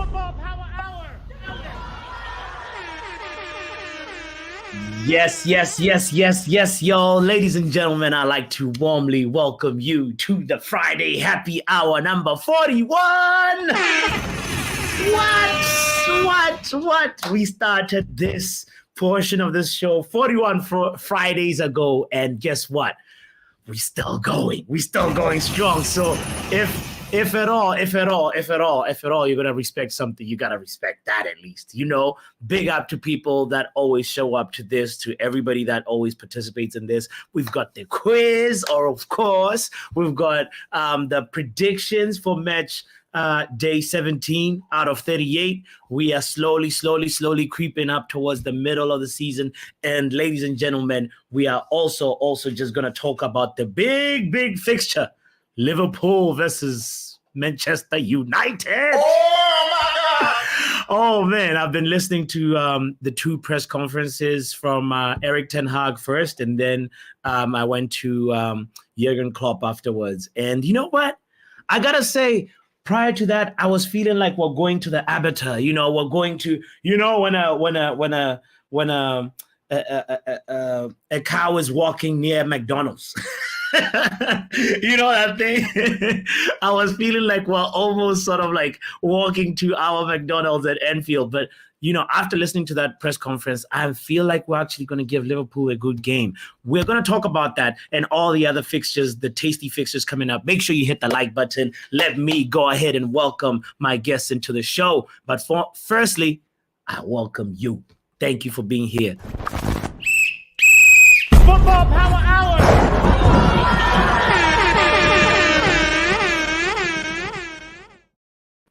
Football Power Hour. Yes, y'all. Ladies and gentlemen, I'd like to warmly welcome you to the Friday Happy Hour number 41. What? We started this portion of this show 41 Fridays ago, and guess what? We're still going. We're still going strong. So if at all, you're gonna respect something, you gotta respect that at least. You know, big up to people that always show up to this, to everybody that always participates in this. We've got the quiz, or of course, we've got the predictions for match day 17 out of 38. We are slowly creeping up towards the middle of the season. And ladies and gentlemen, we are also just going to talk about the big fixture. Liverpool versus Manchester United. Oh my God! Oh man, I've been listening to the two press conferences from Eric Ten Hag first, and then I went to Jurgen Klopp afterwards. And you know what? I gotta say, prior to that, I was feeling like we're going to the abattoir. You know, we're going to, you know, when a cow is walking near McDonald's. You know that thing? I was feeling like we're almost sort of like walking to our McDonald's at Anfield. But, you know, after listening to that press conference, I feel like we're actually going to give Liverpool a good game. We're going to talk about that and all the other fixtures, the tasty fixtures coming up. Make sure you hit the like button. Let me go ahead and welcome my guests into the show. But firstly, I welcome you. Thank you for being here. Football Power Hour.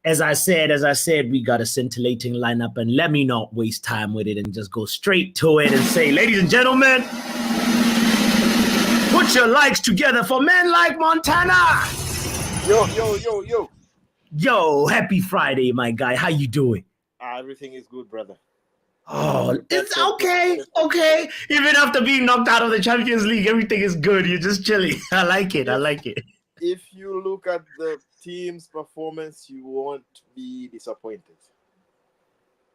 As I said, we got a scintillating lineup, and let me not waste time with it and just go straight to it and say, ladies and gentlemen, put your likes together for men like Montana. Yo. Yo, happy Friday, my guy. How you doing? Everything is good, brother. Oh, it's okay. Even after being knocked out of the Champions League, everything is good. You're just chilling. I like it. If you look at the team's performance, you won't be disappointed.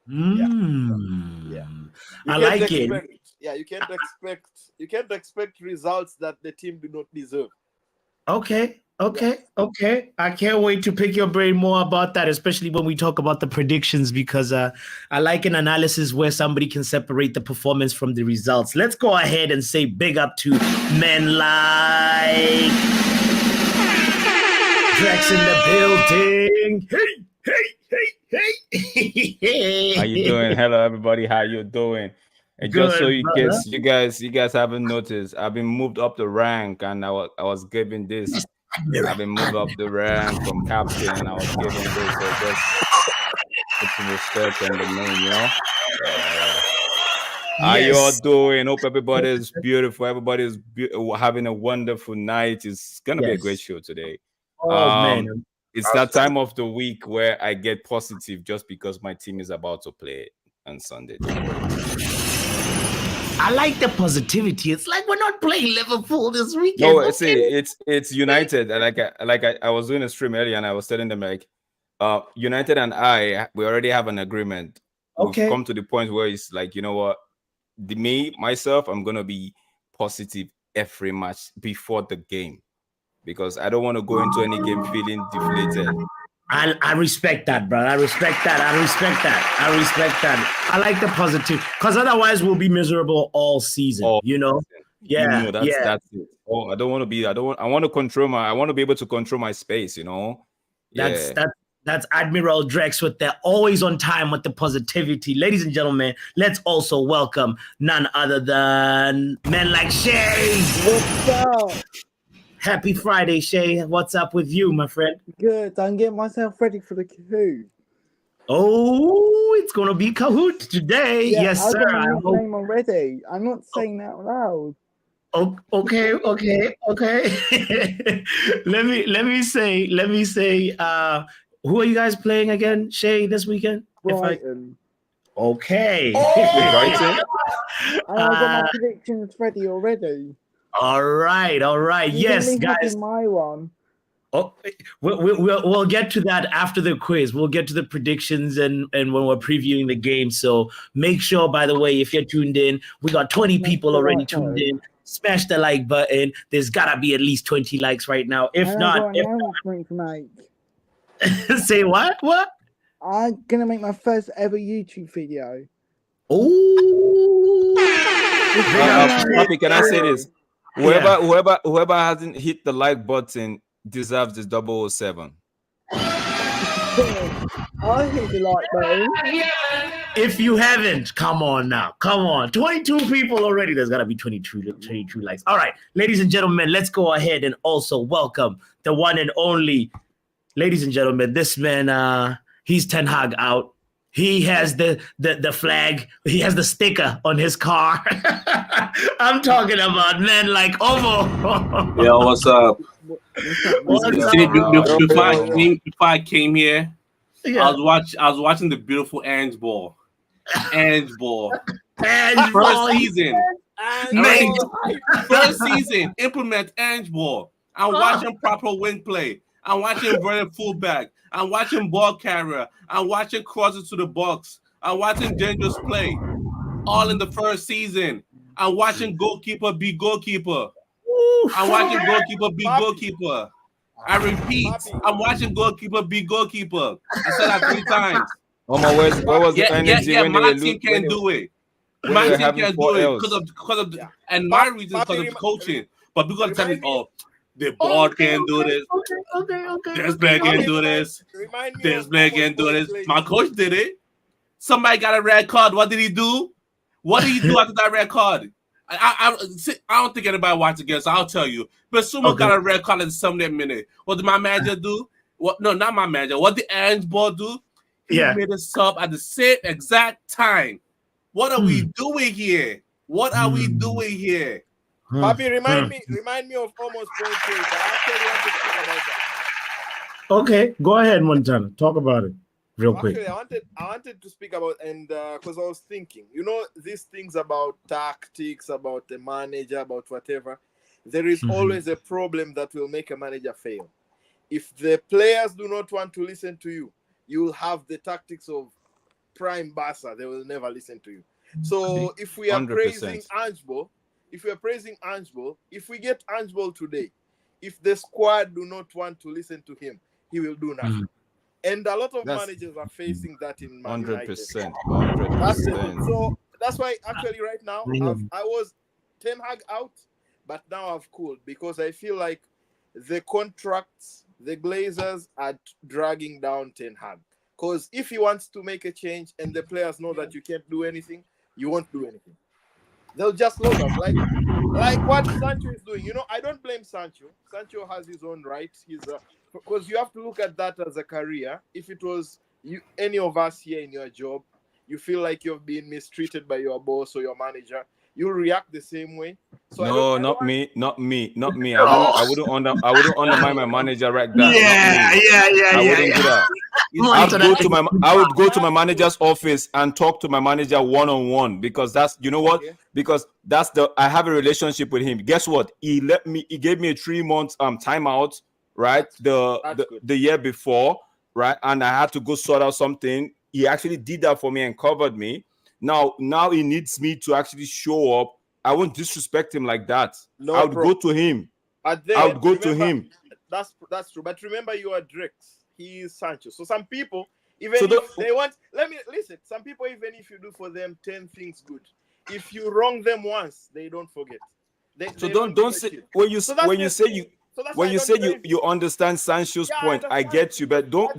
Yeah. I like it. Yeah, you can't expect results that the team do not deserve. Okay. I can't wait to pick your brain more about that, especially when we talk about the predictions, because I like an analysis where somebody can separate the performance from the results. Let's go ahead and say big up to men like Drex in the building. Hey. How you doing? Hello, everybody. How you doing? And Good, just so brother. you guys haven't noticed, I've been moved up the rank, and I was given this. I've been moved up the rank from captain, and I was given this. So just put some respect on the name, you know. How you all doing? Hope everybody's beautiful. Everybody's having a wonderful night. It's gonna be a great show today. Oh man. It's that time of the week where I get positive just because my team is about to play on Sunday. I like the positivity. It's like we're not playing Liverpool this weekend. No, it's United. I was doing a stream earlier, and I was telling them like, United and we already have an agreement. Okay. We've come to the point where it's like, you know what, myself, I'm gonna be positive every match before the game, because I don't want to go into any game feeling deflated. I respect that, bro. I respect that. I like the positive, because otherwise we'll be miserable all season. You know? Yeah. That's it. Oh, I want to be able to control my space, you know? That's Admiral Drex with the always on time with the positivity. Ladies and gentlemen, let's also welcome none other than men like Shay. What's up? Happy Friday, Shay. What's up with you, my friend? Good. I'm getting myself ready for the Kahoot. Oh, it's going to be Kahoot today. Yeah, yes, sir. I've got my name already. I'm not saying that out loud. Oh, okay. let me say, who are you guys playing again, Shay, this weekend? Brighton. Okay. Brighton? I've got my predictions ready already. All right. You Yes, can guys. my one. Oh, we'll get to that after the quiz. We'll get to the predictions and when we're previewing the game. So make sure, by the way, if you're tuned in, we got 20 people already tuned in. Smash the like button. There's gotta be at least 20 likes right now. If And not, I've got an announcement to make. say what? What? I'm gonna make my first ever YouTube video. Oh, Papi, can I say this? Whoever hasn't hit the like button deserves this 007. I hit the like button. if you haven't, come on now. Come on. 22 people already. There's got to be 22 likes. All right, ladies and gentlemen, let's go ahead and also welcome the one and only, ladies and gentlemen, this man, he's Ten Hag out. He has the flag. He has the sticker on his car. I'm talking about men like Omo. Yo, what's up? What's up, Before I came here, Yeah. I was watching the beautiful Ange ball. And First ball. season. Mate. First season. Implement Ange ball. I'm watching proper wing play. I'm watching running fullback. I'm watching ball carrier. I'm watching crosses to the box. I'm watching dangerous play. All in the first season. I'm watching goalkeeper be goalkeeper. I'm watching goalkeeper be goalkeeper. I repeat, I'm watching goalkeeper be goalkeeper. I said that 3 times. Omo, where was the energy when they my were team can do it. when My they were team having can four do it Ls? because of and my reason is because of the coaching. But people are telling me, oh, the ball can't do this. Okay. This player can't do this. This player can't do this. My coach did it. Somebody got a red card. What did he do? What did he do after that red card? I don't think anybody watched again, so I'll tell you. But someone got a red card at the 70th minute. What did my manager do? What? No, not my manager. What did Ange Ball do? He made a sub at the same exact time. What are we doing here? What are we doing here? Papi, remind me of almost point eight. I actually want to speak about that. Okay, go ahead, Montana. Talk about it real quick. Actually, I wanted to speak about, and because I was thinking, these things about tactics, about the manager, about whatever, there is always a problem that will make a manager fail. If the players do not want to listen to you, you will have the tactics of prime Barca. They will never listen to you. So if we are 100%. praising Ange, if we get Ange today, if the squad do not want to listen to him, he will do nothing. And a lot of managers are facing that in Man United. 100%. That's it. 100%. So that's why actually right now I was Ten Hag out, but now I've cooled because I feel like the contracts, the Glazers are dragging down Ten Hag. Because if he wants to make a change and the players know that you can't do anything, you won't do anything. They'll just log up like what Sancho is doing. I don't blame Sancho. Sancho has his own rights. Because you have to look at that as a career. If it was any of us here in your job, you feel like you've been mistreated by your boss or your manager, you'll react the same way. So No, not me. I wouldn't undermine my manager right there. I wouldn't do that. I would go to my manager's office and talk to my manager one-on-one because that's because that's I have a relationship with him. Guess what? He gave me a 3-month timeout, right? The year before, right? And I had to go sort out something. He actually did that for me and covered me. Now he needs me to actually show up. I won't disrespect him like that. I would go to him. I would go to him. That's true. But remember, you are Drex. He is Sancho. So some people, if they want, let me listen. Some people, even if you do for them 10 things good, if you wrong them once, they don't forget. Don't say when you say you understand Sancho's point. I get you, but don't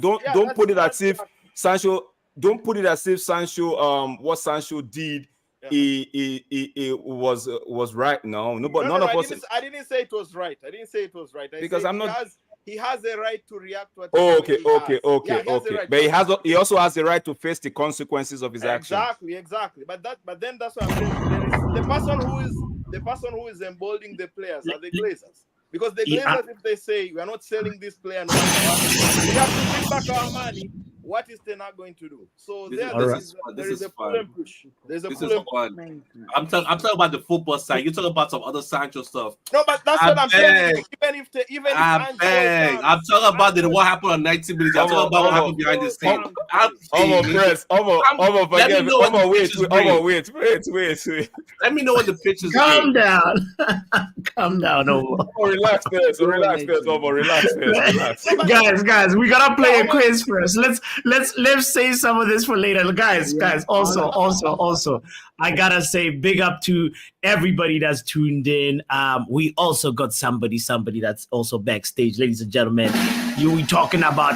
put it as if Sancho. Don't put it as if Sancho, what Sancho did, he was right. No, but none of us. I didn't say it was right. Because he has a right to react to. Okay. But he also has the right to face the consequences of his actions. Exactly. But then that's what I'm saying. There is the person who is emboldening the players are the Glazers. Because the Glazers, if they say we are not selling this player, we have to bring back our money. what is Ten Hag going to do? So This there is a pull fun. and push. There's a This pull is and push. fun. I'm talking about the football side. You're talking about some other Sancho stuff. No, but that's what I'm saying. Even if I'm talking about what happened on 90 minutes. I'm talking about what happened behind the scenes. Wait. Let me know when the pitches. Calm down. Calm down, Omo. Relax first, relax. Guys, we gotta play a quiz first. Let's save some of this for later. Guys, also, I gotta say big up to everybody that's tuned in. We also got somebody that's also backstage, ladies and gentlemen. We talking about.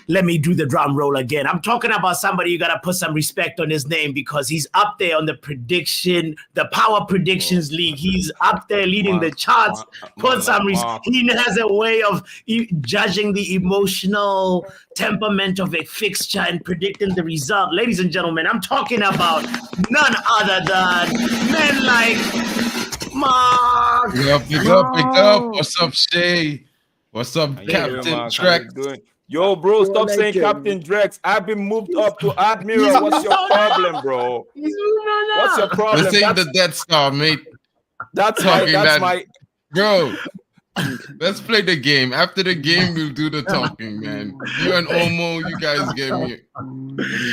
Let me do the drum roll again. I'm talking about somebody you gotta put some respect on his name because he's up there on the Power Predictions League. He's up there leading the charts. Put some respect. He has a way of judging the emotional temperament of a fixture and predicting the result. Ladies and gentlemen, I'm talking about none other than men like Mark. Pick up. What's up, Shay? What's up, Captain Trex? Yo, bro, stop saying Captain Drex. I've been moved up to Admiral. What's your problem, bro? What's your problem? This ain't the Death Star, mate. That's my bro. Let's play the game. After the game, we'll do the talking, man. You and Omo, you guys get me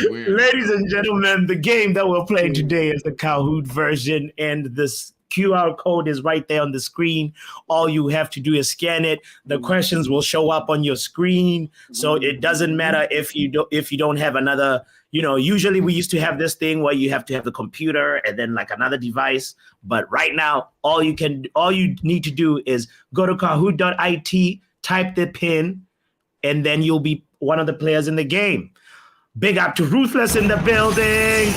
weird. Ladies and gentlemen, the game that we're playing today is the Kahoot version, and this QR code is right there on the screen. All you have to do is scan it. The questions will show up on your screen, so it doesn't matter if you don't have another. Usually we used to have this thing where you have to have the computer and then like another device. But right now, all you need to do is go to Kahoot.it, type the pin, and then you'll be one of the players in the game. Big up to Ruthless in the building.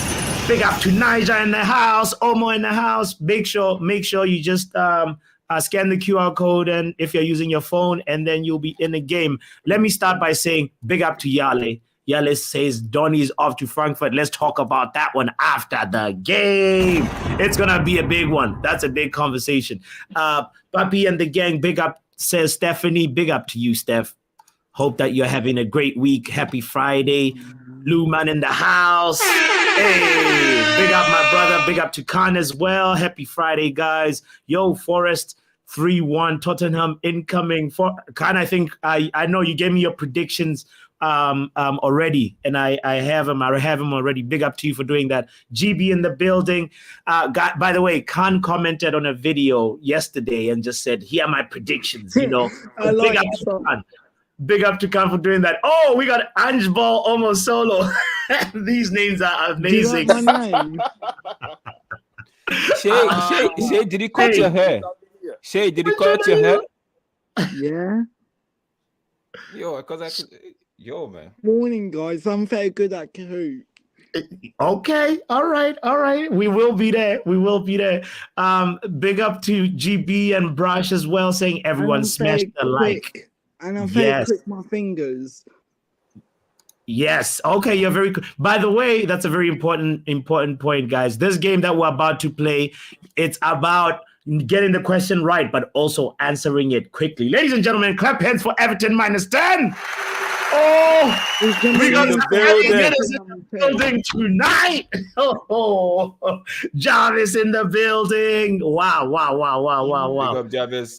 Big up to Niger in the house, Omo in the house. Make sure you just scan the QR code, and if you're using your phone, and then you'll be in the game. Let me start by saying big up to Yale. Yale says Donnie's off to Frankfurt. Let's talk about that one after the game. It's gonna be a big one. That's a big conversation. Papi and the gang, big up, says Stephanie. Big up to you, Steph. Hope that you're having a great week. Happy Friday. Lou Man in the house. Hey, big up my brother. Big up to Khan as well. Happy Friday, guys. Yo, Forest 3-1 Tottenham incoming. For Khan, I think I know you gave me your predictions already, and I have them already. Big up to you for doing that. GB in the building. By the way, Khan commented on a video yesterday and just said, "Here are my predictions." I like big up to Khan. Big up to Khan for doing that. Oh, we got Angeball almost solo. These names are amazing. Do you like my name? Shay, did you cut your hair? Shay, did you cut your hair? Yeah. Yo, man. Morning, guys. I'm very good at Kahoot. Okay, all right. We will be there. Big up to GB and Brush as well, saying everyone smash the like. And I'm very quick with my fingers. Yes. Okay, you're very good. By the way, that's a very important point, guys. This game that we're about to play, it's about getting the question right, but also answering it quickly. Ladies and gentlemen, clap hands for Everton -10. Oh, we got the building tonight. Oh, Jarvis in the building. Wow. Big up, Jarvis.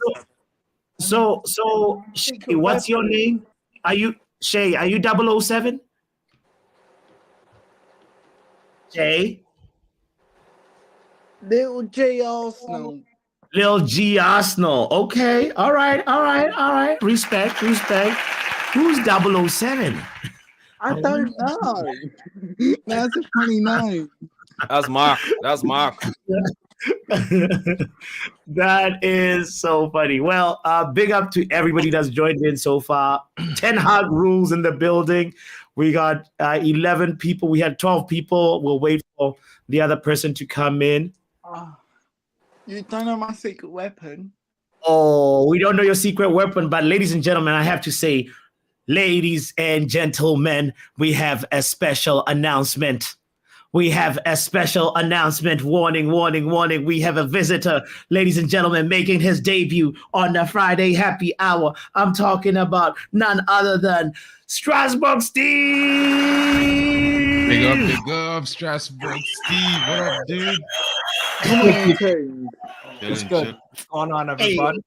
So, Shay, what's your name? Are you 007? Shay? Little G Arsenal. Little G Arsenal. Okay. All right. Respect. Who's 007? I don't know. That's a funny name. That's Mark. That is so funny. Well, big up to everybody that's joined in so far. 10 Hag rules in the building. We got 11 people. We had 12 people. We'll wait for the other person to come in. You don't know my secret weapon. Oh, we don't know your secret weapon, but ladies and gentlemen, I have to say, ladies and gentlemen, we have a special announcement. we have a special announcement. Warning, warning, warning. We have a visitor, ladies and gentlemen, making his debut on the Friday Happy Hour. I'm talking about none other than Strasbourg Steve. Big up, Strasbourg Steve. What up, dude? Come on, team. It's good. What's going on, everybody?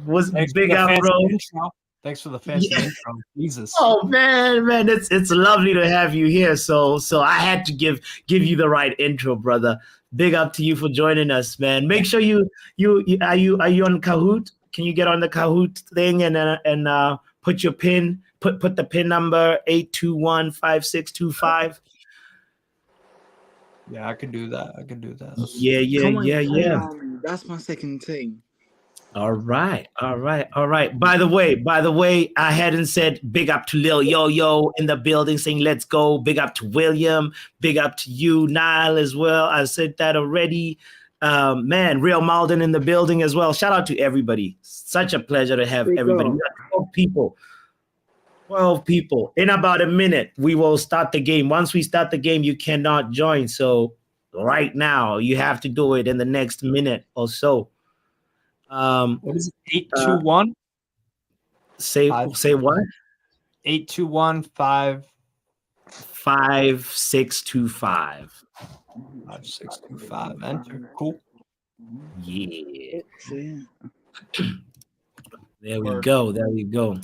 Was Thanks big for the up, fancy bro. intro. Thanks for the fancy intro. Jesus. Oh man, it's lovely to have you here. So I had to give you the right intro, brother. Big up to you for joining us, man. Make sure you are you on Kahoot? Can you get on the Kahoot thing and put your pin, put the pin number 8215625. Yeah, I could do that. Yeah. Come on, team. That's my second team. All right. By the way, I hadn't said big up to Lil Yo in the building saying let's go. Big up to William. Big up to you, Nile, as well. I said that already. Man, Real Malden in the building as well. Shout out to everybody. Such a pleasure to have everybody. We got 12 people. 12 people. In about a minute, we will start the game. Once we start the game, you cannot join. So right now, you have to do it in the next minute or so. What is it? 821? Say what? 821 5625. 5625. Enter. Cool. Yeah. Yeah. There we go.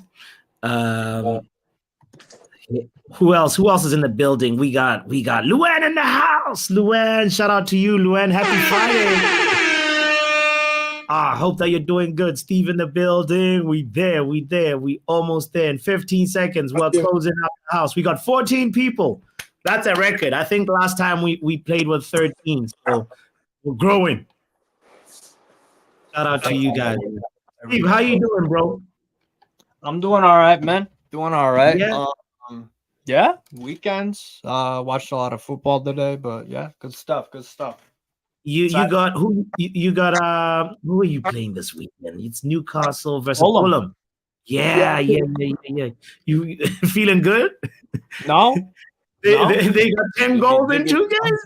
Who else is in the building? We got Luann in the house. Luann, shout out to you, Luann. Happy Friday. I hope that you're doing good. Steve in the building. We almost there. In 15 seconds, we're closing out the house. We got 14 people. That's a record. I think last time we played with 13. So we're growing. Shout out to you guys. Steve, how you doing, bro? I'm doing all right, man. Doing all right. Yeah. Yeah, weekends. Watched a lot of football today, but yeah, good stuff. You got who are you playing this weekend? It's Newcastle versus Fulham. Yeah. You feeling good? No. They got 10 goals in 2 games.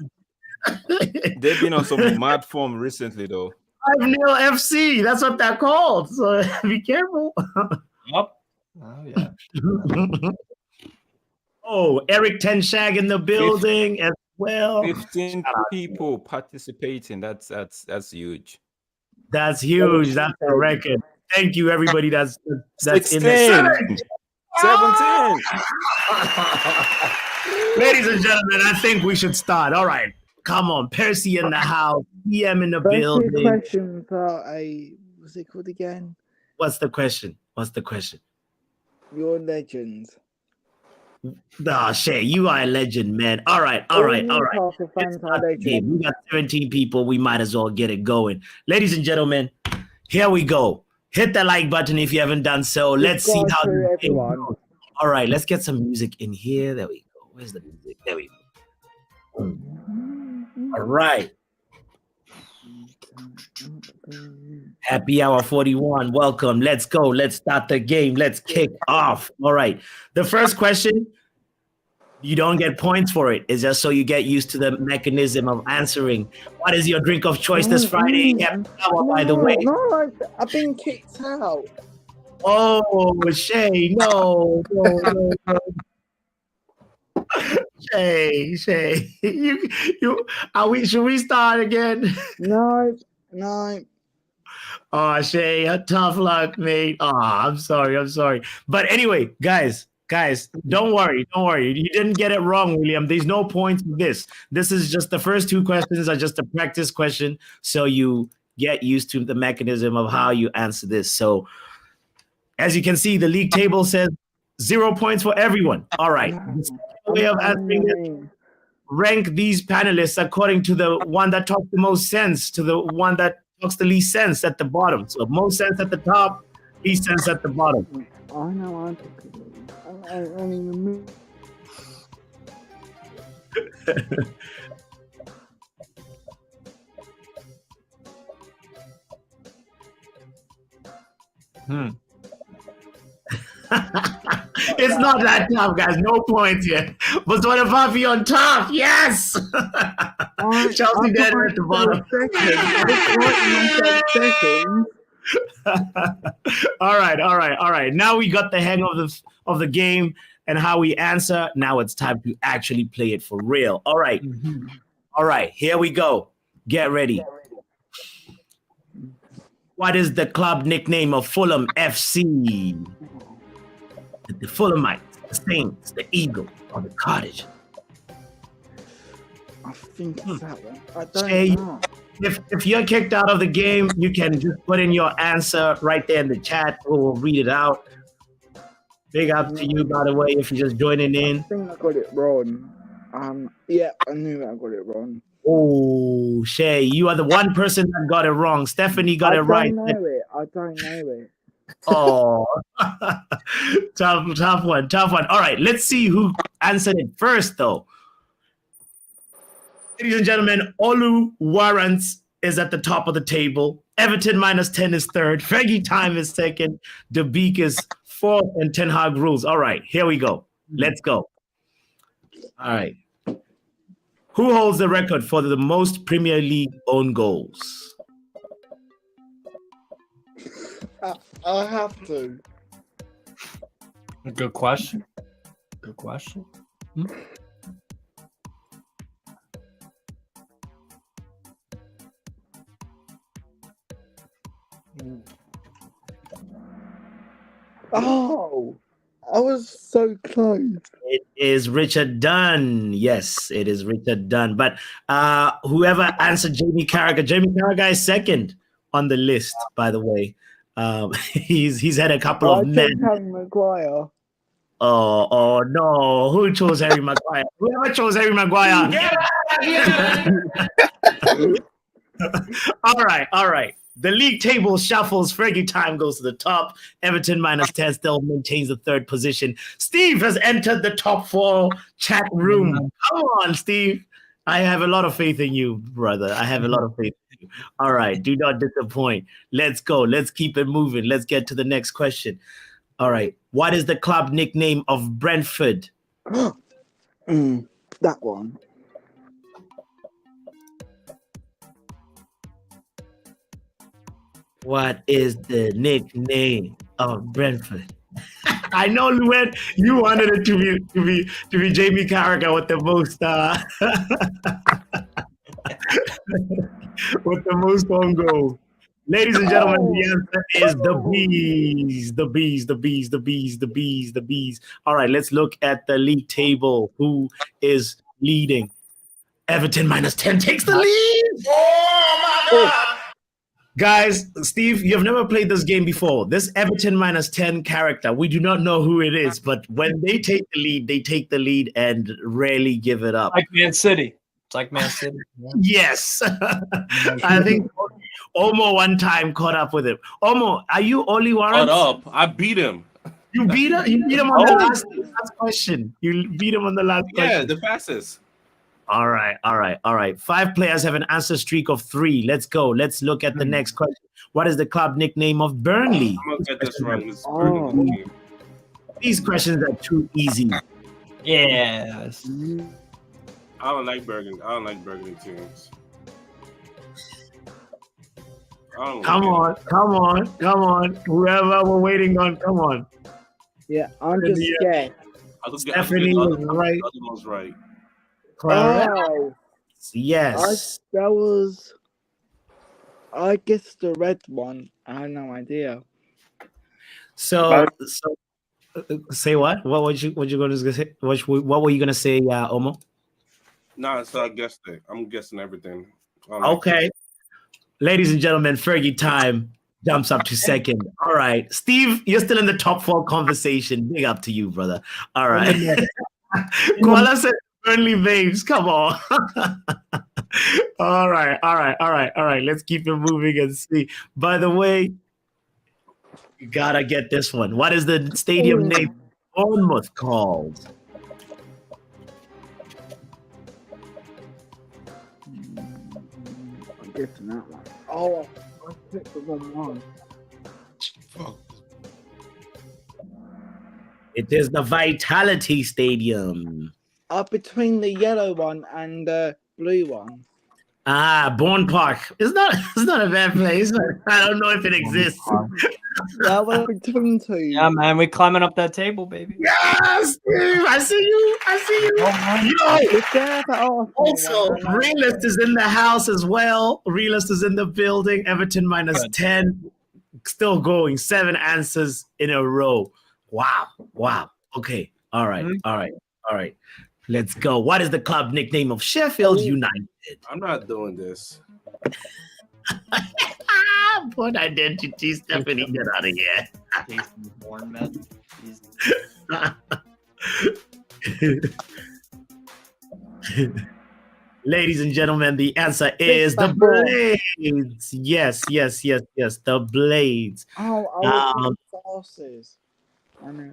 They've been on some mad form recently, though. 5-0 FC. That's what they're called. So be careful. Yep. Oh yeah. Oh, Eric Tenshag in the building as well. 15 people participating. That's huge. That's huge. That's a record. Thank you, everybody. That's 16. in the 17. Ladies and gentlemen, I think we should start. All right. Come on. Percy in the house. PM in the building. Question for what's it called again? What's the question? Your legends. Nah, Shay, you are a legend, man. All right. Newcastle fans are legends. We got 17 people. We might as well get it going. Ladies and gentlemen, here we go. Hit the like button if you haven't done so. Let's see how this game goes. All right, let's get some music in here. There we go. Where's the music? There we go. All right. Happy Hour 41. Welcome. Let's go. Let's start the game. Let's kick off. All right. The first question, you don't get points for it. It's just so you get used to the mechanism of answering. What is your drink of choice this Friday? Happy Hour, by the way. No, I've been kicked out. Oh, Shay, no. Shay, you should we start again? No. Oh, Shay, tough luck, mate. Oh, I'm sorry. But anyway, guys, don't worry. You didn't get it wrong, William. There's no points for this. This is just the first 2 questions are just a practice question, so you get used to the mechanism of how you answer this. So, as you can see, the league table says 0 points for everyone. All right. The way of answering this, rank these panelists according to the one that talks the most sense to the one that talks the least sense at the bottom. So most sense at the top, least sense at the bottom. I know. I don't even move. It's not that tough, guys. No points yet. But what about you on top? Yes. Chelsea dead at the bottom. All right. Now we got the hang of the game and how we answer. Now it's time to actually play it for real. All right. All right. Here we go. Get ready. What is the club nickname of Fulham FC? The Fulhamites, the Saints, the Eagle, or the Cottage? I think it's that one. I don't know. If you're kicked out of the game, you can just put in your answer right there in the chat. We'll read it out. Big up to you, by the way, if you're just joining in. I think I got it wrong. Yeah, I knew I got it wrong. Oh, Shay, you are the one person that got it wrong. Stephanie got it right. I don't know it. Oh, tough one. All right, let's see who answered it first, though. Ladies and gentlemen, Olu Warrants is at the top of the table. Everton -10 is third. Fergie Time is second. De Beek is fourth, and Ten Hag rules. All right, here we go. Let's go. All right. Who holds the record for the most Premier League own goals? I have to. Good question. Oh, I was so close. It is Richard Dunn. Yes, it is Richard Dunn. But whoever answered Jamie Carragher is second on the list, by the way. He's had a couple of men. Harry Maguire. Oh no! Who chose Harry Maguire? Whoever chose Harry Maguire. All right. The league table shuffles. Fergie Time goes to the top. Everton -10 still maintains the third position. Steve has entered the top 4 chat room. Come on, Steve. I have a lot of faith in you, brother. I have a lot of faith in you. All right. Do not disappoint. Let's go. Let's keep it moving. Let's get to the next question. All right. What is the club nickname of Brentford? That one. What is the nickname of Brentford? I know, Luan, you wanted it to be Jamie Carragher with the most with the most on goal. Ladies and gentlemen, the answer is the bees. All right, let's look at the league table. Who is leading? Everton -10 takes the lead. Oh my God! Guys, Steve, you've never played this game before. This Everton -10 character, we do not know who it is, but when they take the lead, they take the lead and rarely give it up. Like Man City. It's like Man City. Yes. I think Omo one time caught up with him. Omo, are you Oli Warren? Caught up. I beat him. You beat him? You beat him on the last question. You beat him on the last question. Yeah, the fastest. All right. 5 players have an answer streak of 3. Let's go. Let's look at the next question. What is the club nickname of Burnley? I'm going to get this right. These questions are too easy. Yes. I don't like Burgundy teams. Come on. Whoever we're waiting on, come on. Yeah, I'm just scared. Stephanie was right. Was right. Oh, yes. I guess the red one. I had no idea. So say what? What were you going to say? What were you going to say, Omo? No, so I guessed it. I'm guessing everything. Okay. Ladies and gentlemen, Fergie Time jumps up to second. All right. Steve, you're still in the top 4 conversation. Big up to you, brother. All right. Kuala said Burnley babes. Come on. All right. Let's keep it moving and see. By the way, you gotta get this one. What is the stadium name Bournemouth called? I'm guessing that one. Oh, I picked the wrong one. Fuck. It is the Vitality Stadium. Between the yellow one and the blue one. Bourne Park. It's not a bad place. I don't know if it exists. Yeah, we're between two. Yeah, man, we climbing up that table, baby. Yes, Steve. I see you. Yo. Also, Realist is in the house as well. Realist is in the building. Everton minus 10. Still going. 7 answers in a row. Wow. Okay. All right. Let's go. What is the club nickname of Sheffield United? I'm not doing this. What identity, Stephanie? Get out of here. Ladies and gentlemen, the answer is the Blades. Yes. The Blades. Forces. I know.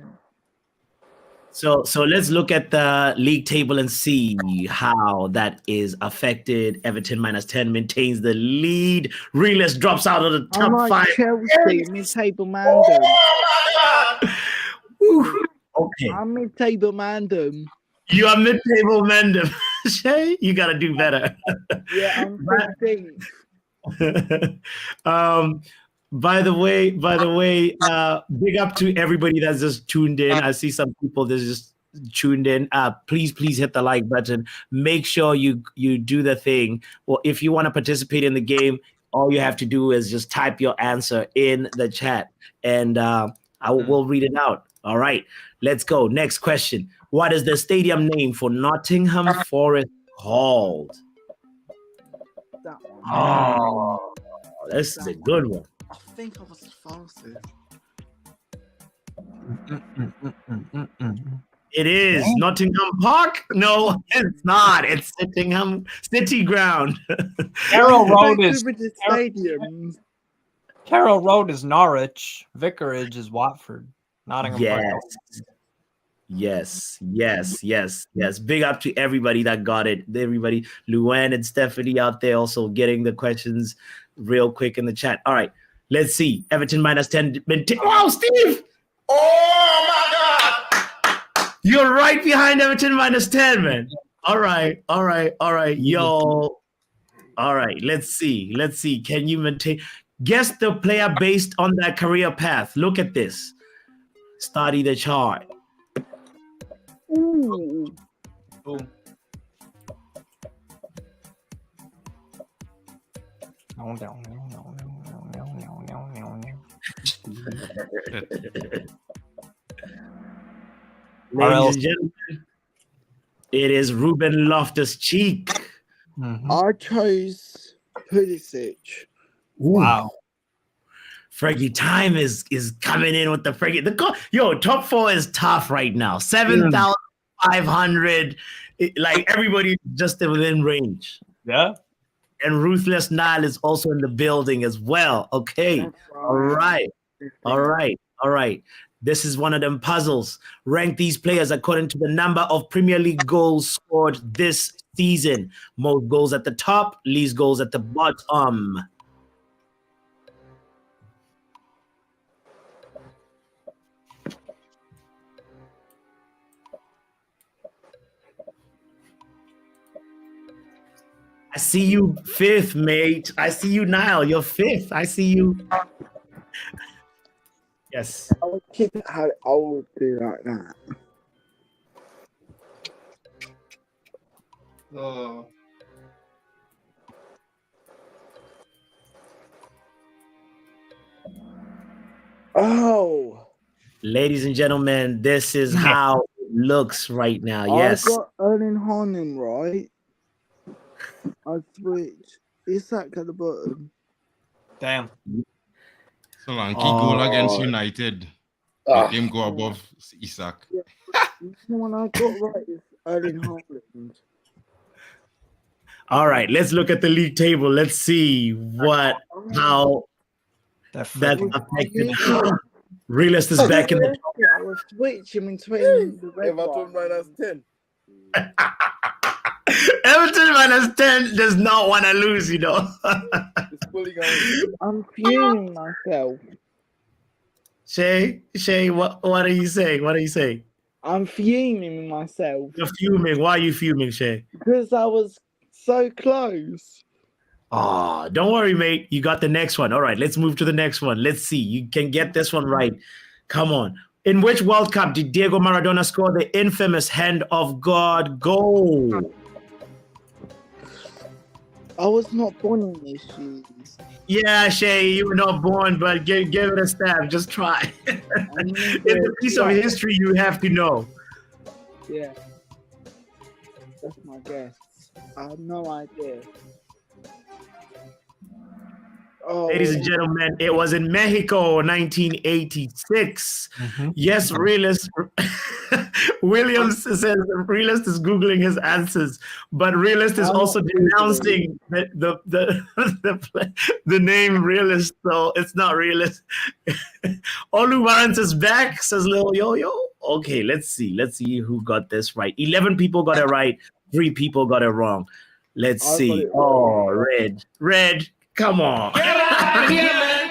So let's look at the league table and see how that is affected. Everton minus 10 maintains the lead. Realist drops out of the top 5. Chelsea, mid-table Mandem. Okay. I'm mid-table Mandem. You are mid-table Mandem. Shay, you got to do better. Yeah, I'm 15th. By the way, big up to everybody that's just tuned in. I see some people that's just tuned in. Please hit the like button. Make sure you do the thing. Well, if you want to participate in the game, all you have to do is just type your answer in the chat, and we'll read it out. All right, let's go. Next question. What is the stadium name for Nottingham Forest called? That one. Oh, this is a good one. I think I was the fastest. It is Nottingham Park. No, it's not. It's Nottingham City Ground. Carroll Road is stadiums. Carroll Road is Norwich. Vicarage is Watford. Nottingham Park. Yes. Big up to everybody that got it. Everybody, Luann and Stephanie out there also getting the questions real quick in the chat. All right, let's see. Everton minus 10. Wow, Steve! Oh my God! You're right behind Everton minus 10, man. All right. Yo. All right, let's see. Can you maintain? Guess the player based on their career path. Look at this. Study the chart. Ooh. No. Ladies and gentlemen, it is Ruben Loftus-Cheek. I chose Pulisic. Wow. Fergie time is coming in with the Fergie. Top 4 is tough right now. 7,500. Like everybody just within range. Yeah. And Ruthless Nile is also in the building as well. Okay. All right. This is one of them puzzles. Rank these players according to the number of Premier League goals scored this season. Most goals at the top, least goals at the bottom. I see you 5th, mate. I see you, Niall. You're 5th. I see you. Yes. I would keep it how I would do like that. Oh. Ladies and gentlemen, this is how it looks right now. Yes. I got Erling Haaland right. I switched. Isak at the bottom. Damn. Solanke goal against United. Let him go above Isak. Yeah. The one I got right is Erling Haaland. All right, let's look at the league table. Let's see how that affected. Realist is back in the. I was switching between the red Everton minus 10. Everton minus 10 does not want to lose, you know. I'm fuming myself. Shay, what are you saying? What are you saying? I'm fuming myself You're fuming. Why are you fuming, Shay? because I was so close. Oh, don't worry, mate. You got the next one. All right, let's move to the next one. Let's see. You can get this one right. Come on. In which World Cup did Diego Maradona score the infamous hand of God goal? I was not born in this year. Yeah, Shay, you were not born, but give it a stab. Just try. It's a piece of history you have to know. Yeah. That's my guess. I have no idea. Oh. Ladies and gentlemen, it was in Mexico, 1986. Yes, realist Williams says realist is googling his answers, but realist is also denouncing the name realist, so it's not realist. Oluwarrant is back, says Lil Yo-Yo. Okay, let's see who got this right. 11 people got it right, 3 people got it wrong. Let's see. Oh, red. Come on.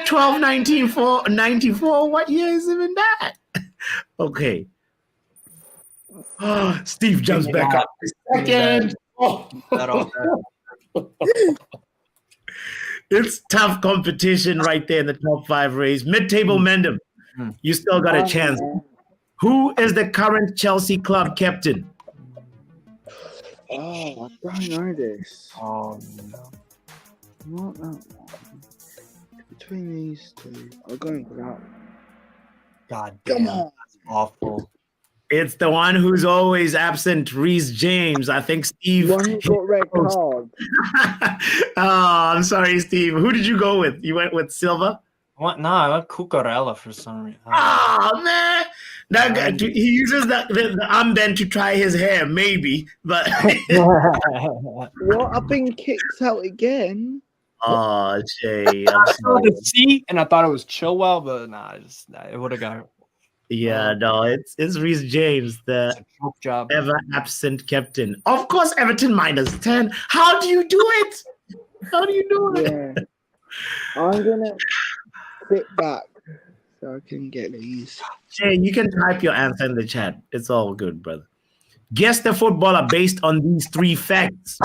12, 19, 94. What year is even that? Okay. Oh, Steve jumps back up. Second. Oh. It's tough competition right there in the top 5 race. Mid-table Mendham. You still got a chance. Who is the current Chelsea club captain? Oh, I don't know this. Oh no. Not that one. Between these two, I'll go for that one. God damn. Come on. That's awful. It's the one who's always absent, Reece James. I think Steve. One who got red card. Oh, I'm sorry, Steve. Who did you go with? You went with Silva? What? No, I went Cucurella for some reason. Oh, man. That guy, he uses the armband to try his hair, maybe. But What? I've been kicked out again. oh, Jay. I saw the C and I thought it was Chilwell, but nah, it would have got. Yeah, no, it's Reece James, the job. ever absent captain. Of course, Everton -10. How do you do it? How do you do it? Yeah. I'm gonna sit back so I can get these. Jay, you can type your answer in the chat. It's all good, brother. Guess the footballer based on these 3 facts.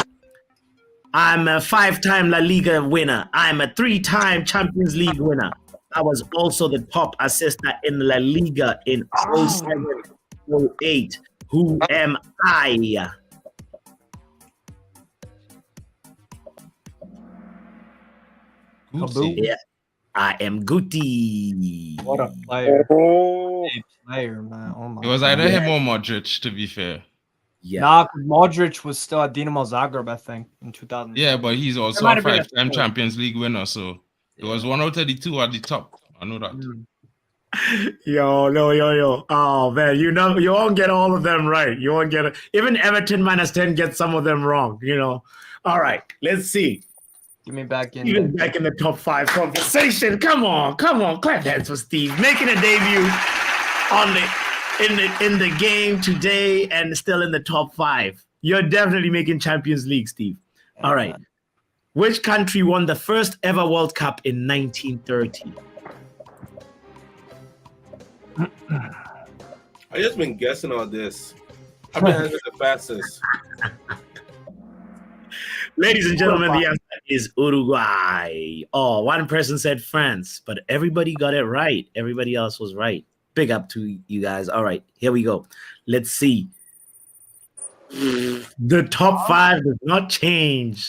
I'm a 5-time La Liga winner. I'm a 3-time Champions League winner. I was also the top assister in La Liga in 07-08. Who am I? Yeah, I am Guti. What a player. Oh. Player, man. Oh my It was either him or Modric, to be fair. Yeah. Nah, Modric was still at Dinamo Zagreb, I think, in 2000. Yeah, but he's also a 5-time Champions League winner, so it was 1 out of the 2 at the top. I know that. Yo. Oh man, you won't get all of them right. You won't get it. Even Everton -10 gets some of them wrong. All right, let's see. Give me back in. Even back in the top 5 conversation. Come on. Clap hands for Steve making a debut in the game today and still in the top 5. You're definitely making Champions League, Steve. All right. Which country won the first ever World Cup in 1930? I just been guessing all this. I've been answering the fastest. Ladies and gentlemen, the answer is Uruguay. Oh, one person said France, but everybody got it right. Everybody else was right. Big up to you guys. All right, here we go. Let's see. The top 5 does not change.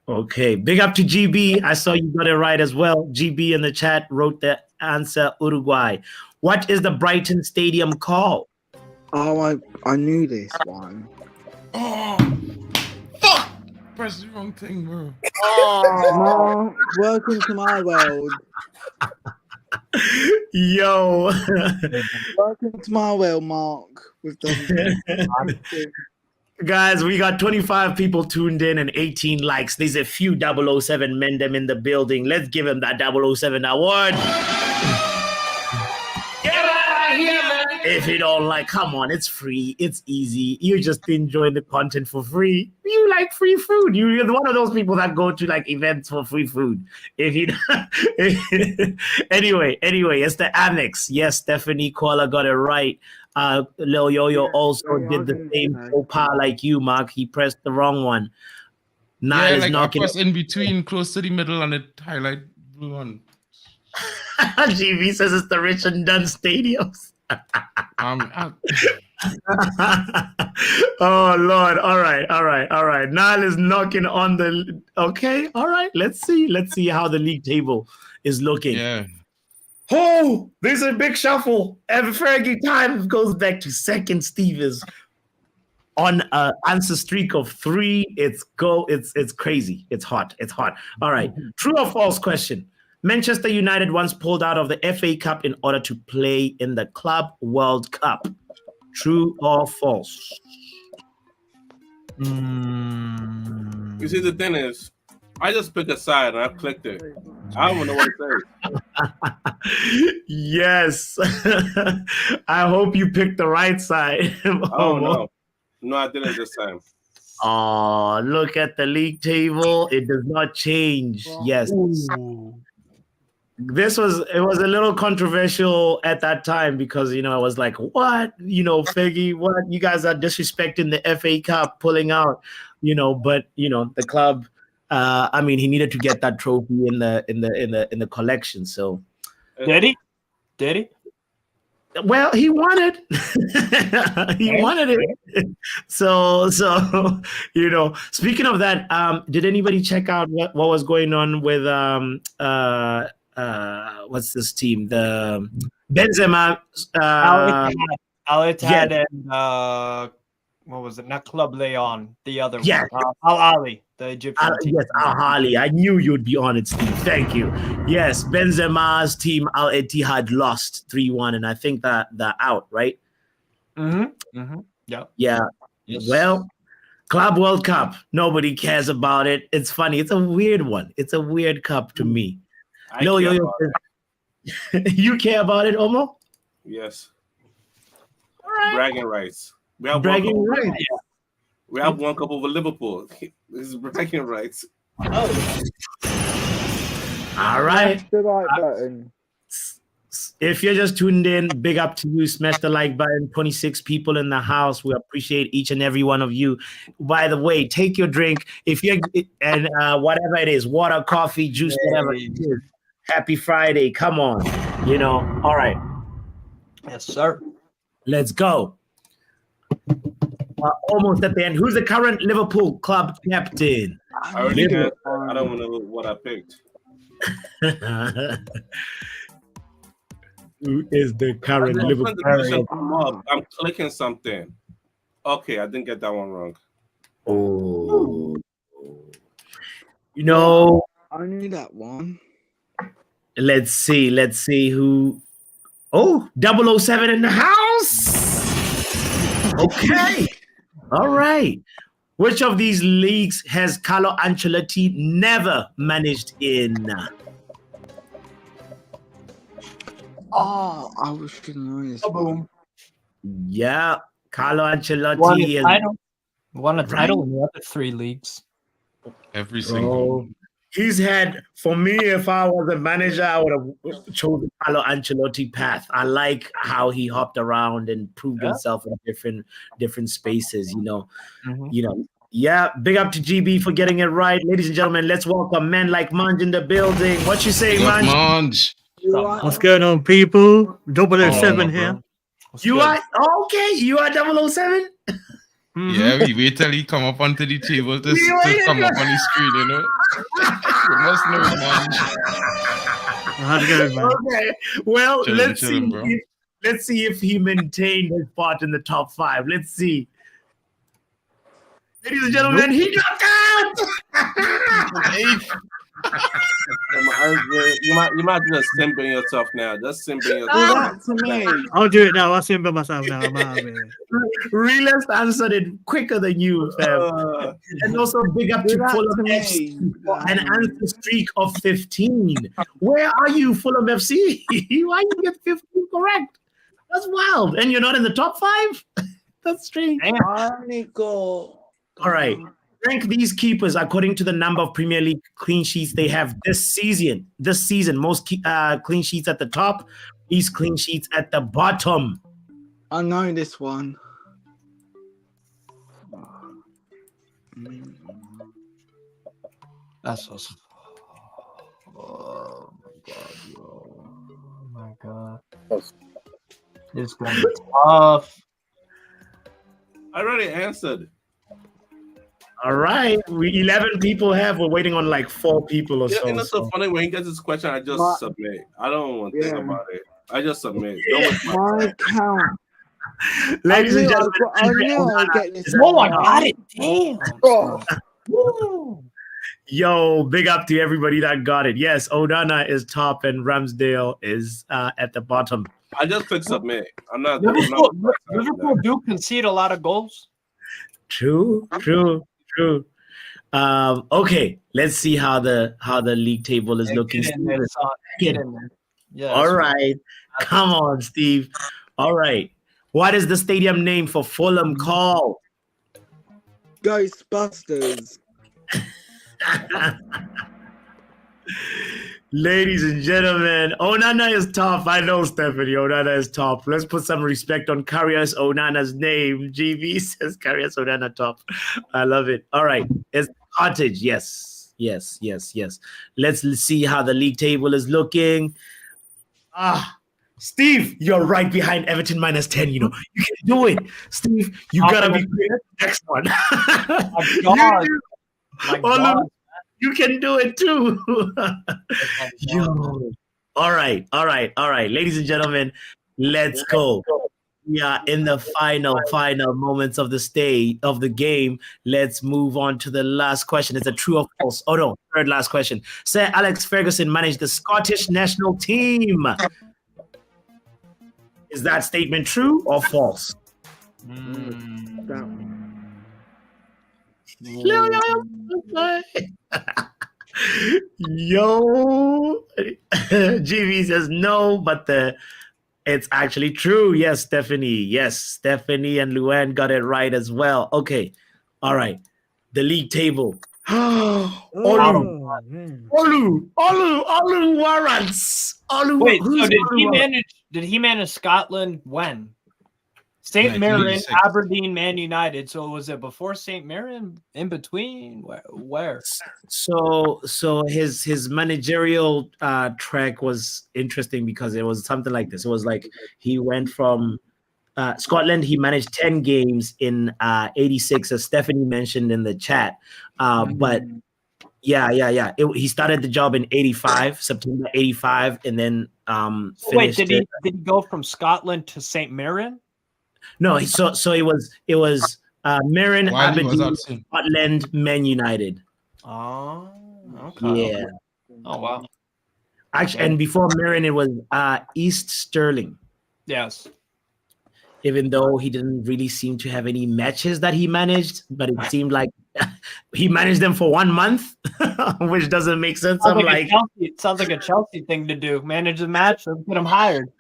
Okay, big up to GB. I saw you got it right as well. GB in the chat wrote the answer, Uruguay. What is the Brighton Stadium called? Oh, I knew this one. Oh, fuck! Press the wrong thing, bro. Oh, welcome to my world. Yo. Welcome to my world, Mark. With the Guys, we got 25 people tuned in and 18 likes. There's a few 007 Mendham in the building. Let's give him that 007 award. Get out of here, man. If you don't like, come on, it's free, it's easy. You're just enjoying the content for free. You like free food. You're one of those people that go to like events for free food. If you anyway, it's the Amex. Yes, Stephanie Koala got it right. Lil Yo-Yo also did the same faux pas like you, Mark. He pressed the wrong one. Yeah, like across in between, close to the middle, and it highlight blue one. GV says it's the Rich and Dunn stadiums. Oh Lord! All right. Nile is knocking on the. Okay, all right. Let's see how the league table is looking. Yeah. Oh, there's a big shuffle. Every time goes back to second. Steve is on an answer streak of 3. It's crazy. It's hot. All right. True or false question. Manchester United once pulled out of the FA Cup in order to play in the Club World Cup. True or false? You see, the thing is, I just picked a side and I clicked it. I don't know what to say. Yes. I hope you picked the right side. Oh, no. No, I didn't this time. Oh, look at the league table. It does not change. Yes. Ooh. It was a little controversial at that time because, I was like, what? Figgy, what? You guys are disrespecting the FA Cup, pulling out, but, the club, he needed to get that trophy in the collection. So. Did he? Well, he wanted. He wanted it. So speaking of that, did anybody check out what was going on with what's this team? The Benzema, Al Ittihad and what was it? Not Club Leon, the other one. Al Ahly, the Egyptian team. Yes, Al Ahly. I knew you'd be on it, Steve. Thank you. Yes, Benzema's team Al Ittihad lost 3-1, and I think that they're out, right? Yeah. Yeah. Yes. Well, Club World Cup. Nobody cares about it. It's funny. It's a weird one. It's a weird cup to me. You care about it, Omo? Yes. All right. Bragging rights. We have bragging rights. We have one cup over Liverpool. This is bragging rights. Oh. All right. The like button. If you're just tuned in, big up to you. Smash the like button. 26 people in the house. We appreciate each and every one of you. By the way, take your drink. If you're and whatever it is, water, coffee, juice, whatever it is. Happy Friday. Come on. All right. Yes, sir. Let's go. Almost at the end. Who's the current Liverpool club captain? I already had. I don't know what I picked. Who is the current Liverpool? I'm clicking something. Okay, I didn't get that one wrong. Oh. I knew that one. Let's see who. Oh, 007 in the house. Okay. All right. Which of these leagues has Carlo Ancelotti never managed in? Oh, I was gonna know this one. Yeah, Carlo Ancelotti won a title in the other 3 leagues. Every single. He's had, for me, if I was a manager, I would have chosen Carlo Ancelotti path. I like how he hopped around and proved himself in different spaces, Yeah, big up to GB for getting it right. Ladies and gentlemen, let's welcome men like Manj in the building. What you say, Manj? What's going on, people? 007 here. You are okay. You are 007. Yeah, we wait till he come up onto the table to come up on the screen. You must know, man. How's it going, man? Okay. Well, Chilling, let's see if he maintained his spot in the top 5. Let's see. Ladies and gentlemen, he got out. You might just simping yourself now. Just simping yourself. I'll do it now. I'll simp myself now. I'm out of here. Realist answered it quicker than you, fam. And also big up to Fulham FC, an answer streak of 15. Where are you, Fulham FC? Why you get 15 correct? That's wild. And you're not in the top 5? That's strange. All right. Rank these keepers according to the number of Premier League clean sheets they have this season. Most clean sheets at the top, least clean sheets at the bottom. I know this one. That's awesome. Oh my god, yo. Oh my god. It's gonna be tough. I already answered. All right. 11 people have. We're waiting on like 4 people or so. And it's so funny when he gets this question, I just submit. I don't want to think about it. I just submit. My count. Ladies and gentlemen, I knew I'd get this. Oh, I got it. Damn. Oh. Yo, big up to everybody that got it. Yes, Onana is top and Ramsdale is at the bottom. I just click submit. Liverpool do concede a lot of goals. True. Okay, let's see how the league table is looking. Get in there. Yeah. All right. Come on, Steve. All right. What is the stadium name for Fulham called? Ghostbusters. Ladies and gentlemen, Onana is top. I know, Stephanie. Onana is top. Let's put some respect on Karius Onana's name. GB says Karius Onana top. I love it. All right. It's Cottage. Yes. Let's see how the league table is looking. Steve, you're right behind Everton -10. You know, you can do it. Steve, you gotta be great at the next one. My God. You can do it too. Yo. All right. Ladies and gentlemen, let's go. We are in the final moments of the game. Let's move on to the last question. It's a true or false. Oh no, third last question. Sir Alex Ferguson managed the Scottish national team. Is that statement true or false? Yo, GB says no, but it's actually true. Yes, Stephanie. Yes, Stephanie and Luann got it right as well. Okay, all right. The league table. Olu warrants. Wait, so did he manage Scotland when? St. Mirren, Aberdeen, Man United. So was it before St. Mirren? In between? Where? So his managerial track was interesting because it was something like this. It was like he went from Scotland. He managed 10 games in 86, as Stephanie mentioned in the chat. But yeah. He started the job in 85, September 85, and then wait, did he go from Scotland to St. Mirren? No, so it was Mirren, Aberdeen, Scotland, Man United. Oh, okay. Yeah. Oh wow. Actually, and before Mirren, it was East Stirling. Yes. Even though he didn't really seem to have any matches that he managed, but it seemed like he managed them for 1 month, which doesn't make sense. It sounds like a Chelsea thing to do. Manage a match, let's get him hired.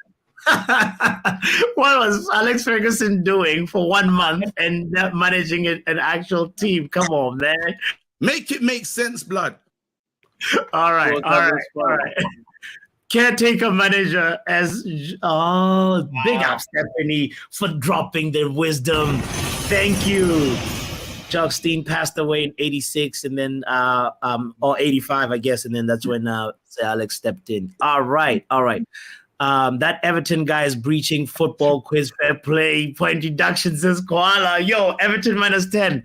What was Alex Ferguson doing for 1 month and not managing an actual team? Come on, man. Make it make sense, blood. All right. Caretaker manager big up Stephanie for dropping their wisdom. Thank you. Chuck Steen passed away in 86 and then or 85, I guess, and then that's when Sir Alex stepped in. All right. That Everton guy is breaching football quiz fair play point deduction, says Koala. Yo, Everton -10.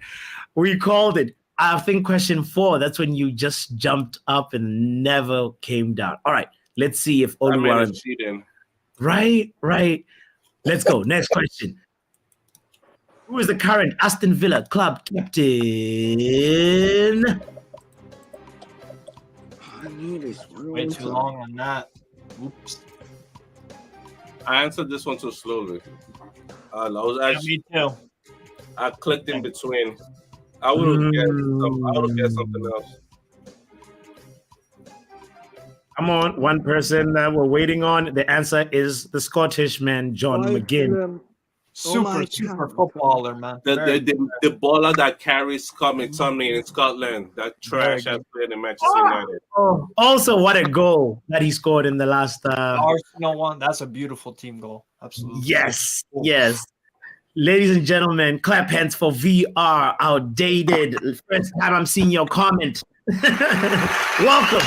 We called it. I think question 4. That's when you just jumped up and never came down. All right. Let's see if Oluwaran. Right. Let's go. Next question. Who is the current Aston Villa club captain? I knew this one. Way too long on that. Oops. I answered this one too slowly. Me too. I clicked in between. I would have guessed something else. Come on, one person that we're waiting on. The answer is the Scottish man, John McGinn. Super footballer, man. The baller that carries Tomlin in Scotland. That trash has played in Manchester United. Oh, also, what a goal that he scored in the last. Arsenal one. That's a beautiful team goal. Absolutely. Yes, yes. Ladies and gentlemen, clap hands for VR Outdated. First time I'm seeing your comment. Welcome.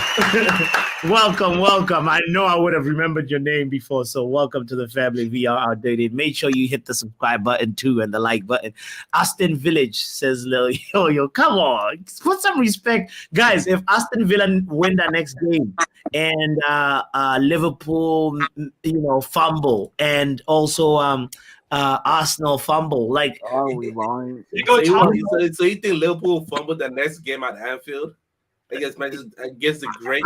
welcome. I know I would have remembered your name before, so welcome to the family, VR Outdated. Make sure you hit the subscribe button too and the like button. Aston Village says, yo, come on, put some respect. Guys, if Aston Villa win that next game and Liverpool, fumble, and also Arsenal fumble, like, oh, we won't. So you think Liverpool fumbled the next game at Anfield against the great?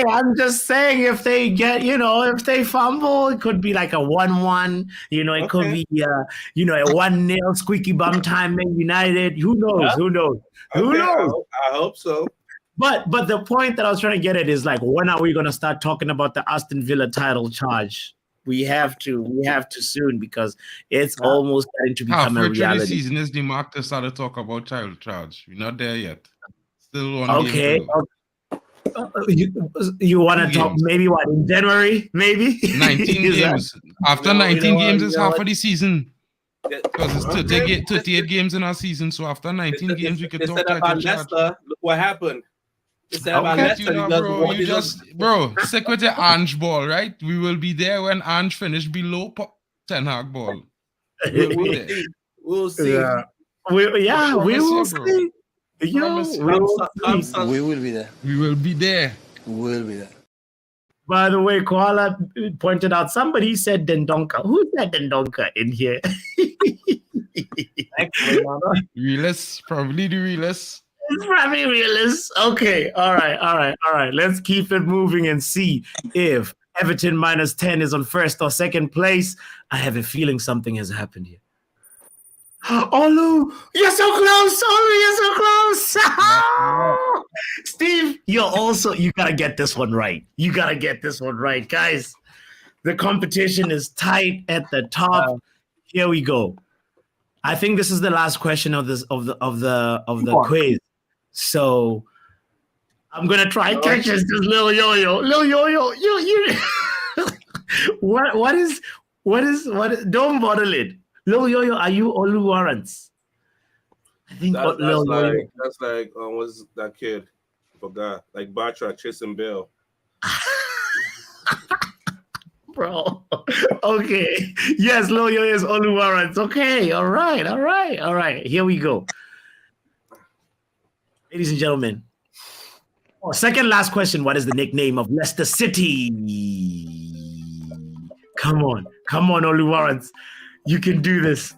I'm just saying, if they get, if they fumble, it could be like a 1-1. It could be a 1-0 squeaky bum time Man United. Who knows? Yeah. Who knows? Who knows? I hope so. But the point that I was trying to get at is, like, when are we going to start talking about the Aston Villa title charge? We have to soon, because it's almost starting to become a reality. The season is the mark to start to talk about title charge. We're not there yet. Still one okay. game to go. You want to talk maybe what, in January? Maybe 19 games. After 19 games is half of the season. Because it's 38 games in our season. So after 19 games, we could talk title charge. Look what happened. Bro, stick with the Ange ball, right? We will be there when Ange finish below Ten Hag ball. We'll see. Yeah. We will see. We will be there. We will be there. We will be there. By the way, Koala pointed out, somebody said Dendonka. Who said Dendonka in here? Realist, probably the realist. It's probably realist. Okay, all right. Let's keep it moving and see if Everton -10 is on first or second place. I have a feeling something has happened here. Olu, you're so close. Olu, you're so close. Steve, you gotta get this one right. Guys. The competition is tight at the top. Here we go. I think this is the last question of the quiz. So I'm gonna try catch this little yo-yo. You what is don't bottle it. Lil Yo-Yo, are you Olu Warrants? I think that's like what's that kid? Forgot. Like Batra chasing Bill. Bro. Okay. Yes, Lil Yo-Yo is Olu Warrants. Okay. All right. Here we go. Ladies and gentlemen. Second last question. What is the nickname of Leicester City? Come on, Olu Warrants. You can do this.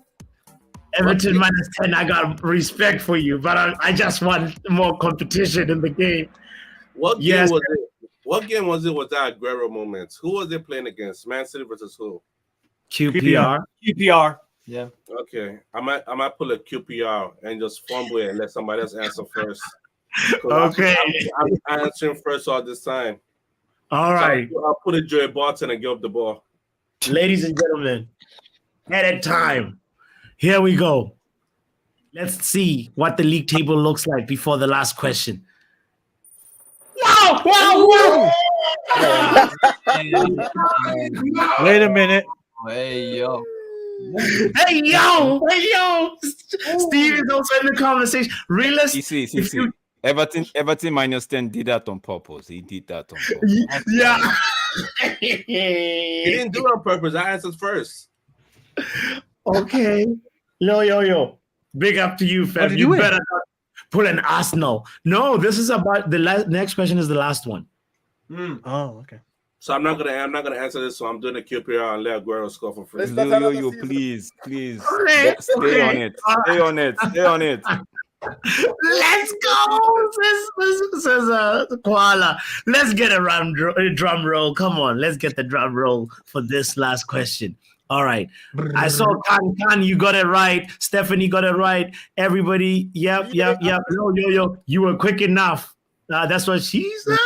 Everton -10. I got respect for you, but I just want more competition in the game. What game was it? What game was it with that Aguero moment? Who was it playing against? Man City versus who? QPR. Yeah. Okay. I might pull a QPR and just fumble it and let somebody else answer first. Okay. I'm answering first all this time. All right. So I'll put a Joey Barton and give up the ball. Ladies and gentlemen, at time. Here we go. Let's see what the league table looks like before the last question. Wow! Wait a minute. Hey, yo. Steve is also in the conversation. Realist. See. Everton -10 did that on purpose. He did that on purpose. Yeah. He didn't do it on purpose. I answered first. Okay. Yo. Big up to you, fam. You better not put an Arsenal. No, this is about the next question is the last one. Oh, okay. So I'm not gonna answer this. So I'm doing a QPR and let Aguero score for free. Yo, please. Stay on it. Let's go, says Koala. Let's get a drum roll. Come on, let's get the drum roll for this last question. All right. I saw Khan, you got it right. Stephanie got it right. Everybody, yep. Yo. You were quick enough. That's what she said.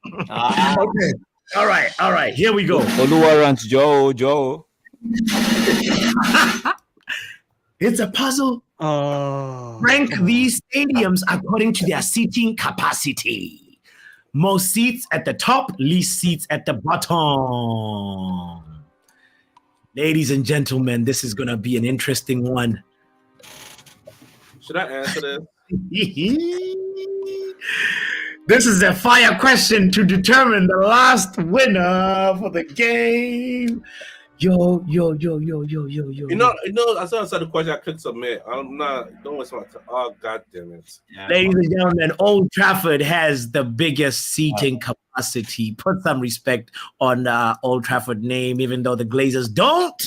Okay. All right. Here we go. Oluwarans Joe. It's a puzzle. Rank these stadiums according to their seating capacity. Most seats at the top, least seats at the bottom. Ladies and gentlemen, this is going to be an interesting one. Should I answer this? This is a fire question to determine the last winner for the game. Yo. You know, as soon as I saw the question, I clicked submit. Don't waste my time. Oh, God damn it. Ladies and gentlemen, Old Trafford has the biggest seating capacity. Put some respect on Old Trafford name, even though the Glazers don't.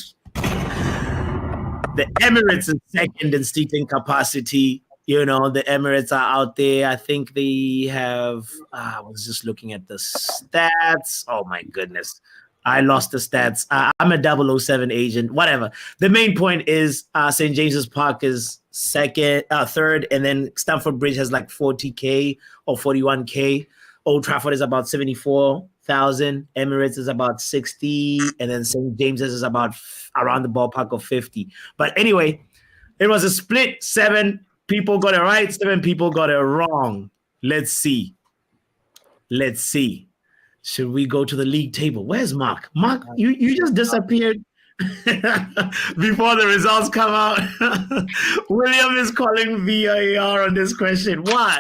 The Emirates is second in seating capacity. You know, the Emirates are out there. I think they have, I was just looking at the stats. Oh, my goodness. I lost the stats. I'm a 007 agent, whatever. The main point is St. James's Park is third, and then Stamford Bridge has like 40K or 41K. Old Trafford is about 74,000. Emirates is about 60, and then St. James's is about around the ballpark of 50. But anyway, it was a split. 7 people got it right, 7 people got it wrong. Let's see. Should we go to the league table? Where's Mark? Mark, you just disappeared before the results come out. William is calling VAR on this question. Why?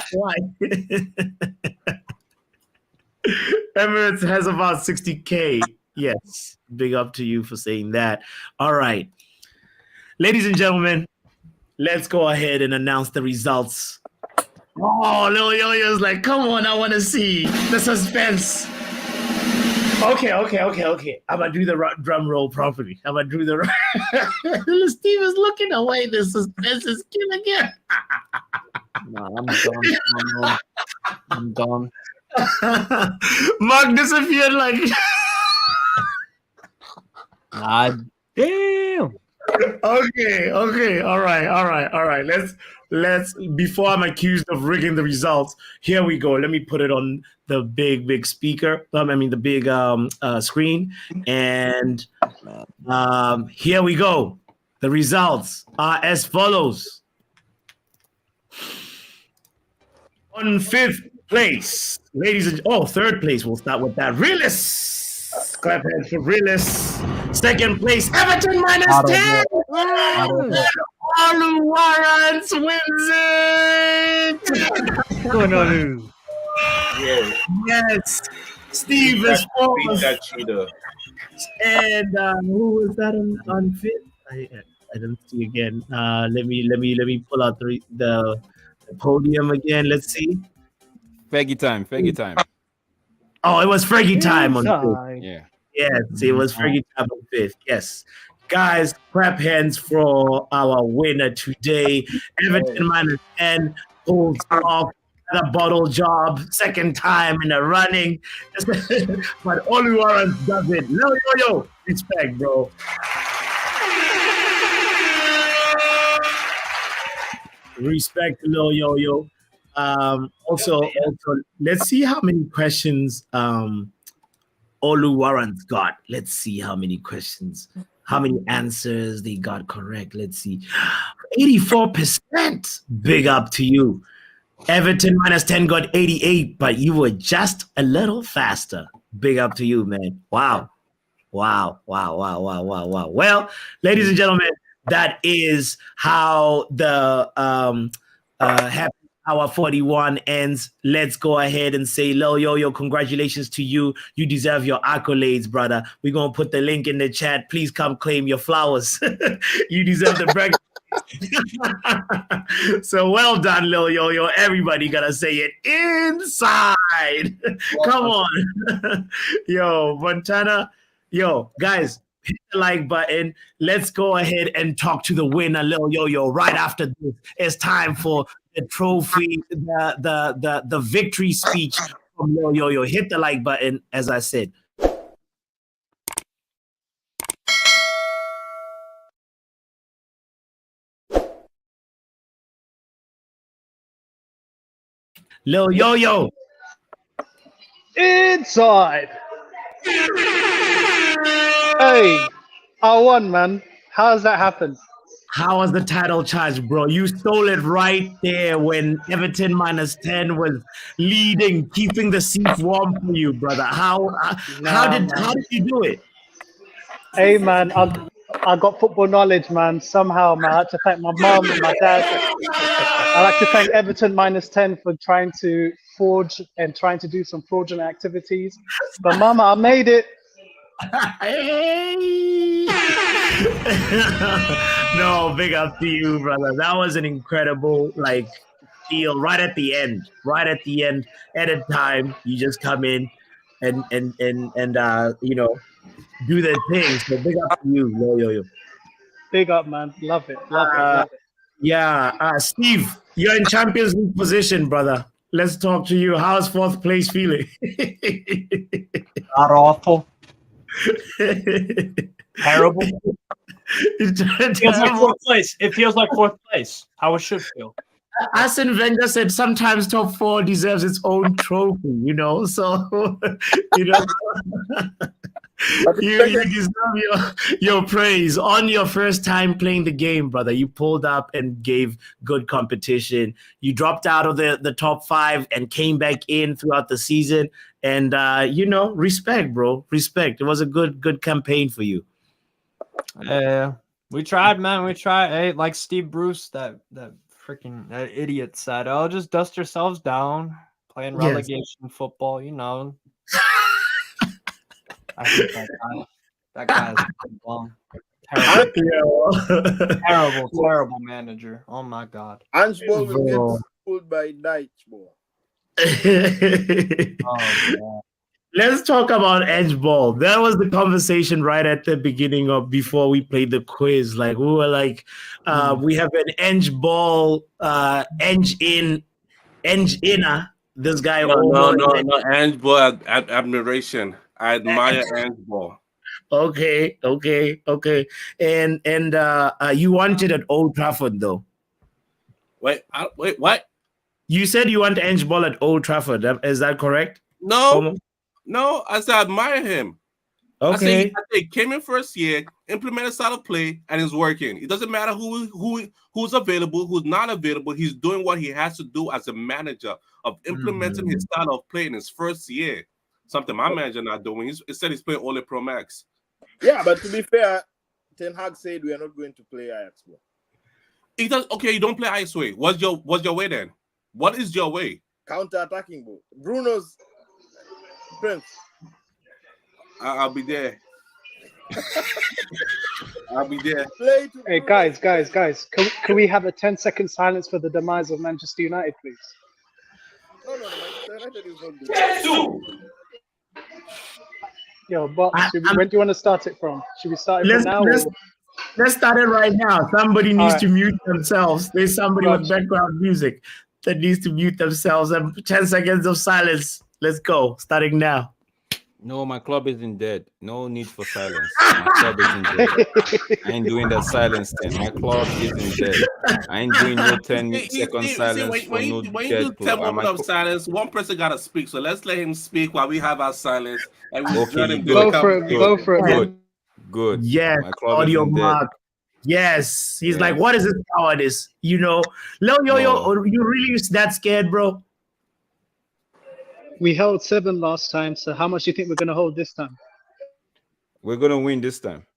Emirates has about 60K. Yes. Big up to you for saying that. All right. Ladies and gentlemen, let's go ahead and announce the results. Oh, Lil Yo-Yo's like, come on, I want to see the suspense. Okay. I'm gonna do the drum roll properly. Steve is looking away. The suspense is killing him. No, I'm done. Mark disappeared like. Damn. Okay. All right. Let's. Before I'm accused of rigging the results, here we go. Let me put it on the big speaker. The big screen, and here we go. The results are as follows. On 5th place, third place. We'll start with that. Realist. Clap hands for Realist. Second place, Everton -10. Oluwarans wins it. Going on. Yes. Steve is Beat fourth. that cheater. And who was that on 5th? I didn't see again. Let me pull out the podium again. Let's see. Fergie time. Oh, it was Fergie time on 5th. Yeah. Yes, it was Fergie time on 5th. Yes. Guys, clap hands for our winner today. Everton -10 pulls off the bottle job, second time in a running. But Oluwarans does it. Yo, respect, bro. Respect to Lil Yo-Yo. Also, let's see how many questions Oluwarans got. Let's see how many questions, how many answers they got correct. Let's see. 84%. Big up to you. Everton -10 got 88, but you were just a little faster. Big up to you, man. Wow. Well, ladies and gentlemen, that is how the happy hour 41 ends. Let's go ahead and say, Lil Yo-Yo, congratulations to you. You deserve your accolades, brother. We're going to put the link in the chat. Please come claim your flowers. You deserve the break. So well done, Lil Yo-Yo. Everybody got to say it inside. Come on. Yo, Montana. Yo, guys, hit the like button. Let's go ahead and talk to the winner, Lil Yo-Yo. Right after this, it's time for the trophy, the victory speech from Lil Yo-Yo. Hit the like button, as I said. Lil Yo-Yo. Inside. Hey, I won, man. How does that happen? How was the title charge, bro? You stole it right there when Everton -10 was leading, keeping the seats warm for you, brother. How Nah, did man. you do it? Hey, man, I got football knowledge, man. Somehow, man, I had to thank my mum and my dad. I'd like to thank Everton -10 for trying to forge and trying to do some fraudulent activities. But, mama, I made it. Hey! No, big up to you, brother. That was an incredible feel right at the end. Right at the end, at a time, you just come in and do the thing. So big up to you, yo. Big up, man. Love it. Love it. Yeah, Steve, you're in Champions League position, brother. Let's talk to you. How's fourth place feeling? Not awful. Terrible. It feels like fourth place. It feels like fourth place. How it should feel. Arsene Wenger said sometimes top four deserves its own trophy, So, you deserve your praise on your first time playing the game, brother. You pulled up and gave good competition. You dropped out of the top 5 and came back in throughout the season. And respect, bro. Respect. It was a good campaign for you. Yeah, we tried, man. We tried. Hey, like Steve Bruce, that freaking idiot said, "Oh, just dust yourselves down, playing relegation football." I hate that guy is long. Terrible manager. Oh my god. Ange Ball will get pulled by Deitch, boy. Oh, let's talk about Edge Ball. That was the conversation right at the beginning of before we played the quiz. Like we were like, we have an Edge Ball, Edge inner. This guy. No, Ange Ball admiration. I admire Ange Ball. Okay. And you want it at Old Trafford though. Wait, what? You said you want Ange Ball at Old Trafford. Is that correct? No, I said I admire him. Okay. I say he came in first year, implemented style of play, and it's working. It doesn't matter who's available, who's not available. He's doing what he has to do as a manager of implementing his style of play in his first year. Something my manager not doing. He said he's playing only Pro Max. Yeah, but to be fair, Ten Hag said we are not going to play Ajax. He does. Okay, you don't play Ajax way. What's your way then? What is your way? Counter-attacking, bro. Bruno's Prince. I'll be there. I'll be there. Hey, guys. Can we have a 10-second silence for the demise of Manchester United, please? No, Manchester United is not good. Yo, but when do you want to start it from? Should we start it from now? Let's start it right now. Somebody needs to mute themselves. There's somebody with background music that needs to mute themselves. And 10 seconds of silence. Let's go. Starting now. No, my club isn't dead. No need for silence. My club isn't dead. I ain't doing that silence thing. My club isn't dead. I ain't doing no 10-second silence for no when you do 10 moments of silence, one person gotta speak. So let's let him speak while we have our silence. And we let him go for it. Good. Yes, audio mark. Yes. He's like, what is this cowardice? Yo, you really that scared, bro? We held 7 last time, so how much do you think we're going to hold this time? We're going to win this time.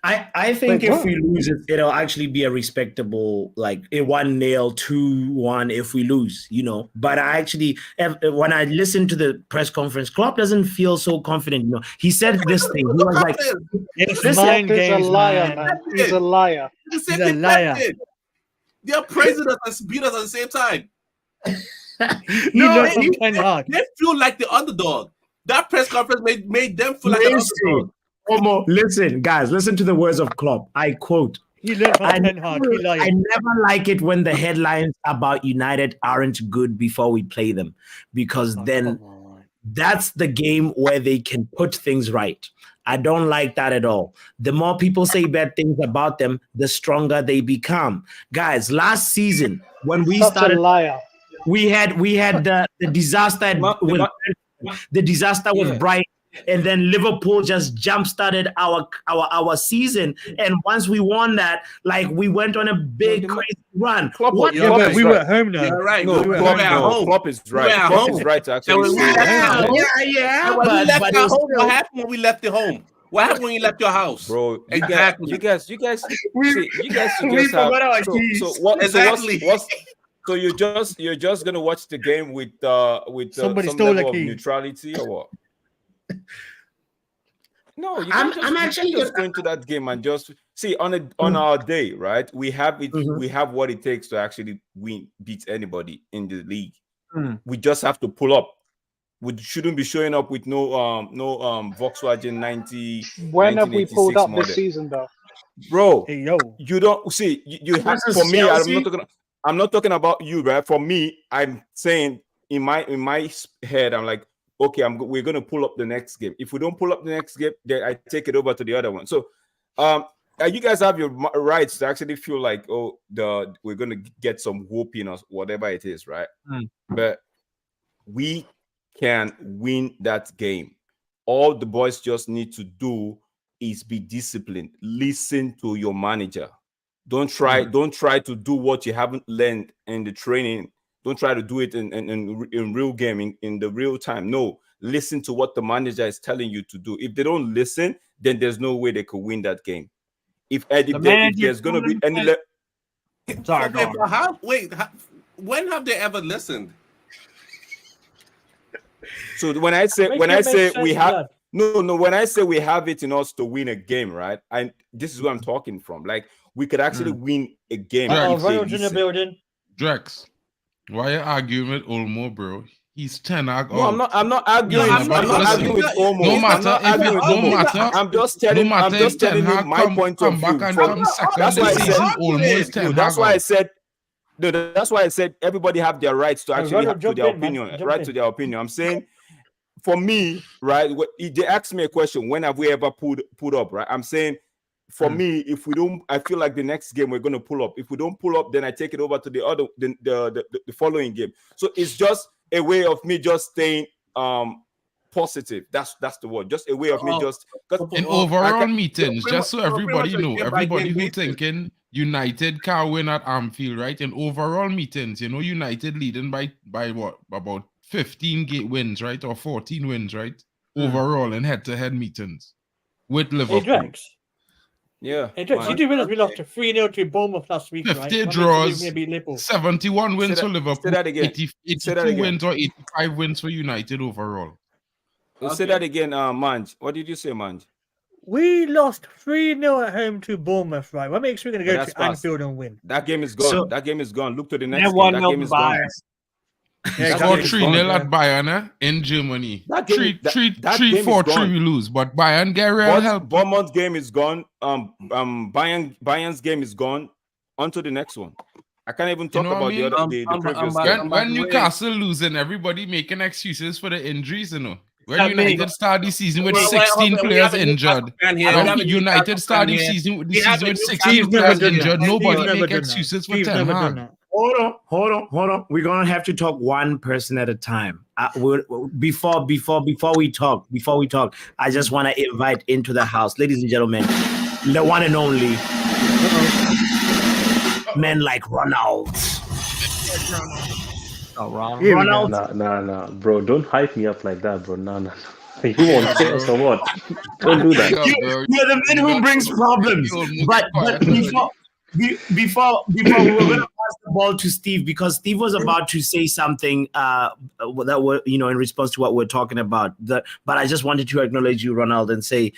I think if we lose, it'll actually be a respectable, like a 1-0, 2-1 if we lose, But I actually, when I listened to the press conference, Klopp doesn't feel so confident. He said this thing. He was like, "It's mind games, man. He's a liar. He's a liar. They're praising us and beat us at the same time." They feel like the underdog. That press conference made them feel like the underdog. Listen, guys, listen to the words of Klopp. I quote, I never like it when the headlines about United aren't good before we play them, because then that's the game where they can put things right. I don't like that at all. The more people say bad things about them, the stronger they become. Guys, last season when we started, a liar. we had the disaster with The disaster was Yeah. bright. And then Liverpool just jump-started our season. And once we won that, like we went on a big crazy run. What? Yeah, but we were at home now. You're right. No, we were Klopp, at no, home. Klopp is We were right. at Klopp home. is right to And actually when we say left that. our home, Yeah, and when we left but our it's home, still- what happened when we left the home? What happened when you left your house? Bro, Exactly. you guys, see, you guys should we just have. forgot our So keys. what? Exactly. So you're just gonna watch the game with Somebody some stole level the of key. neutrality or what? No, you I'm can just, actually you can just go into that game and just see on our day, right? We have it. Mhm. We have what it takes to actually beat anybody in the league. Mm. We just have to pull up. We shouldn't be showing up with no Volkswagen 90. When have we pulled 1986 up model. this season, though? Bro, Hey, yo. you don't see. You have Versus for me. Chelsea? I'm not talking about you, right? For me, I'm saying in my head, I'm like, okay, we're gonna pull up the next game. If we don't pull up the next game, then I take it over to the other one. So, you guys have your rights to actually feel like, oh, we're gonna get some whooping or whatever it is, right? Mm. But we can win that game. All the boys just need to do is be disciplined. Listen to your manager. Don't try to do what you haven't learned in the training. Don't try to do it in real game, in the real time. No, listen to what the manager is telling you to do. If they don't listen, then there's no way they could win that game. If there's going to be any Sorry, go on. When have they ever listened? So when I say we have when I say we have it in us to win a game, right? And this is where I'm talking from. Like we could actually win a game. Ronald's in the building. Drex, why you arguing with Olmo, bro? He's 10. No, I'm not arguing. I'm not arguing with Olmo. No matter if it don't matter. I'm just telling. I'm just telling you my point of view. That's why I said Olmo is 10. That's why I said. No, that's why I said everybody have their rights to actually have to their opinion, right? To their opinion. I'm saying, for me, right? They asked me a question: when have we ever put up? Right? I'm saying, for me, if we don't, I feel like the next game we're gonna pull up. If we don't pull up, then I take it over to the other, the following game. So it's just a way of me just staying positive. That's the word. Just a way of me just in overall meetings, just so everybody know, everybody who thinking United can't win at Anfield, right? In overall meetings, you know, United leading by what, about 15 wins, right? Or 14 wins, right? Overall in head-to-head meetings with Liverpool. Hey, Drex. Yeah. Hey, Drex, you do realize we lost 3-0 to Bournemouth last week, 50 right? draws, 71 wins for Liverpool, say that again. 82 wins or 85 wins for United overall. Say that again, Manj. What did you say, Manj? We lost 3-0 at home to Bournemouth, right? What makes sure we're going to go to past. Anfield and win? That game is gone. So, that game is gone. Look to the next game. That game is gone. Yeah, Score 3-0 at Bayern in Germany. 3-4-3 we lose, but Bayern get real help. Bournemouth's game is gone. Bayern's game is gone. On to the next one. I can't even talk about the previous game. When Newcastle losing, everybody making excuses for the injuries, you know. When United start the season with 16 players injured, when United start the season with 16 players injured, nobody make excuses for Ten Hag. Hold on. We're gonna have to talk one person at a time. Before we talk, I just want to invite into the house, ladies and gentlemen, the one and only men like Ronald. Oh, Ronald. Nah, bro. Don't hype me up like that, bro. Nah. You want chaos or what? Don't do that. You're the man who brings problems. But before we were going to pass the ball to Steve, because Steve was about to say something that were, in response to what we're talking about. But I just wanted to acknowledge you, Ronald, and say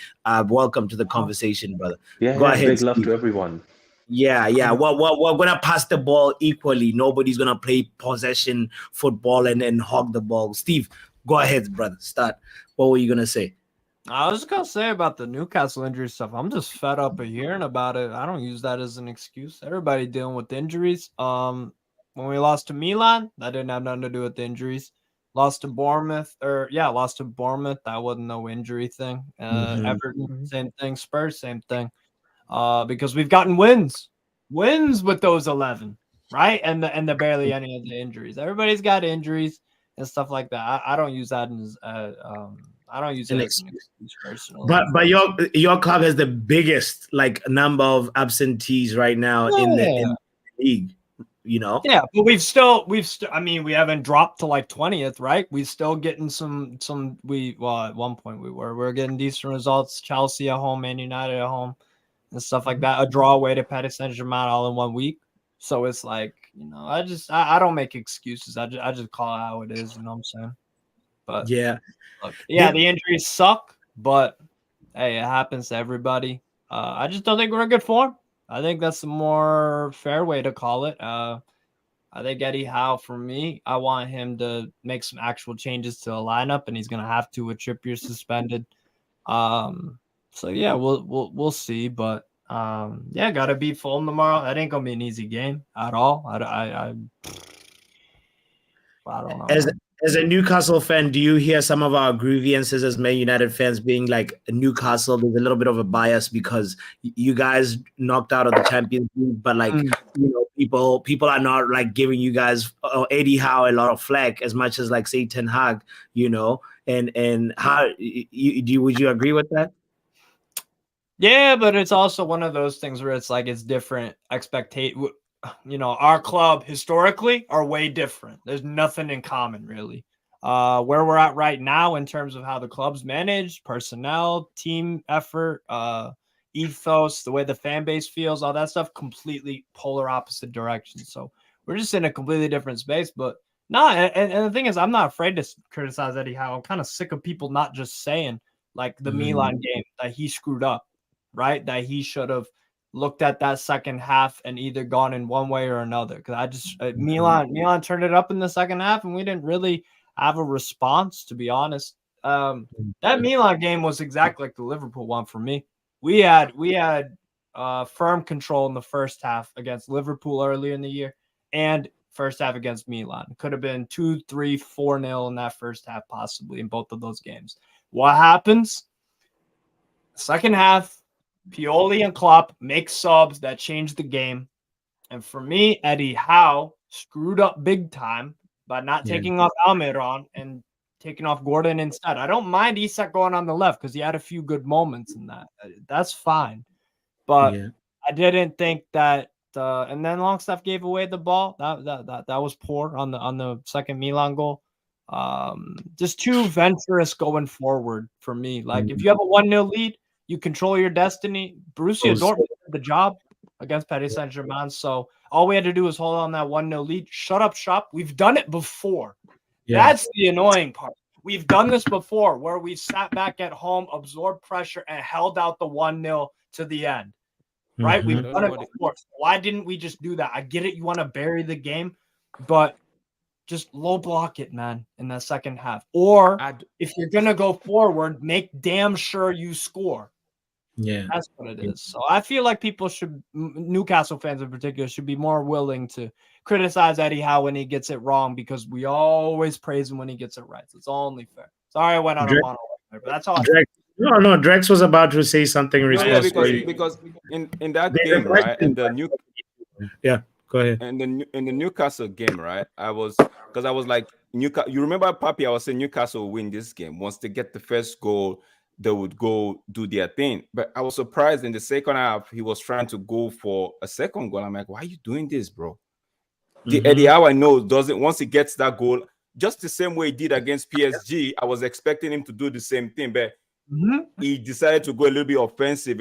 welcome to the conversation, brother. Yeah, Go ahead, big love Steve. to everyone. Yeah. Well, we're gonna pass the ball equally. Nobody's gonna play possession football and hog the ball. Steve, go ahead, brother. Start. What were you gonna say? I was gonna say about the Newcastle injury stuff. I'm just fed up of hearing about it. I don't use that as an excuse. Everybody dealing with injuries. When we lost to Milan, that didn't have nothing to do with the injuries. Lost to Bournemouth, that wasn't no injury thing. Everton, same thing. Spurs, same thing. Because we've gotten wins with those 11, right? And the barely any of the injuries. Everybody's got injuries. and stuff like that. I don't use that as I don't use it as an excuse personally. But your club has the biggest like number of absentees right now in the league. You know. Yeah, but we've still I mean, we haven't dropped to like 20th, right? We still getting some at one point we're getting decent results. Chelsea at home, Man United at home, and stuff like that. A draw away to Paris Saint-Germain all in 1 week. So it's like, you know, I don't make excuses. I just call it how it is, you know what I'm saying? But yeah. Look, yeah, the injuries suck, but hey, it happens to everybody. I just don't think we're in good form. I think that's a more fair way to call it. I think Eddie Howe, for me, I want him to make some actual changes to the lineup, and he's gonna have to with Trippier suspended. So yeah, we'll see, but yeah, gotta beat Fulham tomorrow. That ain't gonna be an easy game at all. I don't know. As a Newcastle fan, do you hear some of our grievances as Man United fans being like Newcastle? There's a little bit of a bias because you guys knocked out of the Champions League, but like you know, people are not like giving you guys Eddie Howe a lot of flack as much as like say Ten Hag, you know. And how would you agree with that? Yeah, but it's also one of those things where it's like it's different expectation. You know, our club historically are way different. There's nothing in common really. Where we're at right now in terms of how the club's managed, personnel, team effort, ethos, the way the fan base feels, all that stuff, completely polar opposite directions. So we're just in a completely different space. But no, and the thing is, I'm not afraid to criticize Eddie Howe. I'm kind of sick of people not just saying like the Milan game that he screwed up, right? That he should have looked at that second half and either gone in one way or another. Because I just Milan turned it up in the second half, and we didn't really have a response, to be honest. That Milan game was exactly like the Liverpool one for me. We had firm control in the first half against Liverpool earlier in the year, and first half against Milan. Could have been 2-3, 4-0 in that first half, possibly in both of those games. What happens? Second half, Pioli and Klopp make subs that change the game. And for me, Eddie Howe screwed up big time by not taking off Almiron and taking off Gordon instead. I don't mind Isak going on the left because he had a few good moments in that. That's fine. But I didn't think that and then Longstaff gave away the ball. That was poor on the second Milan goal. Just too venturous going forward for me. Like if you have a 1-0 lead, you control your destiny. Borussia Dortmund did the job against Paris Saint-Germain. So all we had to do was hold on that 1-0 lead. Shut up shop. We've done it before. That's the annoying part. We've done this before where we sat back at home, absorbed pressure, and held out the 1-0 to the end. Right? We've done it before. Why didn't we just do that? I get it. You want to bury the game, but just low block it, man, in the second half. Or if you're going to go forward, make damn sure you score. Yeah, that's what it is. So I feel like people should, Newcastle fans in particular, should be more willing to criticize Eddie Howe when he gets it wrong because we always praise him when he gets it right. So it's only fair. Sorry, I went on a monologue there, but that's all. No, Drex was about to say something. Because in that game, right, and the new, go ahead. And in the Newcastle game, right, I was like Newcastle. You remember, Papi? I was saying Newcastle will win this game. Once they get the first goal, they would go do their thing. But I was surprised in the second half, he was trying to go for a second goal. I'm like, why are you doing this, bro? The Eddie Howe I know doesn't. Once he gets that goal, just the same way he did against PSG, I was expecting him to do the same thing, but he decided to go a little bit offensive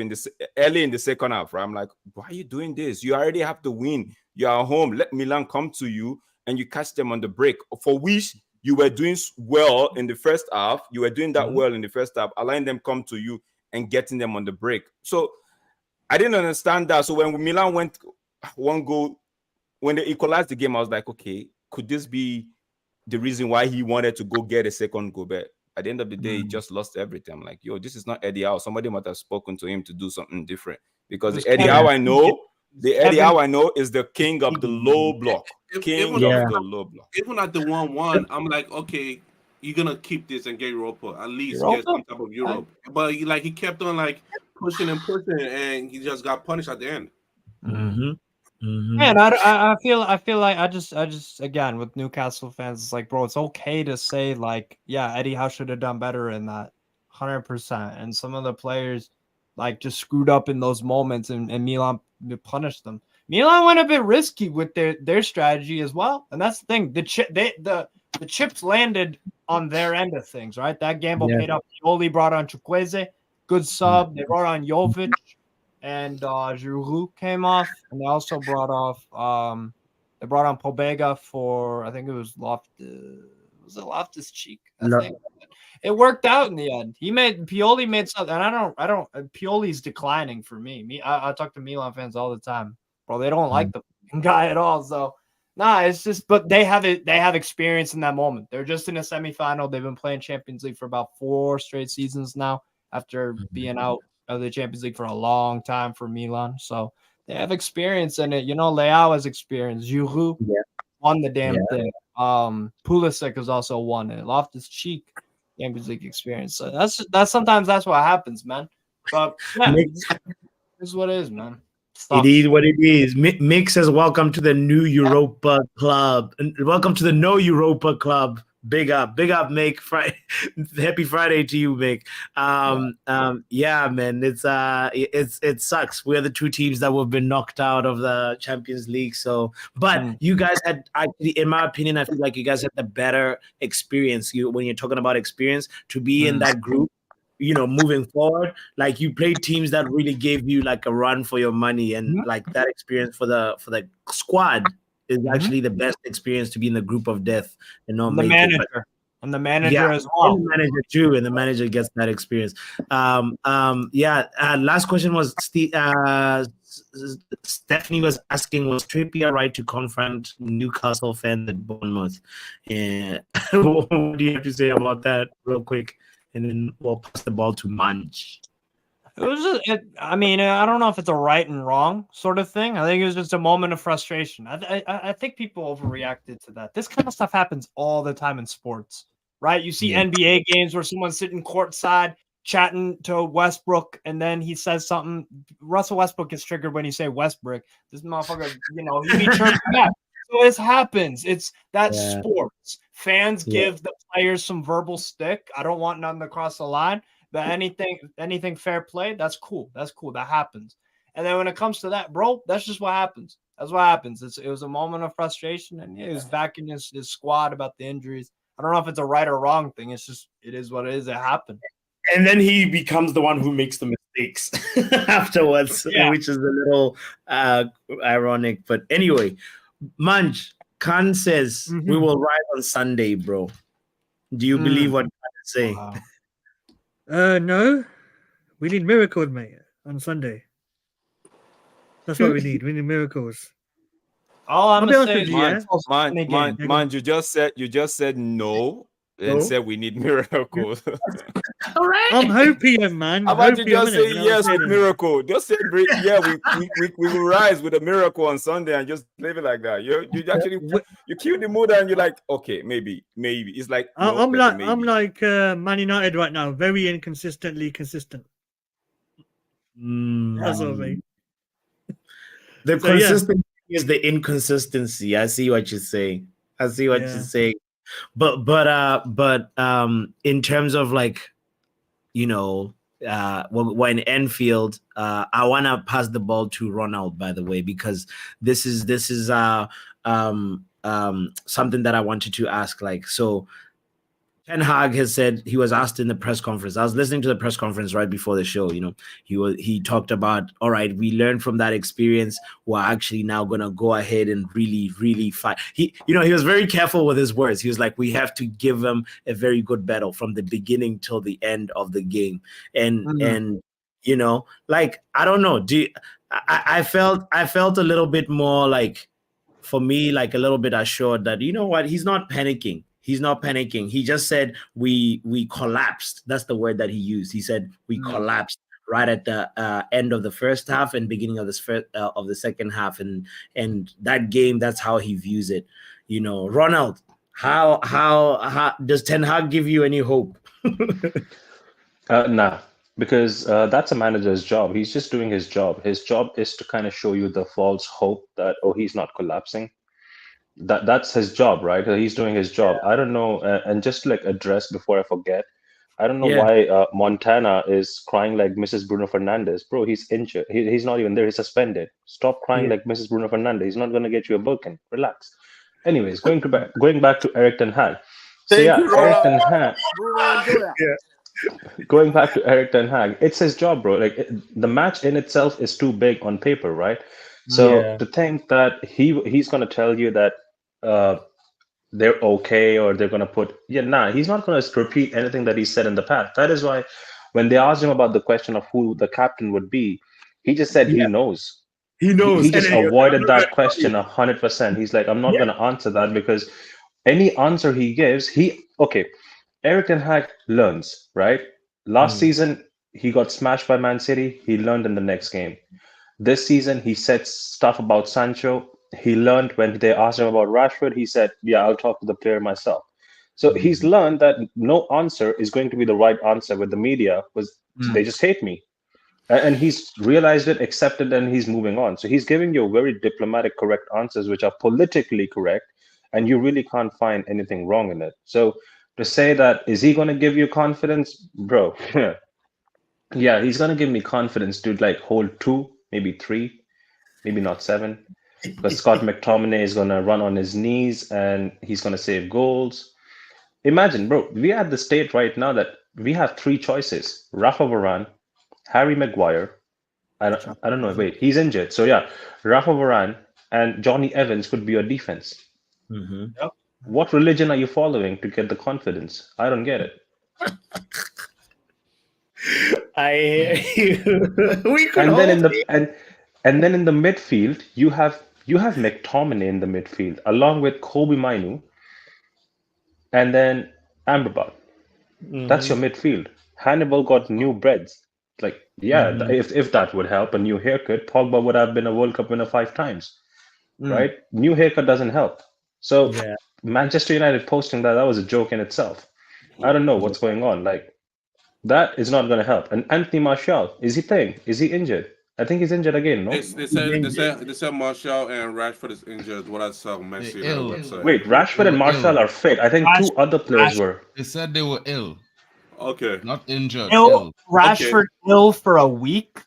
early in the second half. Right? I'm like, why are you doing this? You already have to win. You are home. Let Milan come to you and you catch them on the break, for which you were doing well in the first half. You were doing that well in the first half, allowing them come to you and getting them on the break. So I didn't understand that. So when Milan went one goal, when they equalized the game, I was like, okay, could this be the reason why he wanted to go get a second goal? But at the end of the day, he just lost everything. I'm like, yo, this is not Eddie Howe. Somebody might have spoken to him to do something different. Because the Eddie Howe I know, is the king of the low block. Even at the 1-1, I'm like, okay, you're gonna keep this and get Europa, at least get some type of Europe. But he kept on like pushing, and he just got punished at the end. Man, I feel like I just again with Newcastle fans, it's like, bro, it's okay to say like, yeah, Eddie Howe should have done better in that, 100%. And some of the players like just screwed up in those moments, and Milan punished them. Milan went a bit risky with their strategy as well, and that's the thing. The chips landed on their end of things, right? That gamble paid off. Pioli brought on Chukwueze, good sub. They brought on Jovic. And Giroud came off, and they also brought on Pobega for, I think it was Loftus Cheek. I think it worked out in the end. Pioli made something, and I don't. Pioli's declining for me. I talk to Milan fans all the time, bro. They don't like the guy at all. So nah, it's just, but they have it. They have experience in that moment. They're just in a semifinal. They've been playing Champions League for about 4 straight seasons now after being out of the Champions League for a long time for Milan. So they have experience in it. You know, Leao has experience. Giroud won the damn thing. Pulisic has also won it. Loftus Cheek, Champions League experience. So that's sometimes that's what happens, man. But yeah, this is what it is, man. It is what it is. Mick says, welcome to the new Europa Club. Welcome to the No Europa Club. Big up, Mick. Happy Friday to you, Mick. Yeah, man, it sucks. We're the 2 teams that have been knocked out of the Champions League. So, but you guys had, in my opinion, I feel like you guys had the better experience. When you're talking about experience, to be in that group, you know, moving forward, like you played teams that really gave you like a run for your money, and like that experience for the squad is actually the best experience to be in the group of death and not make it. And the manager as well. And the manager too, and the manager gets that experience. Last question was Stephanie was asking, was Trippier right to confront Newcastle fans at Bournemouth? Yeah. What do you have to say about that, real quick? And then we'll pass the ball to Munch. It was just, I mean, I don't know if it's a right and wrong sort of thing. I think it was just a moment of frustration. I think people overreacted to that. This kind of stuff happens all the time in sports, right? You see NBA games where someone's sitting courtside chatting to Westbrook, and then he says something. Russell Westbrook gets triggered when you say Westbrook. This motherfucker, you know, he be chirping back. So this happens. Sports. Fans give the players some verbal stick. I don't want nothing to cross the line. But anything fair play, that's cool. That's cool. That happens. And then when it comes to that, bro, that's just what happens. That's what happens. It was a moment of frustration, and he was back in his squad about the injuries. I don't know if it's a right or wrong thing. It's just, it is what it is. It happened. And then he becomes the one who makes the mistakes afterwards, which is a little ironic. But anyway, Munch, Khan says we will ride on Sunday, bro. Do you believe what Khan is saying? Wow. No. We need miracles, mate, on Sunday. That's what we need. We need miracles. All I'm gonna say is, man, you just said no and said we need miracles. All right. I'm hoping, man. How about you just say yes with miracle? Just say we will rise with a miracle on Sunday and just leave it like that. You actually you cue the mood and you're like, okay, maybe. It's like I'm like Man United right now, very inconsistently consistent. That's what I mean. The consistency is the inconsistency. I see what you're saying. But in terms of like, you know, we're in Enfield, I want to pass the ball to Ronald, by the way, because this is something that I wanted to ask. Like, so Ten Hag has said, he was asked in the press conference. I was listening to the press conference right before the show. You know, he talked about, all right, we learned from that experience. We're actually now gonna go ahead and really fight. He was very careful with his words. He was like, we have to give them a very good battle from the beginning till the end of the game. And you know, like, I don't know. I felt a little bit more like, for me, like a little bit assured that, you know what, he's not panicking. He just said we collapsed. That's the word that he used. He said we collapsed right at the end of the first half and beginning of the second half, and that game. That's how he views it. You know, Ronald, how does Ten Hag give you any hope? Nah, because that's a manager's job. He's just doing his job. His job is to kind of show you the false hope that, oh, he's not collapsing. That's his job, right? He's doing his job. I don't know, and just to, like, address before I forget, I don't know why Montana is crying like Mrs. Bruno Fernandez. Bro, he's injured. He's not even there. He's suspended. Stop crying like Mrs. Bruno Fernandez. He's not going to get you a booking. Relax. Anyways, going back to Eric Ten Hag. So Thank yeah, you, Eric Ronald. Ten Hag. Going back to Eric Ten Hag, it's his job, bro. Like, the match in itself is too big on paper, right? So to think that he's going to tell you that they're okay, or they're going to put he's not going to repeat anything that he said in the past. That is why when they asked him about the question of who the captain would be, he just said he knows. He knows. He just avoided that question 100%. He's like, I'm not going to answer that, because any answer he gives, Eric Ten Hag learns, right? Last season, he got smashed by Man City. He learned in the next game. This season, he said stuff about Sancho. He learned when they asked him about Rashford. He said, yeah, I'll talk to the player myself. So he's learned that no answer is going to be the right answer with the media, because they just hate me. And he's realized it, accepted, and he's moving on. So he's giving you very diplomatic, correct answers, which are politically correct, and you really can't find anything wrong in it. So to say that, is he going to give you confidence? Bro, yeah, he's going to give me confidence to, like, hold 2, maybe 3, maybe not 7. Because Scott McTominay is going to run on his knees and he's going to save goals. Imagine, bro, we are at the state right now that we have 3 choices. Rafa Varane, Harry Maguire. I don't know. Wait, he's injured. So yeah, Rafa Varane and Johnny Evans could be your defense. Yep. What religion are you following to get the confidence? I don't get it. I hear you. We could And then in hope. the midfield, you have McTominay in the midfield along with Kobe Mainu, and then Amrabat. That's your midfield. Hannibal got new breads. Like, if that would help, a new haircut, Pogba would have been a World Cup winner 5 times, right? New haircut doesn't help. So Manchester United posting that was a joke in itself. I don't know what's going on. Like, that is not going to help. And Anthony Martial, is he playing? Is he injured? I think he's injured again, no? They said Martial and Rashford is injured. What I saw on Messi website. Wait, Rashford and Martial are fit. I think 2 other players were. They said they were ill. Okay. Not injured. Rashford ill for a week?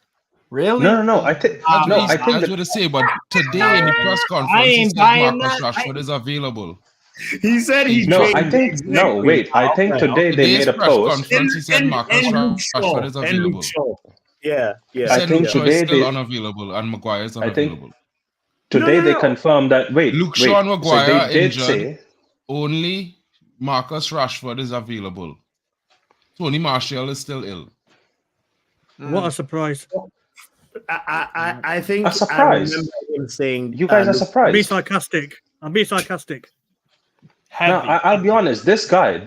Really? No. I think that's what they say. But today in the press conference, he said Marcus Rashford is available. He said he's I think today they made a post. Conference, he said Marcus Rashford is available. Yeah. I think today is still unavailable and Maguire is unavailable. Today they confirmed that. Luke Shaw and Maguire injured. Only Marcus Rashford is available. Tony Martial is still ill. What a surprise! I think a surprise. I remember him saying, "You guys are surprised." I'm being sarcastic. Now, I'll be honest. This guy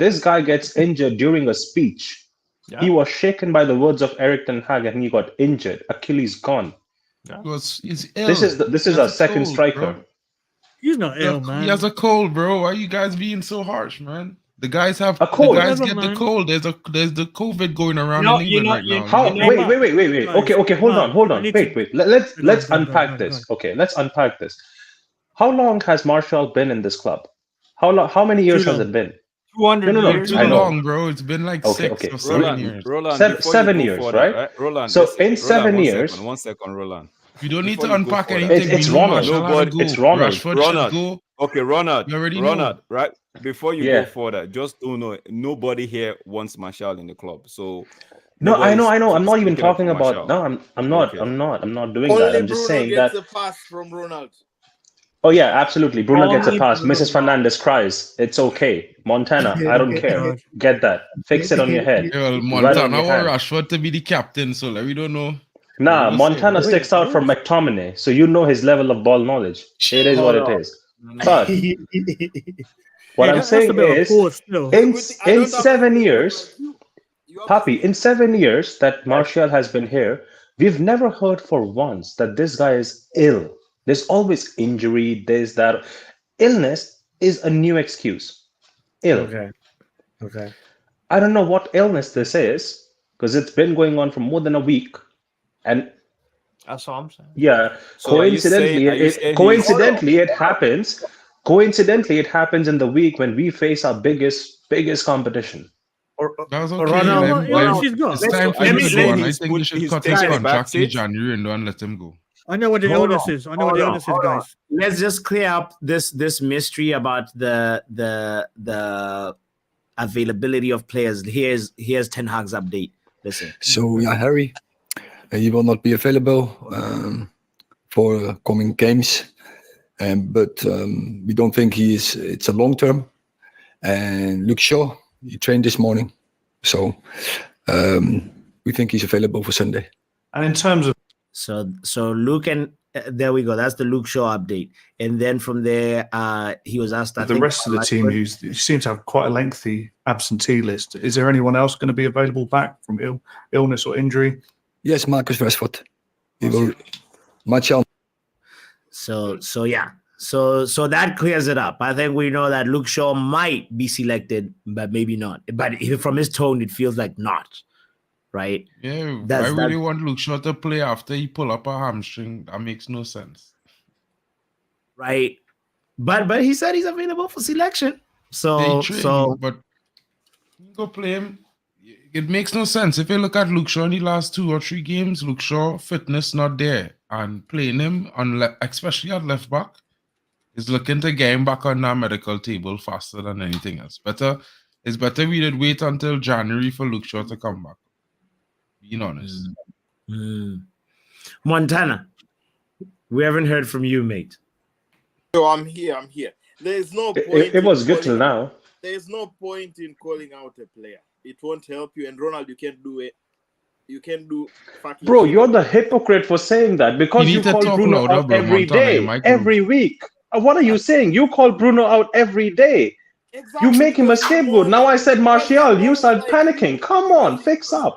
gets injured during a speech. Yeah. He was shaken by the words of Eric Ten Hag, and he got injured. Achilles gone. Yeah. He's ill. This is our second striker. Bro. He's not ill, man. He has a cold, bro. Why are you guys being so harsh, man? The guys have a cold. The guys get the cold. There's the COVID going around in England right now. How? Wait. Okay, hold on. Wait. Let's unpack this. Okay, let's unpack this. How long has Martial been in this club? How many years has it been? 200 years. Too long, bro. It's been like 6 or 7 years. Roland, 7 years, right? Roland, so in 7 years. One second, Roland. You don't need to unpack anything. It's Ronald. It's Ronald. Ronald. Okay, Ronald. You already know. Right? Before you go further, just don't know. Nobody here wants Martial in the club. So no, I know. I'm not even talking about. No, I'm not. Okay. I'm not doing that. I'm just saying that. Gets a pass from Ronald. Oh yeah, absolutely. Bruno gets a pass. Mrs. Fernandez cries. It's okay. Montana, I don't care. Get that. Fix it on your head. Well, Montana want Rashford to be the captain, so we don't know. Nah, Montana sticks out from McTominay, so you know his level of ball knowledge. It is what it is. But what I'm saying is, in 7 years, Papi, in 7 years that Martial has been here, we've never heard for once that this guy is ill. There's always injury, there's that. Illness is a new excuse. Ill. Okay. I don't know what illness this is, because it's been going on for more than a week, and That's what I'm saying. yeah, So are you saying coincidentally it happens. Coincidentally, it happens in the week when we face our biggest competition. That's Or okay. Ronald, What illness he's got? It's time for let him me- to let go, me- and I think we should he's cut his taking a contract in backseat. January and don't let him go. I know what the Hold illness on, is. I know what the illness is, hold on. guys. Let's just clear up this mystery about the availability of players. Here's Ten Hag's update. Listen. So yeah, Harry, he will not be available for coming games, but we don't think it's a long term. And Luke Shaw, he trained this morning, so we think he's available for Sunday. And in terms of So Luke and there we go. That's the Luke Shaw update. And then from there, he was asked. I the think, rest of the team, who seems to have quite a lengthy absentee list, is there anyone else going to be available back from illness or injury? Yes, Marcus Rashford. He will. Martial. So yeah. So that clears it up. I think we know that Luke Shaw might be selected, but maybe not. But from his tone, it feels like not. Right? Yeah, I really want Luke Shaw to play after he pull up a hamstring. That makes no sense. Right. But he said he's available for selection. So but go play him. It makes no sense. If you look at Luke Shaw in the last 2 or 3 games, Luke Shaw fitness not there. And playing him especially at left back is looking to get him back on that medical table faster than anything else. It's better we did wait until January for Luke Shaw to come back. Being honest. Montana, we haven't heard from you, mate. So I'm here. There's no point. It was good till now. There's no point in calling out a player. It won't help you. And Ronald, you can't do it. You can do fucking. Bro, you're the hypocrite for saying that because you call Bruno out every day, every week. What are you saying? You call Bruno out every day. Exactly. You make him a scapegoat. Now I said, Martial, you start panicking. Come on, fix up.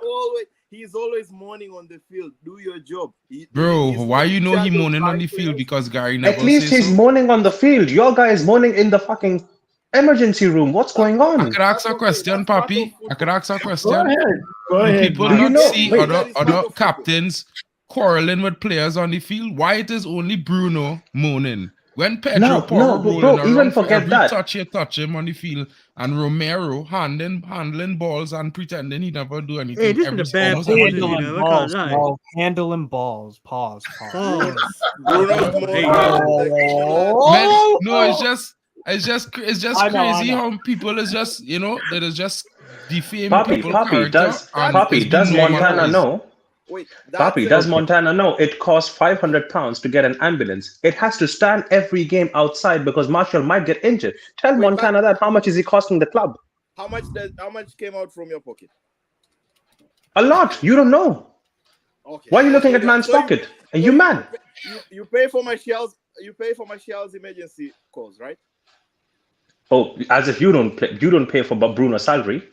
He's always mourning on the field. Do your job. Bro, why you know he moaning on the field? Because Gary never At least he's moaning on the field. Your guy is moaning in the fucking emergency room. What's going on? I could ask a question, Papi. I could ask a question. Go ahead. People not see other captains quarreling with players on the field. Why it is only Bruno moaning? When Pedro Porro rolling around for every touch you touch him on the field, and Romero handling balls and pretending he never do anything. Hey, this is a bad pause, handling balls. Pause. Man, no, it's just crazy how people is just that is just defame people. Papi, does Montana know? Papi, does Montana know it costs £500 to get an ambulance? It has to stand every game outside because Martial might get injured. Tell Montana that. How much is he costing the club? How much came out from your pocket? A lot. You don't know. Okay. Why are you looking at man's pocket? Are you mad? You pay for Martial's emergency calls, right? Oh, as if you don't pay for Bruno's salary.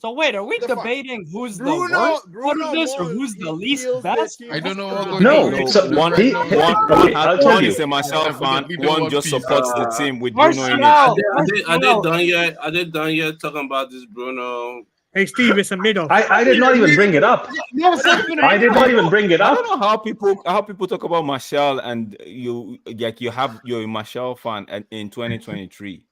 So wait, are we debating who's the worst part of this or who's the least best? I don't know what one I'll tell you. One is a Martial fan, one just supports the team with Bruno in it. Are they done yet talking about this Bruno? Hey Steve, it's a middle. I did not even bring it up. I did not even bring it up. I don't know how people talk about Martial and you have your Martial fan in 2023.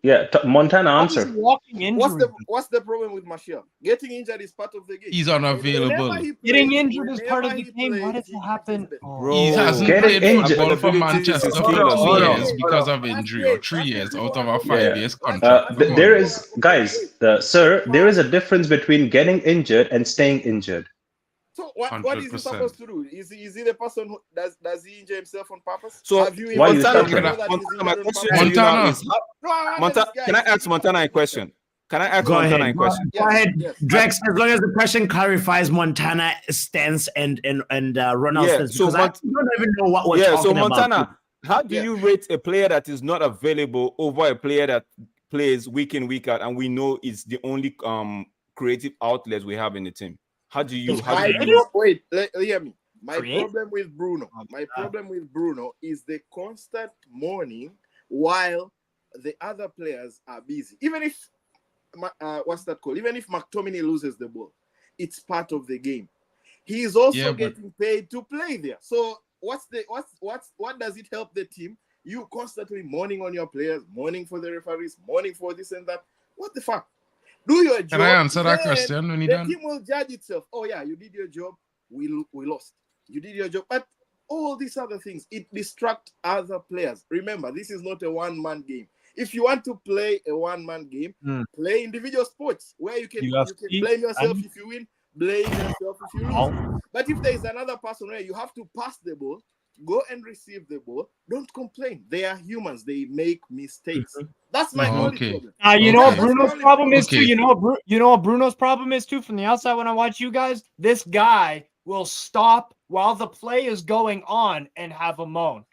Yeah, Montana answer. What's the problem with Martial? Getting injured is part of the game. He's unavailable. Getting injured is part of the game. Why does it happen? Bro, he hasn't played football for Manchester for 2 years because of injury, or 3 years out of a 5 years contract. There is, guys, sir, there is a difference between getting injured and staying injured. So what is he supposed to do? Is he the person who does he injure himself on purpose? So have you Montana, can I ask Montana a question? Go ahead, Drex. As long as the question clarifies Montana's stance and Ronald's stance, because I don't even know what we're talking about. Montana, how do you rate a player that is not available over a player that plays week in, week out, and we know it's the only creative outlet we have in the team? How do you wait? Hear me. My problem with Bruno is the constant mourning while the other players are busy. Even if what's that called? Even if McTominay loses the ball, It's part of the game. He is also getting paid to play there. So what does it help the team? You constantly mourning on your players, mourning for the referees, mourning for this and that. What the fuck? Do your job. Can I answer that question when the team will judge itself. Oh yeah, you did your job. We lost. You did your job. But all these other things, it distracts other players. Remember, this is not a one-man game. If you want to play a one-man game, play individual sports where you can blame yourself if you win, blame yourself if you lose. But if there is another person where you have to pass the ball, go and receive the ball, don't complain. They are humans. They make mistakes. That's my only problem. You know what Bruno's problem is too? You know what Bruno's problem is too from the outside when I watch you guys? This guy will stop while the play is going on and have a moan.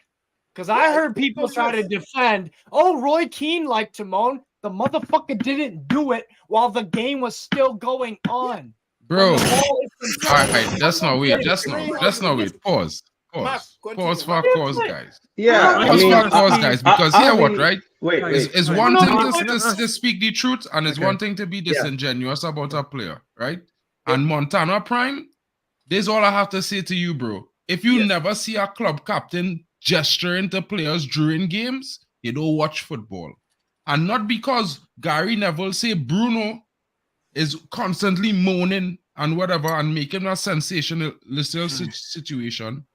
Because I heard people try to defend, Roy Keane liked to moan. The motherfucker didn't do it while the game was still going on. Bro, all right, that's not weird. That's not weird. Pause, guys. Yeah, pause, guys, because what, right? Wait, it's one thing to speak the truth, and it's one thing to be disingenuous about a player, right? And Montana Prime, this is all I have to say to you, bro. If you never see a club captain gesturing to players during games, you don't watch football. And not because Gary Neville say Bruno is constantly moaning and whatever and making a sensational situation.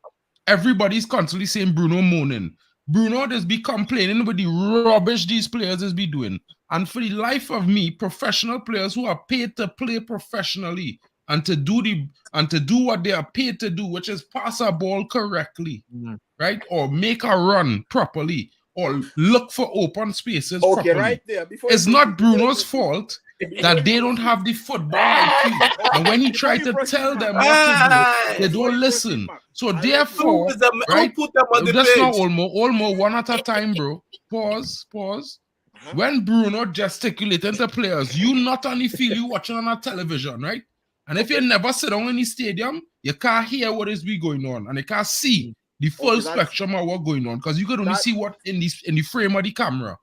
Everybody's constantly saying Bruno moaning. Bruno just be complaining about the rubbish these players is be doing. And for the life of me, professional players who are paid to play professionally and to do what they are paid to do, which is pass a ball correctly, right? Or make a run properly, or look for open spaces properly. Right there. It's not Bruno's fault that they don't have the football IQ. And when he tried to tell them what to do, they don't listen. So therefore, right? That's not almost one at a time, bro. Pause. When Bruno gesticulating to players, you not only feel you watching on a television, right? And if you never sit down in the stadium, you can't hear what is going on, and you can't see the full spectrum of what's going on, because you can only see what in the frame of the camera,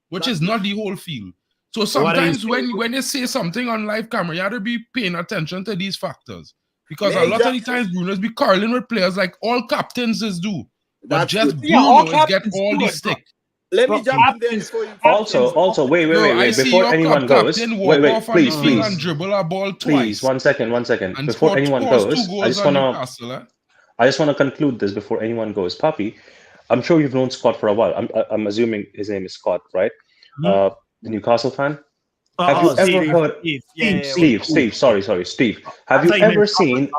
which is not the whole field. So sometimes when you say something on live camera, you have to be paying attention to these factors, because a lot of the times Bruno's be quarreling with players like all captains do, but just Bruno is get all the stick. Let me jump in there before you. Also, wait. Before anyone goes, wait, please. And dribble a ball twice. Please, one second. And before anyone goes, I just wanna conclude this before anyone goes. Papi, I'm sure you've known Scott for a while. I'm assuming his name is Scott, right? The Newcastle fan. Have you ever heard Steve? Sorry, Steve. Have you ever seen?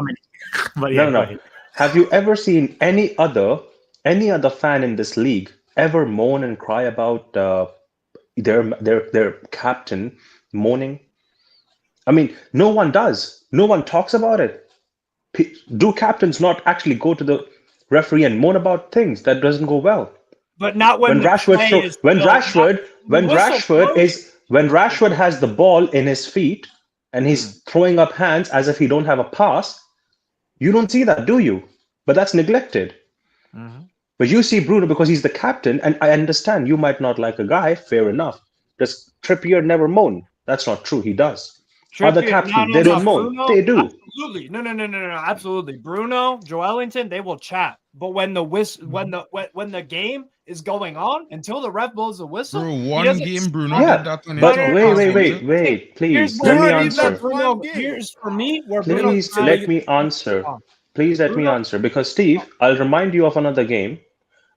No. Have you ever seen any other fan in this league ever moan and cry about their captain moaning? I mean, no one does. No one talks about it. Do captains not actually go to the referee and moan about things that doesn't go well? But not when Rashford has the ball in his feet and he's throwing up hands as if he don't have a pass. You don't see that, do you? But that's neglected. But you see Bruno because he's the captain, and I understand you might not like a guy, fair enough. Does Trippier never moan? That's not true, he does. Other captains, they don't moan. Bruno, they do. Absolutely. No, absolutely. Bruno, Joelinton, they will chat. But when the game is going on, until the ref blows the whistle. Bro, one game Bruno did that on but wait, please let me answer. Here's for me where please let me answer. Please let me answer, because Steve, I'll remind you of another game.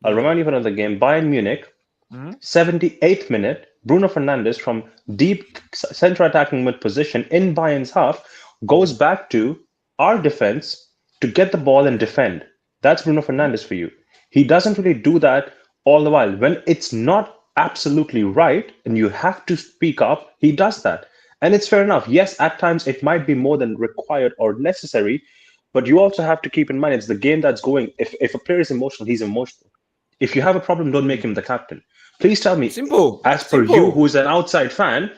Bayern Munich, 78th minute, Bruno Fernandes from deep central attacking mid position in Bayern's half goes back to our defense to get the ball and defend. That's Bruno Fernandes for you. He doesn't really do that all the while. When it's not absolutely right and you have to speak up, he does that. And it's fair enough. Yes, at times it might be more than required or necessary, but you also have to keep in mind it's the game that's going. If a player is emotional, he's emotional. If you have a problem, don't make him the captain. Please tell me, as per you, who's an outside fan,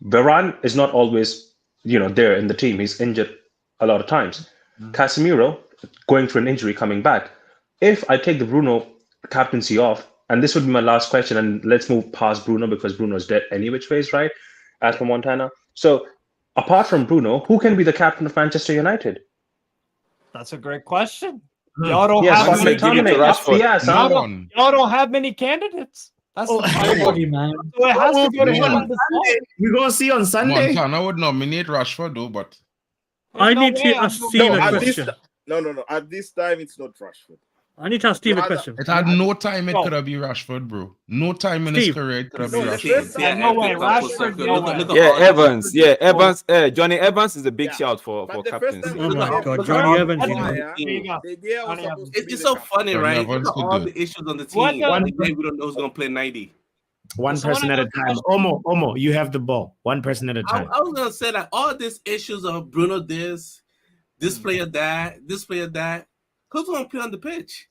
Varane is not always, there in the team. He's injured a lot of times. Casemiro, going for an injury, coming back. If I take the Bruno captaincy off, and this would be my last question, and let's move past Bruno because Bruno's dead any which ways, right? As for Montana. So apart from Bruno, who can be the captain of Manchester United? That's a great question. Y'all don't Yes, have so many McTominay. That's the answer. Y'all don't have many candidates. That's the problem. man. So it has to go to him on on the Sunday. We're gonna see on Sunday. Montana would nominate Rashford though, but I need to ask Steve a question. No. At this time, it's not Rashford. I need to ask Steve a question. it had no time it could have been Rashford, bro. No time in his career it could have been Rashford. No way, Rashford. No way. Yeah, Evans. Yeah, Evans. Johnny Evans is a big shout for captaincy. Oh my God, Johnny Evans, you know. It's so funny, Johnny right? Evans Look at could all do it. the issues on the team. We don't know who's gonna play 90. One person at a time. Omo, you have the ball. One person at a time. I was gonna say that all these issues of Bruno this player that. Who's gonna play on the pitch?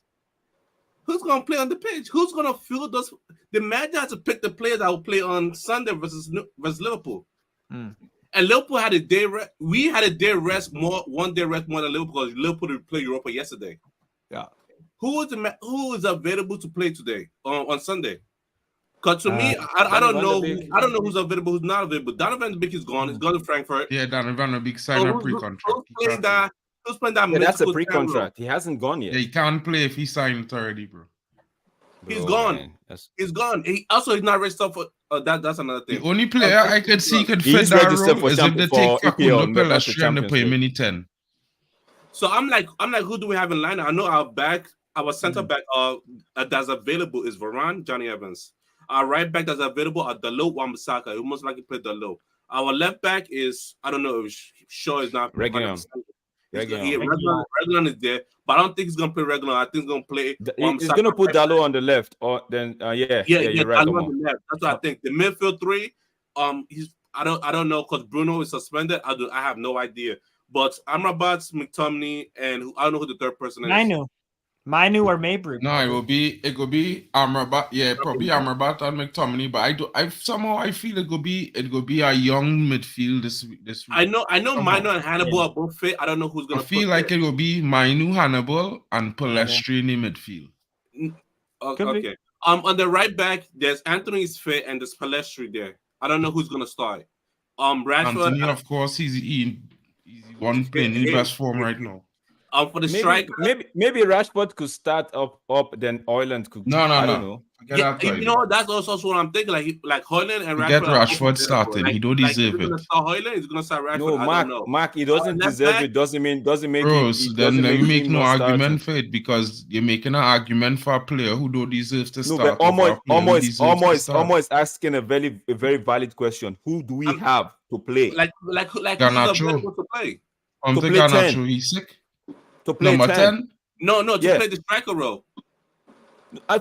Who's gonna play on the pitch? Who's gonna fill those? The manager has to pick the players that will play on Sunday versus Liverpool. And Liverpool had a day rest. We had a day rest one day rest more than Liverpool because Liverpool didn't play Europa yesterday. Yeah. Who is available to play today on Sunday? Because to me, I don't know. I don't know who's available, who's not available. Donovan de Beek is gone. He's gone to Frankfurt. Yeah, Donovan de Beek signed a pre-contract. Who's playing that? Yeah, that's a pre-contract. He hasn't gone yet. Yeah, he can't play if he signed it already, bro. He's gone. He's gone. He's not registered for that's another thing. The only player I could see could fit that role is if they take Facundo Pelestri and they play mini 10. So I'm like, who do we have in line? I know our center back that's available is Varane, Johnny Evans. Our right back that's available are Dalot, Wan-Bissaka. Who most likely play Dalot. Our left back is I don't know if Shaw is not Reguilon. Reguilon is there, but I don't think he's gonna play Reguilon. I think he's gonna play. He's gonna put Dalot on the left, or then you're right. Dalot on the left. That's what I think. The midfield three, I don't know because Bruno is suspended. I have no idea. But Amrabat, McTominay, and I don't know who the third person is. Manu or Mabry. No, it will be Amrabat. Yeah, probably Amrabat and McTominay. But I feel it could be a young midfield this week. I know Manu and Hannibal are both fit. I don't know who's gonna. I feel like it will be Manu, Hannibal, and Pelestri in the midfield. Okay. On the right back, there's Anthony's fit and there's Pelestri there. I don't know who's gonna start. Rashford, Anthony, of course, he's one playing in best form right now. For the strike, maybe Rashford could start up, then Højlund could. No. I don't know. That's also what I'm thinking. Like Højlund and Rashford. Get Rashford started. He don't deserve it. He's gonna start Rashford. No, Mark, he doesn't deserve it. Doesn't make Bros, it. Then you make no argument for it because you're making an argument for a player who don't deserve to start. Almost asking a very valid question. Who do we have to play? Like Garnacho. to play? I'm thinking Garnacho. He's sick. To play number 10? No, to play the striker role.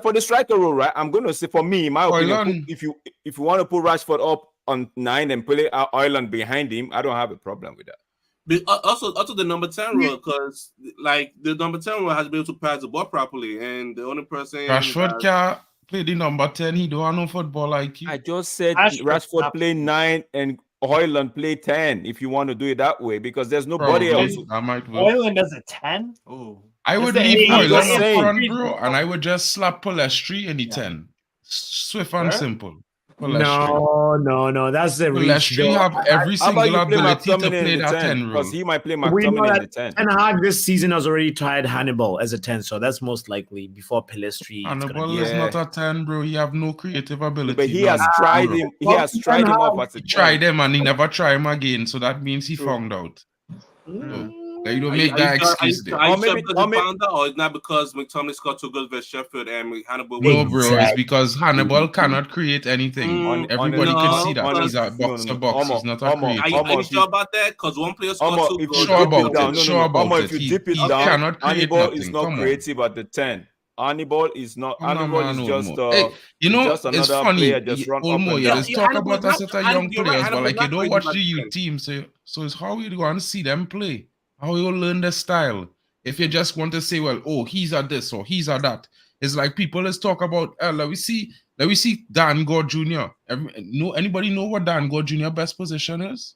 For the striker role, right? I'm going to say, for me, in my opinion, if you want to put Rashford up on 9 and play Højlund behind him, I don't have a problem with that. But also the number 10 role, because like the number 10 role has to be able to pass the ball properly, and the only person Rashford can't play the number 10. He don't have no football IQ. I just said Rashford play 9 and Højlund play 10 if you want to do it that way, because there's nobody else. That might work. Højlund as a 10? Oh. I would leave Højlund up front, bro, and I would just slap Pelestri in the 10. Swift and simple. No, that's the reach. Pelestri have every single ability to play that 10 role. Because he might play McTominay in the 10. Ten Hag this season has already tried Hannibal as a 10, so that's most likely before Pelestri. Hannibal is not a 10, bro. He have no creative ability. But he has tried him. He has tried him up as a 10. He tried him and he never tried him again, so that means he found out. You don't make that excuse there. Or it's not because McTominay scored 2 goals versus Sheffield and Hannibal. No, bro, it's because Hannibal cannot create anything. Everybody can see that. He's a box to box. He's not a creator. Are you sure about that? Because one player scored 2 goals. Sure about it. If you dip it down, Hannibal is not creative at the 10. Hannibal is not. Hannibal is just. It's funny. Let's talk about us at a young players, but like you don't watch the youth team, so it's how you want to see them play. How you learn the style. If you just want to say, well, oh, he's at this or he's at that. It's like people let's talk about, let me see Dan Gore Jr. Anybody know what Dan Gore Jr. best position is?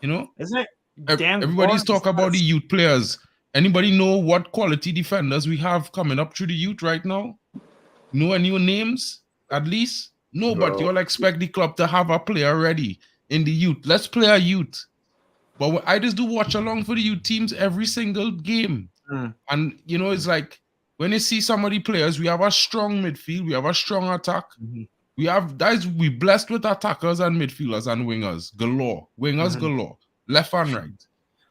You know? Isn't it? Everybody's talking about the youth players. Anybody know what quality defenders we have coming up through the youth right now? Know any names, at least? No, but you'll expect the club to have a player ready in the youth. Let's play a youth. But I just do watch along for the youth teams every single game. And, you know, it's like when you see some of the players, we have a strong midfield, we have a strong attack. We blessed with attackers and midfielders and wingers galore. Galore, left and right.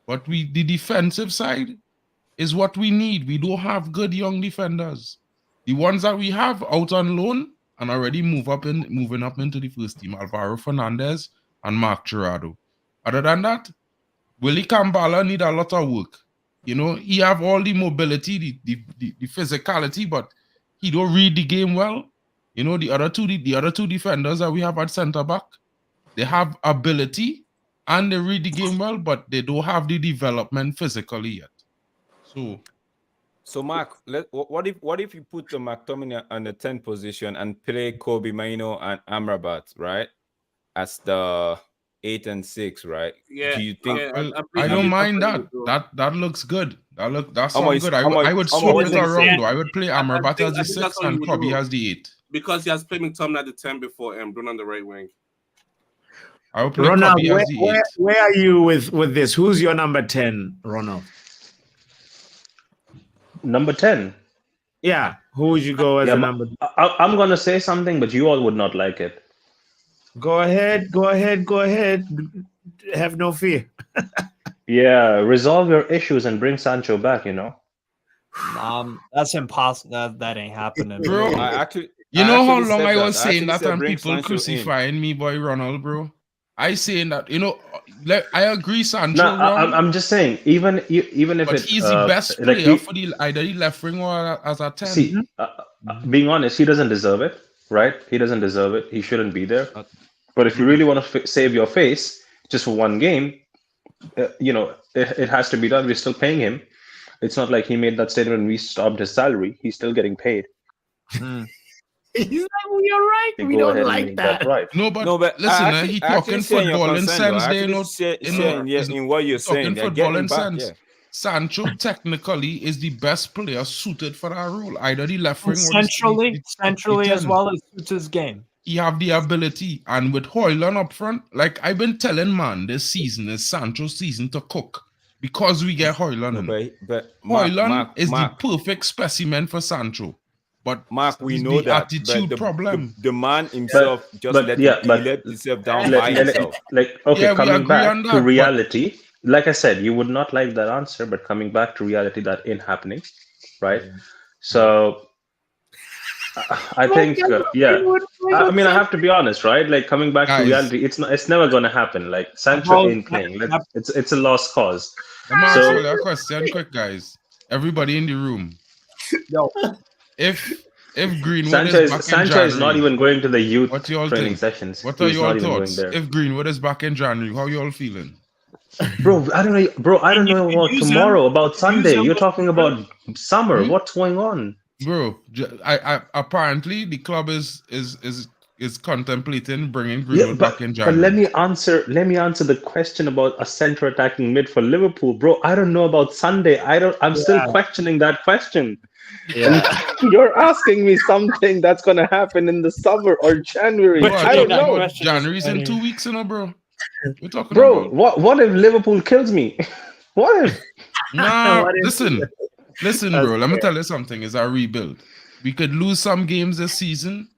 But the defensive side is what we need. We don't have good young defenders. The ones that we have out on loan and already moving up into the first team, Alvaro Fernandez and Mark Gerardo. Other than that, Willie Kambala need a lot of work. You know, he have all the mobility, the physicality, but he don't read the game well. You know, the other two defenders that we have at centre back, they have ability and they read the game well, but they don't have the development physically yet. So Mark, what if you put the McTominay on the 10th position and play Kobe Mainoo and Amrabat, right, as the 8 and 6, right? Yeah. Do you think? I don't mind that. That looks good. That sounds good. I would swap it around though. I would play Amrabat as the 6 and Kobe as the 8. Because he has played McTominay at the 10 before and Bruno on the right wing. I would play Ronald, Kobe as the 8. where are you with this? Who's your number 10, Ronald? Number 10? Yeah. Who would you go as a number? I'm going to say something, but you all would not like it. Go ahead. Have no fear. Yeah, resolve your issues and bring Sancho back, you know. That's impossible. That ain't happening, bro. You know how long I was saying that and people crucifying me, boy, Ronald, bro. I saying that, you know, I agree, Sancho. No, I'm just saying, even if but he's the best player for either the left wing or as a 10. See, being honest, he doesn't deserve it, right? He doesn't deserve it. He shouldn't be there. But if you really want to save your face just for one game, you know, it has to be done. We're still paying him. It's not like he made that statement and we stopped his salary. He's still getting paid. He's like, you're right. We don't like that. Right. No, but listen, he talking football in sense. In what you're saying, talking football in sense. Yeah. Sancho technically is the best player suited for that role, either the left wing or centrally as well as suits his game. He have the ability, and with Højlund up front, like I've been telling man, this season is Sancho's season to cook because we get Højlund in. But Højlund is the perfect specimen for Sancho. But Mark, we know the that attitude problem. The man himself let himself down by himself. Coming back to reality, like I said, you would not like that answer, but coming back to reality, that ain't happening, right? Yeah. So I think, I mean, I have to be honest, right? Like coming back to reality, it's never going to happen. Like Sancho ain't playing. It's a lost cause. Let me answer that question quick, guys. Everybody in the room. No. If Greenwood Sancho is not even going to the youth training sessions. What are your thoughts? If Greenwood is back in January, how you all feeling? Bro, I don't know about tomorrow, about Sunday. You're talking about summer. What's going on? Bro, I apparently the club is contemplating bringing Greenwood back in January. But let me answer the question about a center attacking mid for Liverpool, bro. I don't know about Sunday. I'm still questioning that question. Yeah. And you're asking me something that's gonna happen in the summer or January. I don't know. January's in 2 weeks, bro. We're talking about. What if Liverpool kills me? What if? Nah, listen, bro. Let me tell you something. It's a rebuild. We could lose some games this season.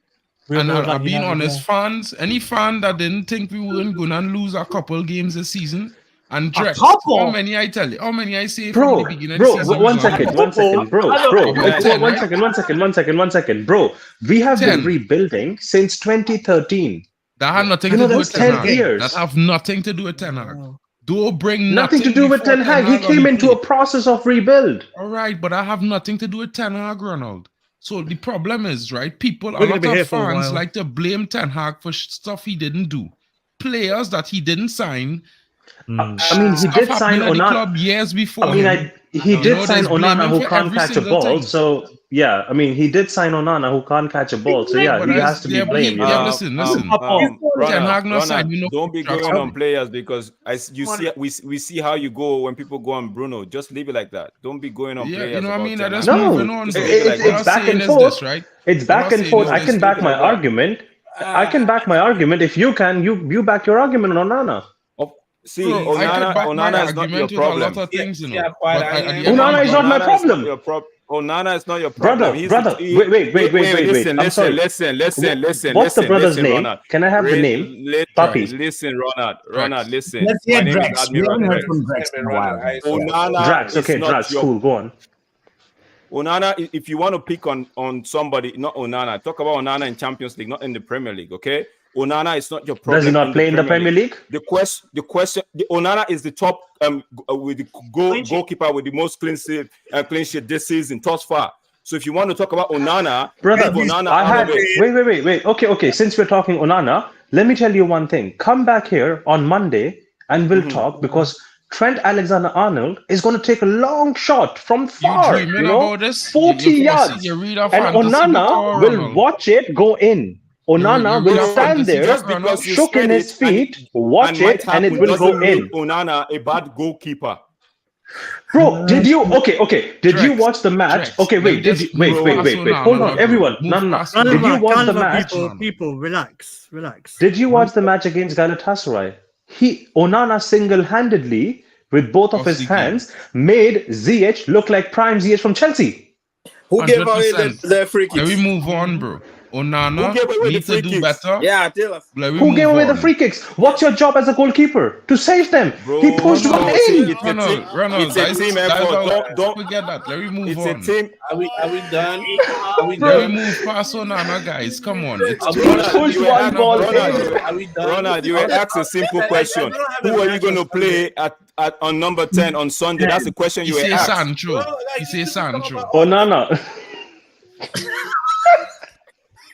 And I've been honest, fans, any fan that didn't think we weren't gonna lose a couple games this season, and Drex, how many I tell you, how many I say from the beginning? Bro, one second, bro. We have been rebuilding since 2013. That had nothing to do with 10 years. That have nothing to do with Ten Hag. Don't bring nothing to do with Ten Hag. He came into a process of rebuild. All right, but I have nothing to do with Ten Hag, Ronald. So the problem is, right, a lot of fans like to blame Ten Hag for stuff he didn't do. Players that he didn't sign. I mean, he did sign Onana club years before. I mean, he did sign Onana who can't catch a ball. So yeah, I mean, he did sign Onana who can't catch a ball. So yeah, he has to be blamed. Listen. Ten Hag not signed. Don't be going on players because we see how you go when people go on Bruno. Just leave it like that. Don't be going on players. You know what I mean? It's back and forth. Right? It's back and forth. I can back my argument. I can back my argument. If you can, you back your argument on Onana. See, Bro, I could Onana, back my Onana is not your argument with a lot problem. of things, you See know. how quiet But I at am? the end of Onana the is not day, my Onana is not problem. your Onana is not your Brother, problem. brother, wait. Listen, I'm sorry. What's the brother's name? Ronald. Can I have the name? Drax. Papi. Listen, Ronald, listen. Let's My hear name is Drex. We Admiral haven't heard Drex. from Drex in a while. Ronald, Onana Drax. is Okay, not Drax. your Cool. Go on. Onana. If you want to pick on somebody, not Onana. Talk about Onana in Champions League, not in the Premier League. Okay, Onana is not your problem. Does he not play in the Premier League? The question. The Onana is the top with the goalkeeper with the most clean sheet this season thus far. So if you want to talk about Onana, Brother, Onana out of it. wait. Okay. Since we're talking Onana, let me tell you one thing. Come back here on Monday and we'll talk, because Trent Alexander-Arnold is going to take a long shot from far. You dreaming about this? 40 yards. You read a And fantasy Onana before, will Ronald. watch it go in. Onana you will read a stand fantasy there, Just because you shook in said his it and feet, watch might it, and it happen will go doesn't make in. Onana a bad goalkeeper. Bro, did you Did you Drex, watch the match? Drex, Okay, wait. let me Wait. Onana, Hold on, bro. everyone. Move No. past Did you watch the match? People, relax. Did you watch the match against Galatasaray? Onana single-handedly, with both of his hands, made ZH look like prime ZH from Chelsea. Who gave away 100%. the free kicks? Let me move on, bro. Onana Who gave away need the free to do kicks? better. Yeah, tell us. Who gave away the free kicks? What's your job as a goalkeeper? To save them. Bro, He pushed one in. Ronald, it's a team effort. Don't forget that. Let me move it's on. a team. Are we done? Are we Let done? me move past Onana, guys. Come on. It's Are too we much. done? Push one ball in. Are we done? Ronald, you were asked a simple question. Who are you going to play at on number 10 on Sunday? That's the question you He were say asked. Sancho. He say Sancho. Onana.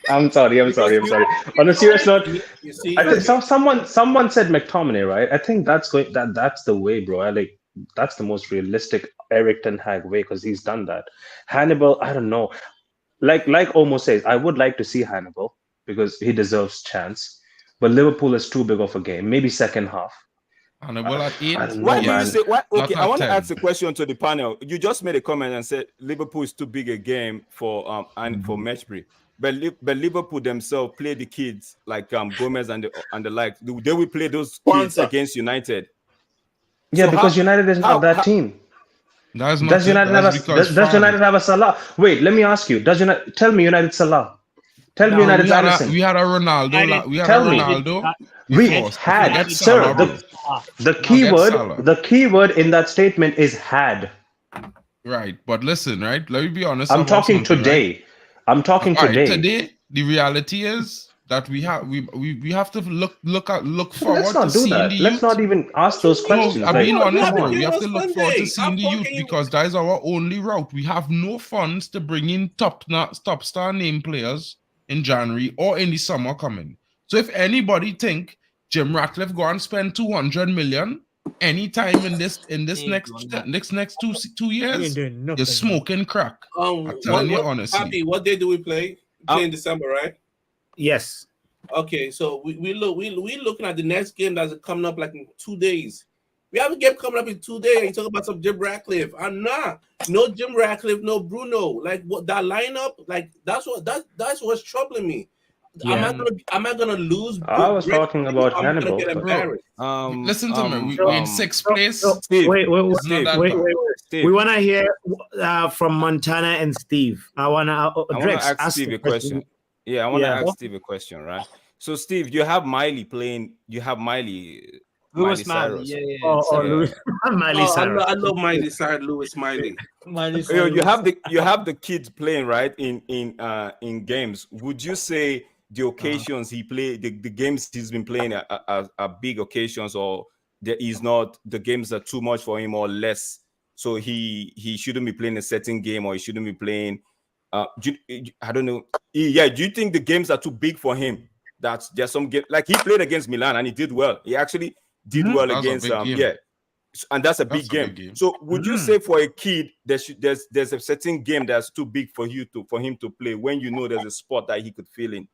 I'm sorry. On a serious note, You see, I think someone said McTominay, right? I think that's the way, bro. That's the most realistic Eric Ten Hag way, because he's done that. Hannibal, I don't know. Like Omo says, I would like to see Hannibal because he deserves chance. But Liverpool is too big of a game. Maybe second half. Hannibal at 8. I don't know, Why do you man. say? Okay, Not I at want to 10. ask a question to the panel. You just made a comment and said Liverpool is too big a game for for Matchbury. But Liverpool themselves play the kids like Gomez and the like. They will play those kids against United. Yeah, So because United is not that team. That's not Does it. United That's because does United have a Salah? Wait, let me ask you. Tell me United Salah. Tell me United's Alisson. We had a Ronaldo. We had Tell a me. Ronaldo. We before. had, Forget sir. Salah, bro. The keyword in that statement is had. Right, but listen, right? Let me be honest. I'm about talking something, today. Right? I'm talking All right, today. today, the reality is that we have to look forward Let's not to do seeing that. the Let's youth. not even ask those questions. No, I'm being honest, bro. We game have to on look forward to Sunday. seeing the youth because that is our only route. We have no funds to bring in top star name players in January or in the summer coming. So if anybody think Jim Ratcliffe go and spend 200 million anytime in this next 2 years, you're smoking crack. I'm telling you honestly. Happy, what day do we play? We play in December, right? Yes. Okay, so we looking at the next game that's coming up like in 2 days. We have a game coming up in 2 days. You talk about some Jim Ratcliffe. I'm not. No Jim Ratcliffe, no Bruno. Like what that lineup, like that's what's troubling me. Yeah. Am I gonna lose? I was talking about Hannibal. Get embarrassed. Listen to me. We're in sixth place. Steve, wait. Steve. We want to hear from Montana and Steve. I want to ask Steve a question. Yeah, I want to ask Steve a question, right? So, Steve, you have Miley playing. You have Miley. Lewis Cyrus. Miley Cyrus. I love Miley Cyrus. Lewis Miley. You have the kids playing right in games. Would you say the occasions he played, the games he's been playing are big occasions, or there is not, the games are too much for him or less, so he shouldn't be playing a certain game, or he shouldn't be playing I don't know. Yeah, do you think the games are too big for him? That there's some game, like he played against Milan and he did well. He actually did well against and that's a big game. So would you say for a kid there's a certain game that's too big for him to play when you know there's a spot that he could fill in?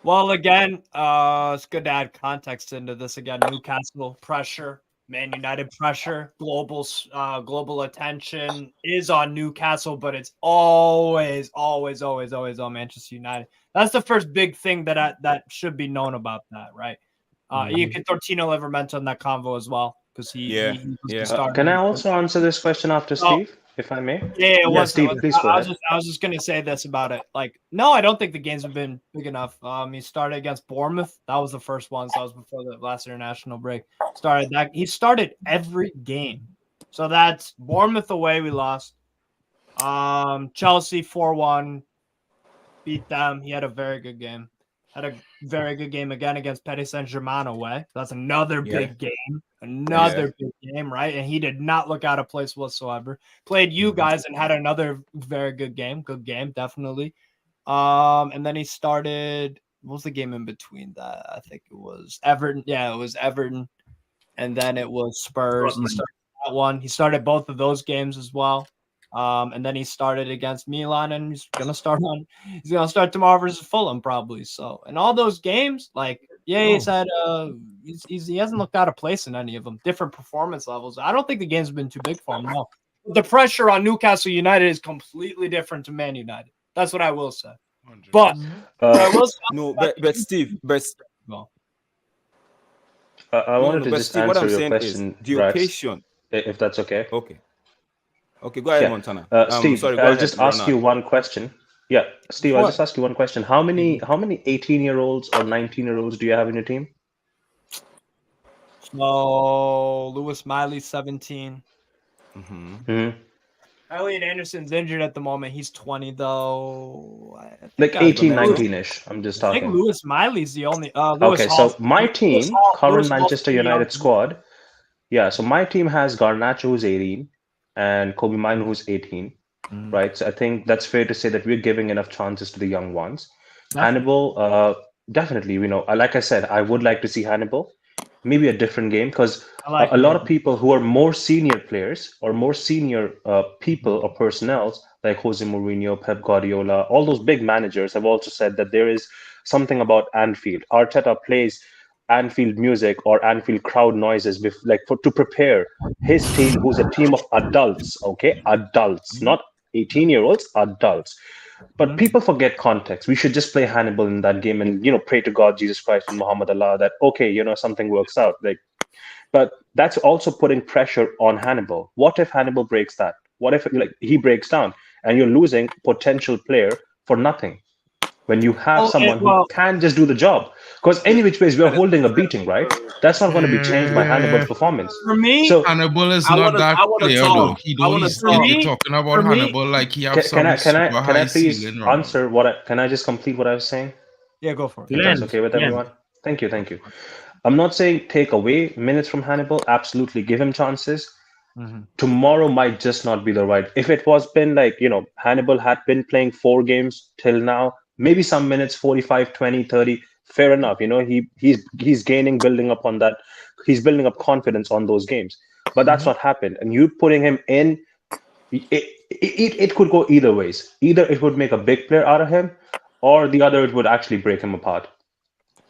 Well, again, it's good to add context into this. Again, Newcastle pressure, Man United pressure, global attention is on Newcastle, but it's always on Manchester United. That's the first big thing that should be known about that, right? You can throw Tino Livramento in that convo as well because he was the starter. Can I also answer this question after Steve, if I may? Yeah, Steve, please go ahead. I was just gonna say this about it. Like, no, I don't think the games have been big enough. He started against Bournemouth. That was the first one. So that was before the last international break. He started every game. So that's Bournemouth away. We lost. Chelsea 4-1. Beat them. He had a very good game. Had a very good game again against Paris Saint-Germain away. That's another big game. Another big game, right? And he did not look out of place whatsoever. Played you guys and had another very good game. Good game, definitely. And then he started. What was the game in between that? I think it was Everton. Yeah, it was Everton. And then it was Spurs. He started that one. He started both of those games as well. And then he started against Milan, and he's gonna start tomorrow versus Fulham probably. So in all those games, like he's had he hasn't looked out of place in any of them. Different performance levels. I don't think the game's been too big for him. No, the pressure on Newcastle United is completely different to Man United. That's what I will say. But but Steve, I wanted to just Steve, answer what I'm your saying question, is the occasion. if that's okay. Okay, go ahead, Montana. Steve, sorry, I'll just ask you one question. Yeah, Steve, I'll What? just ask you one question. How many 18-year-olds or 19-year-olds do you have in your team? So Lewis Miley 17. Elliot Anderson's injured at the moment. He's 20 though. Like 18, 19-ish. I'm just I think talking. Lewis Miley's the only. Okay, so my team, current Manchester United squad. Yeah, so my team has Garnacho, who's 18, and Kobe Mino, who's 18. Right, so I think that's fair to say that we're giving enough chances to the young ones. Hannibal, definitely, like I said, I would like to see Hannibal, maybe a different game, because a lot of people who are more senior players or more senior people or personnel, like Jose Mourinho, Pep Guardiola, all those big managers have also said that there is something about Anfield. Arteta plays Anfield music or Anfield crowd noises to prepare his team, who's a team of adults, adults, not 18-year-olds, adults. But people forget context. We should just play Hannibal in that game and pray to God, Jesus Christ, and Muhammad Allah that something works out. But that's also putting pressure on Hannibal. What if Hannibal breaks that? What if he breaks down and you're losing potential player for nothing? When you have someone who can just do the job, because any which ways we're holding a beating, right? That's not going to be changed by Hannibal's performance. For me, so Hannibal is not that player though. You're talking about Hannibal like he has some super high ceiling. Can I just complete what I was saying? Yeah, go for it. If that's okay with everyone. Thank you. I'm not saying take away minutes from Hannibal. Absolutely, give him chances. Tomorrow might just not be the right. If it was been Hannibal had been playing 4 games till now. Maybe some minutes, 45, 20, 30, fair enough. He's building up on that. He's building up confidence on those games. But that's not happened. And you putting him in, it could go either ways. Either it would make a big player out of him, or the other, it would actually break him apart.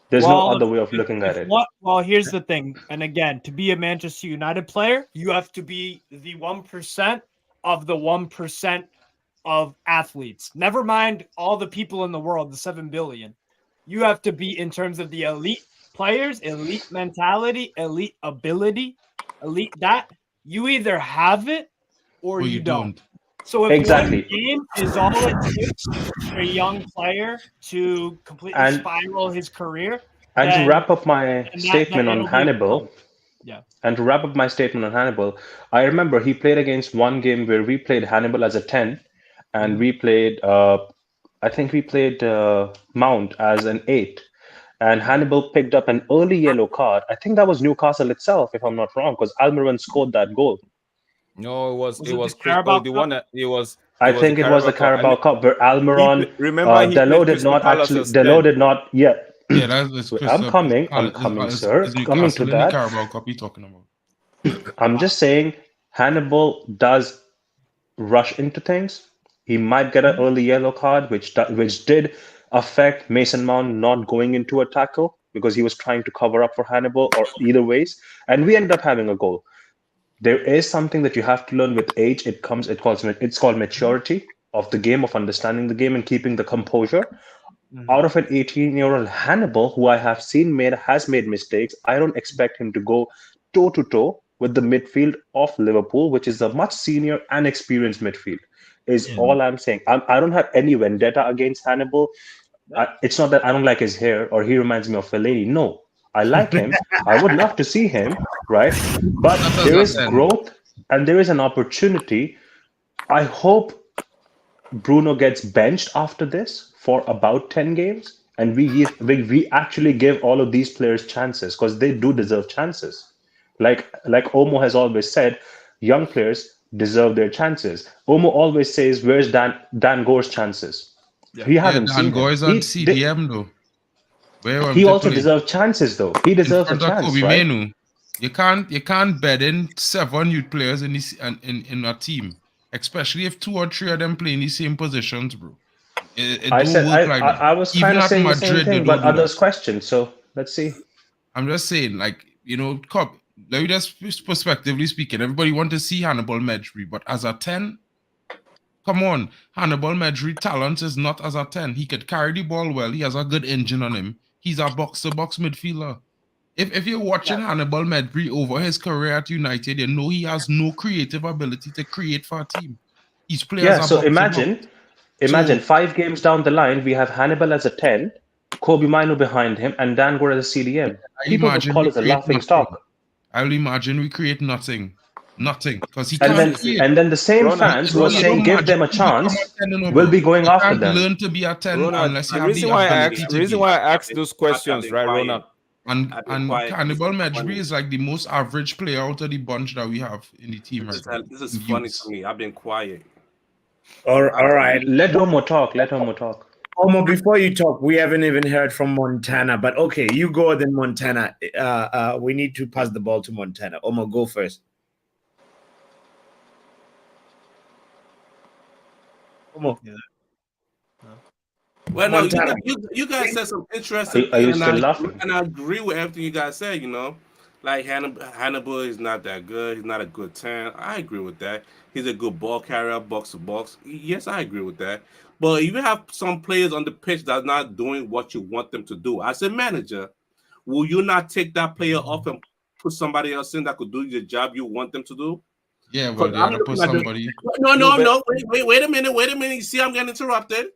There's no other way of looking at it. Well, here's the thing. And again, to be a Manchester United player, you have to be the 1% of the 1% of athletes. Never mind all the people in the world, the 7 billion. You have to be in terms of the elite players, elite mentality, elite ability, elite that. You either have it or you don't. So if one game is all it takes for a young player to completely spiral his career. And to wrap up my statement on Hannibal, I remember he played against one game where we played Hannibal as a 10, and we played, I think we played Mount as an 8. And Hannibal picked up an early yellow card. I think that was Newcastle itself, if I'm not wrong, because Almiron scored that goal. No, it was Carabao the one that it was. I think it was the Carabao Cup where Almiron, Delo did not. Yeah, that's I'm coming, sir. Coming to that. Carabao Cup you talking about? I'm just saying, Hannibal does rush into things. He might get an early yellow card, which did affect Mason Mount not going into a tackle because he was trying to cover up for Hannibal, or either ways, and we ended up having a goal. There is something that you have to learn with age. It's called maturity of the game, of understanding the game and keeping the composure. out of an 18-year-old Hannibal, who I have seen has made mistakes, I don't expect him to go toe-to-toe with the midfield of Liverpool, which is a much senior and experienced midfield, is all I'm saying. I don't have any vendetta against Hannibal. It's not that I don't like his hair or he reminds me of Fellaini. No, I like him. I would love to see him, right? But there is growth and there is an opportunity. I hope Bruno gets benched after this for about 10 games, and we actually give all of these players chances, because they do deserve chances. Like Omo has always said, young players deserve their chances. Omo always says, "Where's Dan Gore's chances?" He hasn't Dan seen Gore him. is on CDM though. Where He also deserves chances, though. He deserves a chance, Kobe right? Manu. You can't bed in 7 youth players in a team, especially if 2 or 3 of them play in the same positions, bro. It don't work like that. I was Even kind of at saying the Madrid, same thing, they but don't do others that. question. So let's see. I'm just saying, like, let me just perspectively speaking, everybody want to see Hannibal Medri, but as a 10, come on, Hannibal Medri talent is not as a 10. He could carry the ball well. He has a good engine on him. He's a box-to-box midfielder. If you're watching Hannibal Medri over his career at United, you know he has no creative ability to create for a team. He's playing as a So box-to-box. imagine 5 games down the line, we have Hannibal as a 10, Kobe Mino behind him, and Dan Gore as a CDM. People would call us a laughing stock. I'll imagine we create nothing. Nothing. Because he can't create. And then the same fans who are saying give them a chance will be going after them. Learn to be a 10 unless you the have reason the why ability the reason why I asked those questions, right, Ronald? And Hannibal Medri is like the most average player out of the bunch that we have in the team right now. This is funny to me. I've been quiet. All right. Let Omo talk. Omo, before you talk, we haven't even heard from Montana, but okay, you go then, Montana. We need to pass the ball to Montana. Omo, go first. Omo. Well, no, Montana. you guys said some interesting Are you things, still laughing? and I agree with everything you guys said. You know, like Hannibal is not that good. He's not a good 10. I agree with that. He's a good ball carrier, box to box. Yes, I agree with that. But if you have some players on the pitch that's not doing what you want them to do, as a manager, will you not take that player off and put somebody else in that could do the job you want them to do? Yeah, well, they have to put somebody. No. Wait a minute. You see, I'm getting interrupted.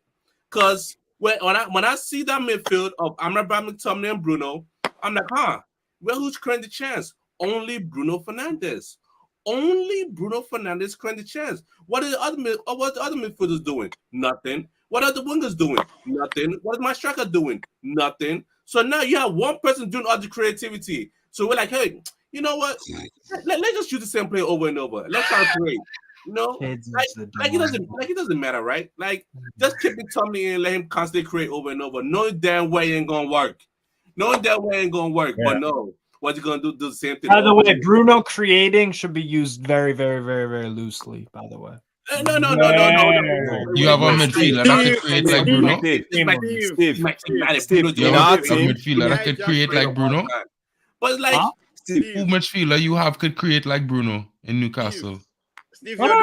Because when I see that midfield of Amrabat, McTominay, and Bruno, I'm like, well, who's creating the chance? Only Bruno Fernandes. Only Bruno Fernandes creating the chance. What are the other midfielders doing? Nothing. What are the wingers doing? Nothing. What is my striker doing? Nothing. So now you have one person doing all the creativity. So we're like, hey, you know what? Let's just use the same play over and over. Let's try to create. You know, like it doesn't matter, right? Like just keep it Tommy and let him constantly create over and over. Knowing damn way ain't gonna work. But no, what's he gonna do? Do the same thing. By the way, Bruno creating should be used very, very, very, very loosely. By the way. No. You have a midfielder that could create like Bruno. Steve, you have a midfielder that could create like Bruno. But like, who midfielder you have could create like Bruno in Newcastle? Steve, None.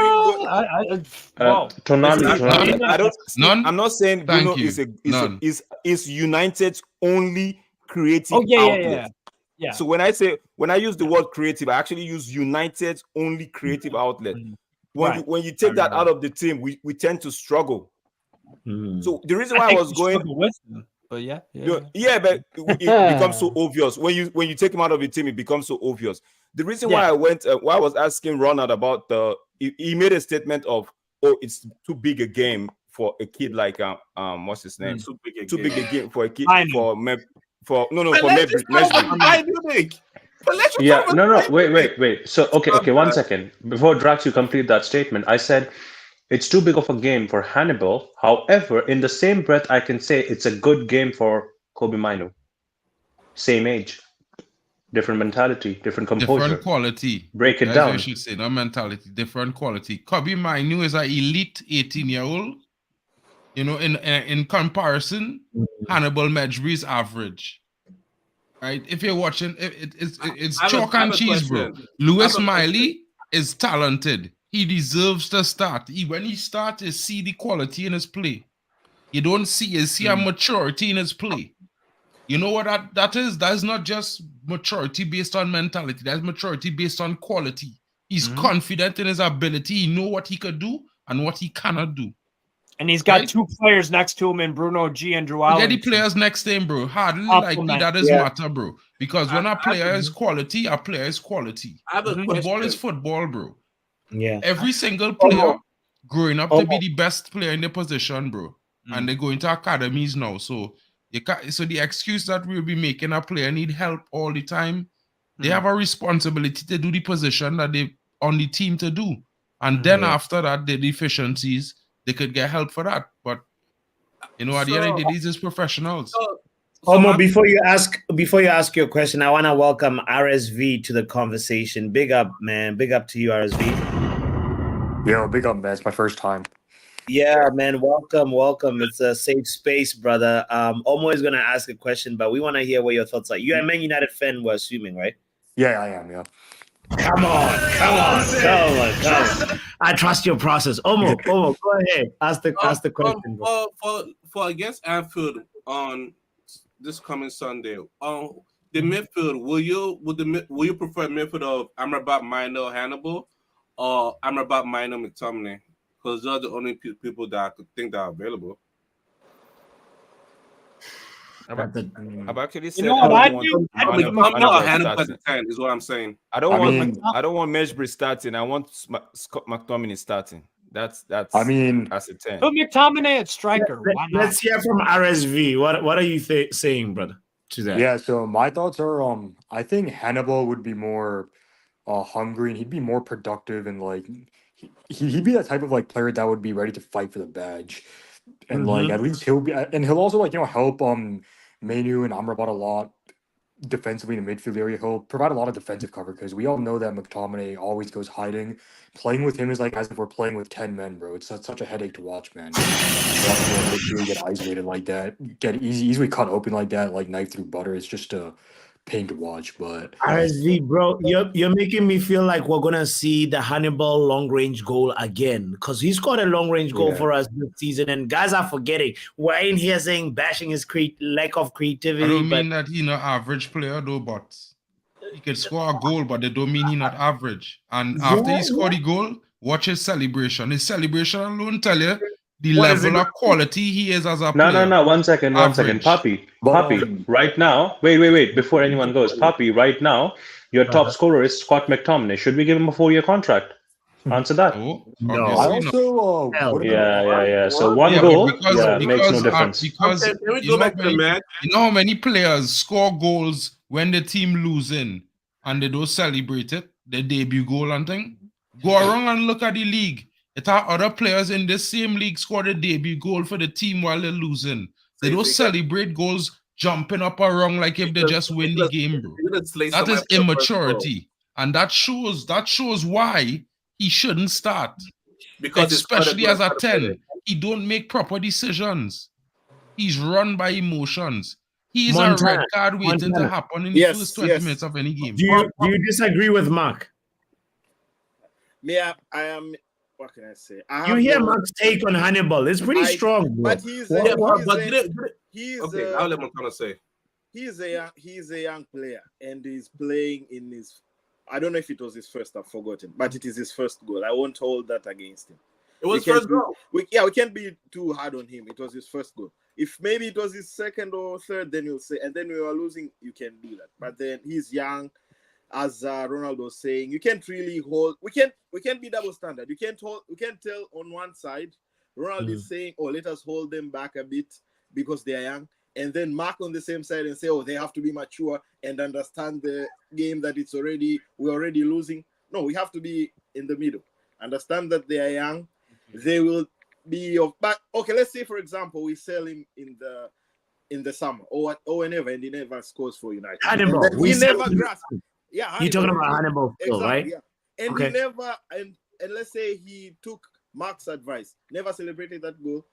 I'm not saying Bruno is United's only creative outlet. Yeah. So when I use the word creative, I actually use United's only creative outlet. When you take that out of the team, we tend to struggle. So the reason why I was going, but but it becomes so obvious when you take him out of the team. It becomes so obvious. The reason why I was asking Ronald about he made a statement of, it's too big a game for a kid like what's his name? Too big a game for a kid for Wait. So okay, 1 second. Before Drax, you complete that statement. I said it's too big of a game for Hannibal. However, in the same breath, I can say it's a good game for Kobe Mino. Same age, different mentality, different composure, different quality. Break it down. I should say, not mentality, different quality. Kobe Mino is an elite 18-year-old. You know, in comparison, Hannibal Medri is average. Right? If you're watching, it's chalk and cheese, bro. Lewis Miley is talented. He deserves to start. When he starts, you see the quality in his play. You don't see a maturity in his play. You know what that is? That is not just maturity based on mentality. That's maturity based on quality. He's confident in his ability. He know what he could do and what he cannot do. And he's got two players next to him in Bruno G and Drew Forget the players next to him, bro. Hardly likely that is matter, bro. Because when a player is quality, a player is quality. Football is football, bro. Yeah. Every single player growing up to be the best player in their position, bro. And they go into academies now. So the excuse that we'll be making a player need help all the time, they have a responsibility to do the position that they on the team to do. And then after that, the deficiencies, they could get help for that. But you know, at the end of the day, these is professionals. Omo, before you ask your question, I want to welcome RSV to the conversation. Big up, man. Big up to you, RSV. Yo, big up, man. It's my first time. Yeah, man. Welcome. It's a safe space, brother. Omo is gonna ask a question, but we want to hear what your thoughts are. You're a Man United fan, we're assuming, right? Yeah, I am. Yeah. Come on. I trust your process. Omo, go ahead. Ask the question. For against Anfield on this coming Sunday, the midfield, will you prefer midfield of Amrabat, Minor, Hannibal, or Amrabat, Minor, McTominay? Because those are the only people that I could think that are available. I've actually said Hannibal at the 10 is what I'm saying. I don't want Mejbri starting. I want Scott McTominay starting. That's a 10. Put McTominay at striker. Let's hear from RSV. What are you saying, brother, to that? Yeah. So my thoughts are, I think Hannibal would be more hungry and he'd be more productive and like he'd be that type of like player that would be ready to fight for the badge. And like at least he'll be, and he'll also like help Manu and Amrabat a lot defensively in the midfield area. He'll provide a lot of defensive cover because we all know that McTominay always goes hiding. Playing with him is like as if we're playing with 10 men, bro. It's such a headache to watch, man. Get isolated like that, get easily cut open like that, like knife through butter. It's just a pain to watch. But RSV, bro, you're making me feel like we're gonna see the Hannibal long range goal again because he scored a long range goal for us this season, and guys are forgetting. We're in here saying bashing his lack of creativity. I don't mean that he's not average player though, but he can score a goal, but they don't mean he's not average. And after he scored the goal, watch his celebration. His celebration alone tell you the level of quality he is as a player. No. One second. Papi, right now, wait. Before anyone goes, Papi, right now, your top scorer is Scott McTominay. Should we give him a 4-year contract? Answer that. No. I also, yeah. So one goal makes no difference. Because you know how many players score goals when the team losing and they don't celebrate it, their debut goal and thing? Go around and look at the league. It are other players in this same league scored a debut goal for the team while they're losing. They don't celebrate goals jumping up around like if they just win the game, bro. That is immaturity. And that shows why he shouldn't start. Because especially as a 10, he don't make proper decisions. He's run by emotions. He's a red card waiting to happen in the first 20 minutes of any game. Do you disagree with Mark? Yeah, I am. What can I say? You hear Mark's take on Hannibal. It's pretty strong, bro. But he's okay. I'll let Montana say. He's a young player and he's playing in his. I don't know if it was his first. I've forgotten, but it is his first goal. I won't hold that against him. It was first goal. We can't be too hard on him. It was his first goal. If maybe it was his second or third, then you'll say, and then we were losing. You can do that. But then he's young. As Ronald was saying, you can't really hold. We can't be double standard. You can't tell on one side. Ronald is saying, "Oh, let us hold them back a bit because they are young," and then Mark on the same side and say, "Oh, they have to be mature and understand the game that we're already losing." No, we have to be in the middle. Understand that they are young. They will be of. But okay, let's say for example we sell him in the summer or whenever, and he never scores for United. Hannibal, we never grasp. Yeah, you're talking about Hannibal, exactly, right? Yeah. And he never and let's say he took Mark's advice, never celebrated that goal.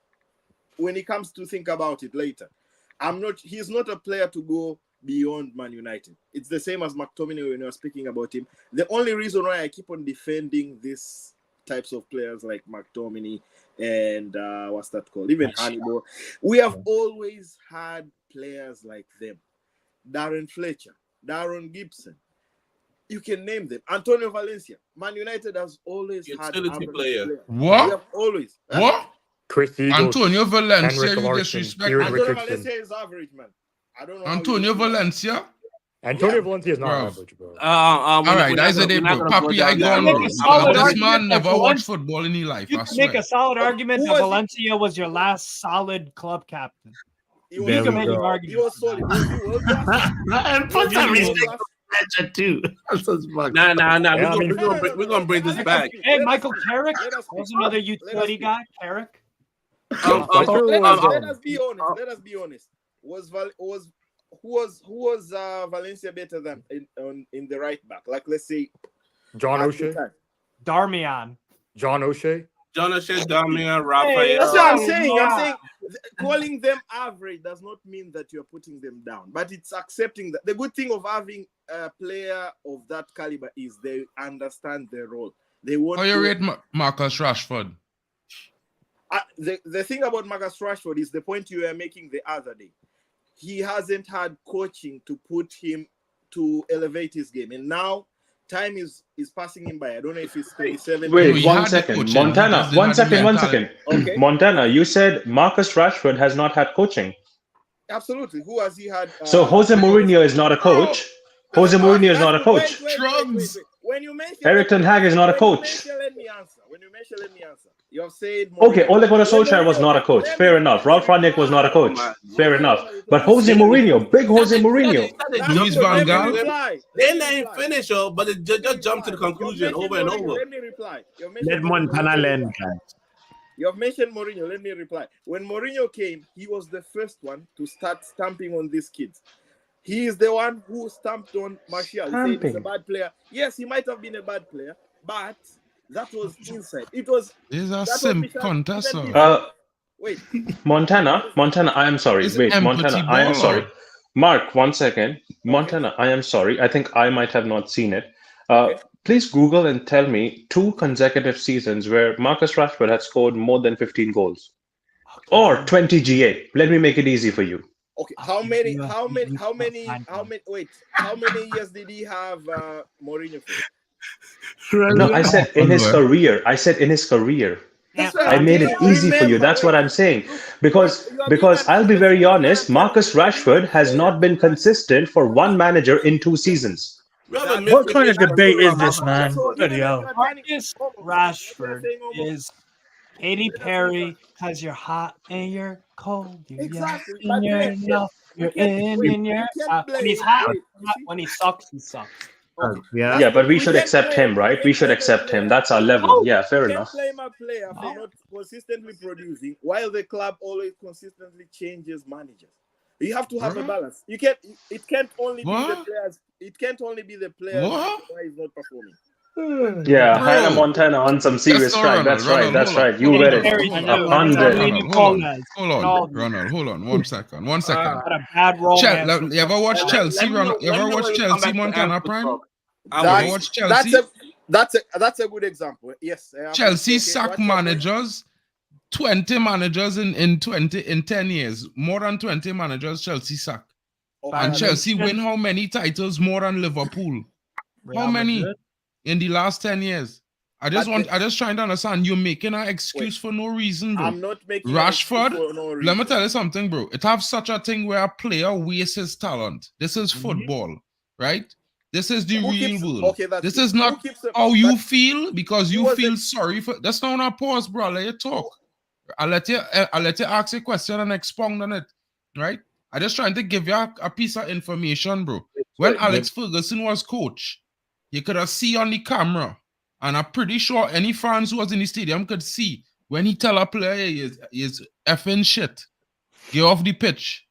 When he comes to think about it later, he's not a player to go beyond Man United. It's the same as McTominay when we were speaking about him. The only reason why I keep on defending this types of players like McTominay and what's that called? Even Hannibal. We have always had players like them. Darren Fletcher, Darren Gibson. You can name them. Antonio Valencia. Man United has always had utility player. What? We have always. What? Chris Eagles, Antonio Valencia, Henrik you Larsson, disrespect. Kieran Antonio Richardson. Valencia is average, man. I don't know. Antonio Valencia. Antonio Valencia is not Bro. average, bro. All right, that's a day, bro. Papi, I gone, bro. This man never watched football in his life. You I can make swear. a solid argument that Valencia was your last solid club captain. You can make an He argument. was solid. Was he world class? And put some respect on Fletcher too. Nah. We're gonna bring this back. Hey, Michael Carrick was another utility guy. Carrick. Let us be honest. Who was Valencia better than in the right back? Like, let's say John O'Shea, Darmian, John O'Shea, Darmian, Raphael. That's what I'm saying. I'm saying calling them average does not mean that you're putting them down, but it's accepting that. The good thing of having a player of that caliber is they understand their role. They want. How you rate Marcus Rashford? The thing about Marcus Rashford is the point you were making the other day. He hasn't had coaching to put him to elevate his game, and now time is passing him by. I don't know if it's 27. Wait, 1 second. Montana, 1 second, 1 second. Okay. Montana, you said Marcus Rashford has not had coaching. Absolutely. Who has he had? So Jose Mourinho is not a coach. Jose Mourinho is not a coach. Wait. When you mention Erik ten Hag is not a coach. Let me answer. You have said Okay, Ole Gunnar Solskjaer was not a coach. Fair enough. Ralf Rangnick was not a coach. Fair enough. But Jose Mourinho, big Jose Mourinho. Luis Van Gaal. They let him finish, but it just jumped to the conclusion over and over. Let me reply. Let Montana learn, guys. You have mentioned Mourinho. Let me reply. When Mourinho came, he was the first one to start stamping on these kids. He is the one who stamped on Martial. He said he's a bad player. Yes, he might have been a bad player, but that was inside. It was. These are sim contest. Wait. Montana, I am sorry. Wait, Montana, I am sorry. Mark, 1 second. Montana, I am sorry. I think I might have not seen it. Please Google and tell me 2 consecutive seasons where Marcus Rashford had scored more than 15 goals. Or 20 GA. Let me make it easy for you. Okay, how many years did he have Mourinho for? No, I said in his career. I made it easy for you. That's what I'm saying. Because I'll be very honest, Marcus Rashford has not been consistent for one manager in 2 seasons. What kind of debate is this, man? Bloody hell. Marcus Rashford is Katy Perry because you're hot and you're cold. You're Exactly. and you're enough. You're in and you're out. When he's hot, when he sucks, he sucks. Yeah, but we should accept him, right? We should accept him. That's our level. Yeah, fair enough. Blame a player for not consistently producing while the club always consistently changes managers. You have to have a balance. You can't. It can't only be the players. It can't only be the players why he's not performing. Yeah, Hannah Montana on some serious strike. That's right. You read it. 100. Ronald, hold on. 1 second. Got a bad role. You ever watch Chelsea? Ronald? You ever watch Chelsea Montana Prime? Watch Chelsea. That's a good example. Yes. Chelsea sack managers. 20 managers in 10 years. More than 20 managers Chelsea sack. And Chelsea win how many titles more than Liverpool? How many? In the last 10 years. I just trying to understand. You're making an excuse for no reason, bro. I'm not making Rashford, for no reason. let me tell you something, bro. It have such a thing where a player wastes his talent. This is football, right? This is the real world. This is not how you feel because you feel sorry for. That's not a pause, bro. Let you talk. I'll let you ask a question and expound on it, right? I just trying to give you a piece of information, bro. When Alex Ferguson was coach, you could have seen on the camera, and I'm pretty sure any fans who was in the stadium could see when he tell a player is effing shit. Get off the pitch.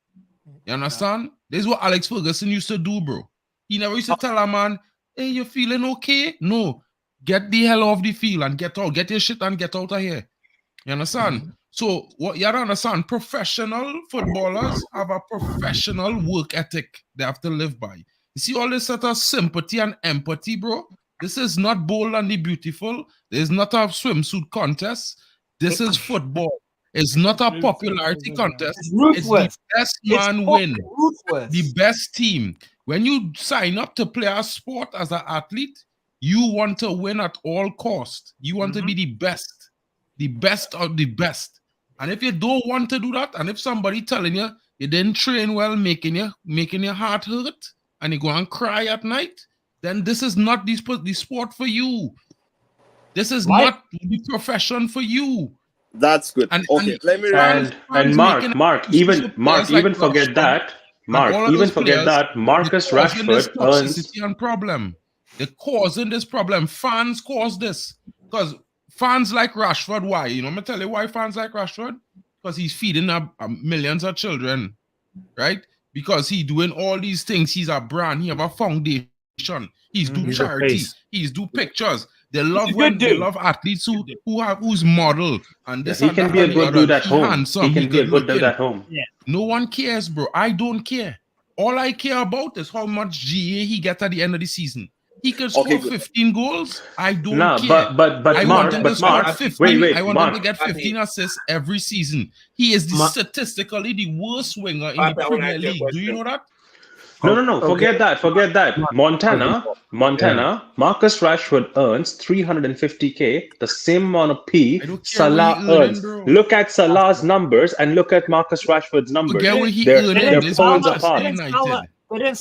You understand? This is what Alex Ferguson used to do, bro. He never used to tell a man, hey, you feeling okay? No. Get the hell off the field and get out. Get your shit and get out of here. You understand? So what you have to understand, professional footballers have a professional work ethic they have to live by. You see all this sort of sympathy and empathy, bro? This is not Bold and the Beautiful. There's not a swimsuit contest. This is football. It's not a popularity contest. It's ruthless. It's the best It's man fucking win. ruthless. The best team. When you sign up to play a sport as an athlete, you want to win at all cost. You want to be the best of the best. And if you don't want to do that, and if somebody telling you you didn't train well, making your heart hurt, and you go and cry at night, then this is not the sport for you. This is not the profession for you. That's good. Okay, let me. And Mark, even forget that. Marcus Rashford earns. And problem. They're causing this problem. Fans cause this because fans like Rashford. Why? You know, I'm gonna tell you why fans like Rashford. Because he's feeding millions of children, right? Because he's doing all these things. He's a brand. He have a foundation. He's do charity. He's do pictures. They love athletes who's model and this. He can be a good dude at home. He can be a good dude at home. Yeah. No one cares, bro. I don't care. All I care about is how much GA he gets at the end of the season. He could score 15 goals. I don't care. But I want him to score 15. Wait, I want him to get 15 assists every season. He is statistically the worst winger in the Premier League. Do you know that? No. Forget that. Montana. Marcus Rashford earns 350K, the same amount of P Salah earns. Look at Salah's numbers and look at Marcus Rashford's numbers. They're pounds apart.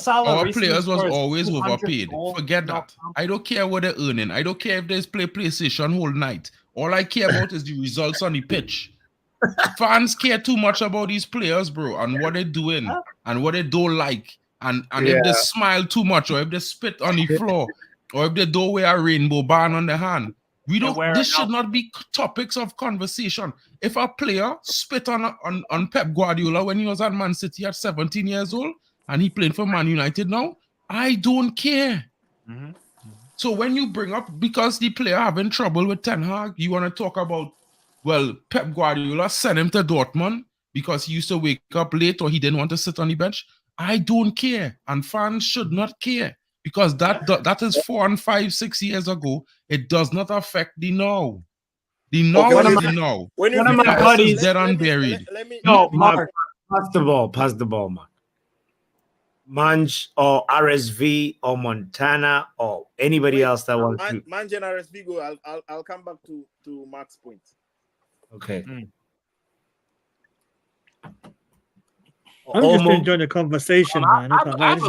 Our players was always overpaid. Forget that. I don't care what they're earning. I don't care if they play PlayStation whole night. All I care about is the results on the pitch. Fans care too much about these players, bro, and what they're doing and what they don't like. And if they smile too much, or if they spit on the floor, or if they don't wear a rainbow band on their hand, this should not be topics of conversation. If a player spit on Pep Guardiola when he was at Man City at 17 years old, and he playing for Man United now, I don't care. So when you bring up, because the player having trouble with Ten Hag, you want to talk about, well, Pep Guardiola sent him to Dortmund because he used to wake up late or he didn't want to sit on the bench. I don't care, and fans should not care, because that is 4 and 5, 6 years ago. It does not affect the now. The now is the now. One of my buddies dead and buried. Mark. Pass the ball, Mark. Manj or RSV or Montana or anybody else that wants to. Manj and RSV go. I'll come back to Mark's point. Okay. I'm just enjoying the conversation, man. I have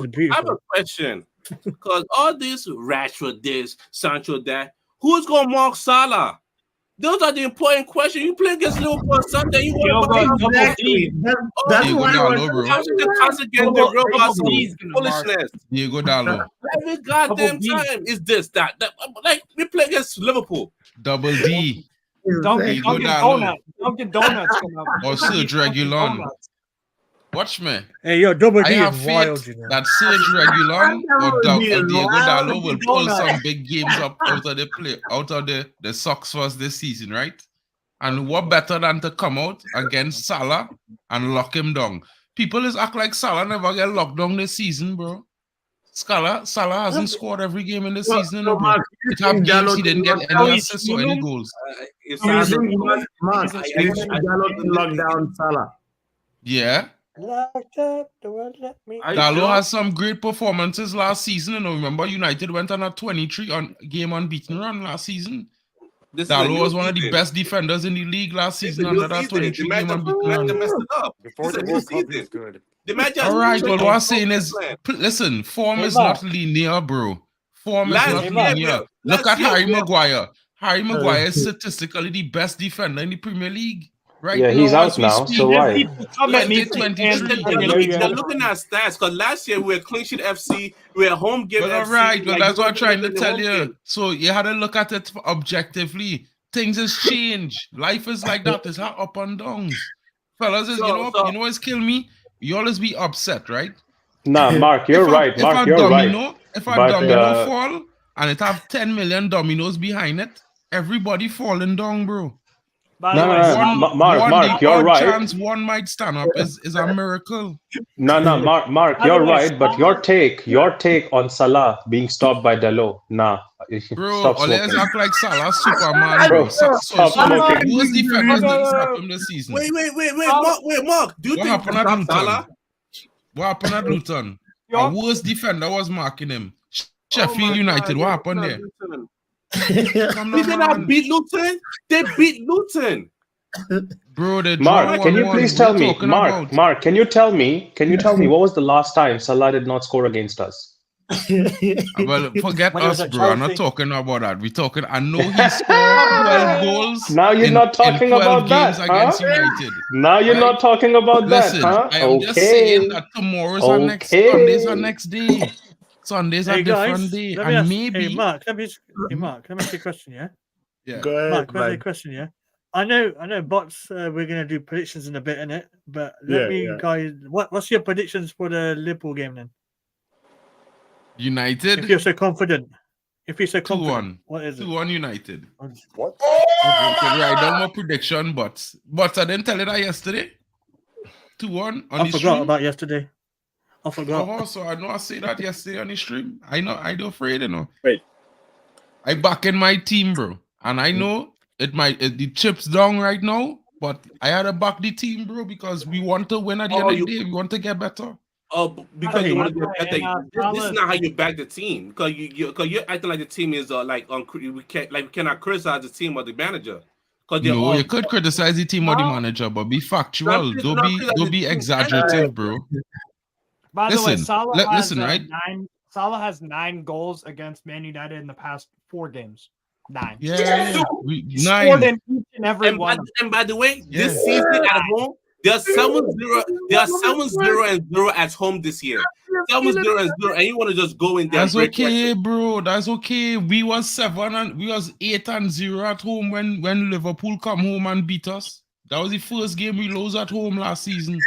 a question. Because all this Rashford this, Sancho that, who's going to mark Salah? Those are the important questions. You play against Liverpool on Sunday, you want to That's why foolishness. Diego Dallo. Every goddamn time is this, that. Like, we play against Liverpool. Double D. Dunkin' Donuts. Or Serge Reguilon. Watch me. Hey, yo, Double D I have is faith wild, you know. that Serge Reguilon or Diego Dallo will pull some big games up out of the socks for us this season, right? And what better than to come out against Salah and lock him down? People is act like Salah never get locked down this season, bro. Salah hasn't scored every game in the season. Bro. It have games he didn't get any assists or any goals. Lock down Salah. Yeah. Dallo has some great performances last season. And remember, United went on a 23 game unbeaten run last season. Dallo was one of the best defenders in the league last season under that 23 game unbeaten run. Before the World Cup, he was good. All right, well, what I'm saying is, listen, form is not linear, bro. Form is not linear. Look at Harry Maguire. Harry Maguire is statistically the best defender in the Premier League. Right, yeah, he's out now, so why? They're looking at stats, because last year we were clean sheet FC, we were home game FC. All right, well, that's what I'm trying to tell you. So you had to look at it objectively. Things has changed. Life is like that. It's up and downs. Fellas, you know what's kill me? You always be upset, right? Nah, Mark, you're right. Mark, you're right. If a domino fall and it have 10 million dominoes behind it, everybody falling down, bro. By No, the way, no, no. Salah, Mark, the you're odd right. chance one might stand up is a miracle. No, Mark, by the you're way, right. But Salah, your take on Salah being stopped by Delo, nah, Bro, stop let's smoking, act like Salah Superman, bro. bro. So Stop Salah, smoking. worst defenders didn't stop Salah, him this season. Wait, Mark. Do you What think happened at stop Luton? Salah? What happened at Luton? A York? worst defender was marking him. Oh Sheffield my United, God, what yeah, happened not there? Luton. Come Did they on, not man. beat Luton? They beat Luton. Bro, they draw Mark, can you 1-1. please What tell you me, talking about? Mark, can you tell me what was the last time Salah did not score against us? Well, forget When he was us, at bro. I'm not Chelsea. talking about that. We're talking, I know he scored 12 goals Now you're in not talking 12 about games that, huh? against United. Now you're Right? not talking about that, Listen, huh? I am just saying Okay. that tomorrow's our next, Sunday's our Okay. next day. Sunday's a Hey different guys, day. let me And ask. maybe, Hey Mark, let me ask you a question. Yeah, yeah. Go ahead, Mark, can I ask you a man. question? Yeah, I know. Bots. We're gonna do predictions in a bit, innit? But let Yeah, me, yeah. guys. What's your predictions for the Liverpool game then? United, If you're so confident, 2-1. what is it? 2-1 United. What? You could write down my prediction, but I didn't tell you that yesterday. 2-1 on I the forgot stream. about yesterday. I forgot. Oh, so I know I say that yesterday on the stream. I know I don't afraid, you know. Wait. I back in my team, bro. And I know the chips down right now, but I had to back the team, bro, because we want to win at the end of the day. We want to get better. Oh, because you want to get better. This is Salah, not how you back the team. Because you're acting like the team is we cannot criticize the team or the manager. Because they're No, all you could criticize the team or the manager, but be factual. Don't be exaggerative, bro. by the way, Listen, Salah has listen, right? Salah has 9 goals against Man United in the past 4 games. 9. Yeah. He scored 9. in each and every one. And by the way, Yeah. this season at home, they are 7-0. They are 7-0 at home this year. 7-0, and you want to just go in there? That's okay, bro. That's okay. We was 8-0 at home when Liverpool come home and beat us. That was the first game we lost at home last season.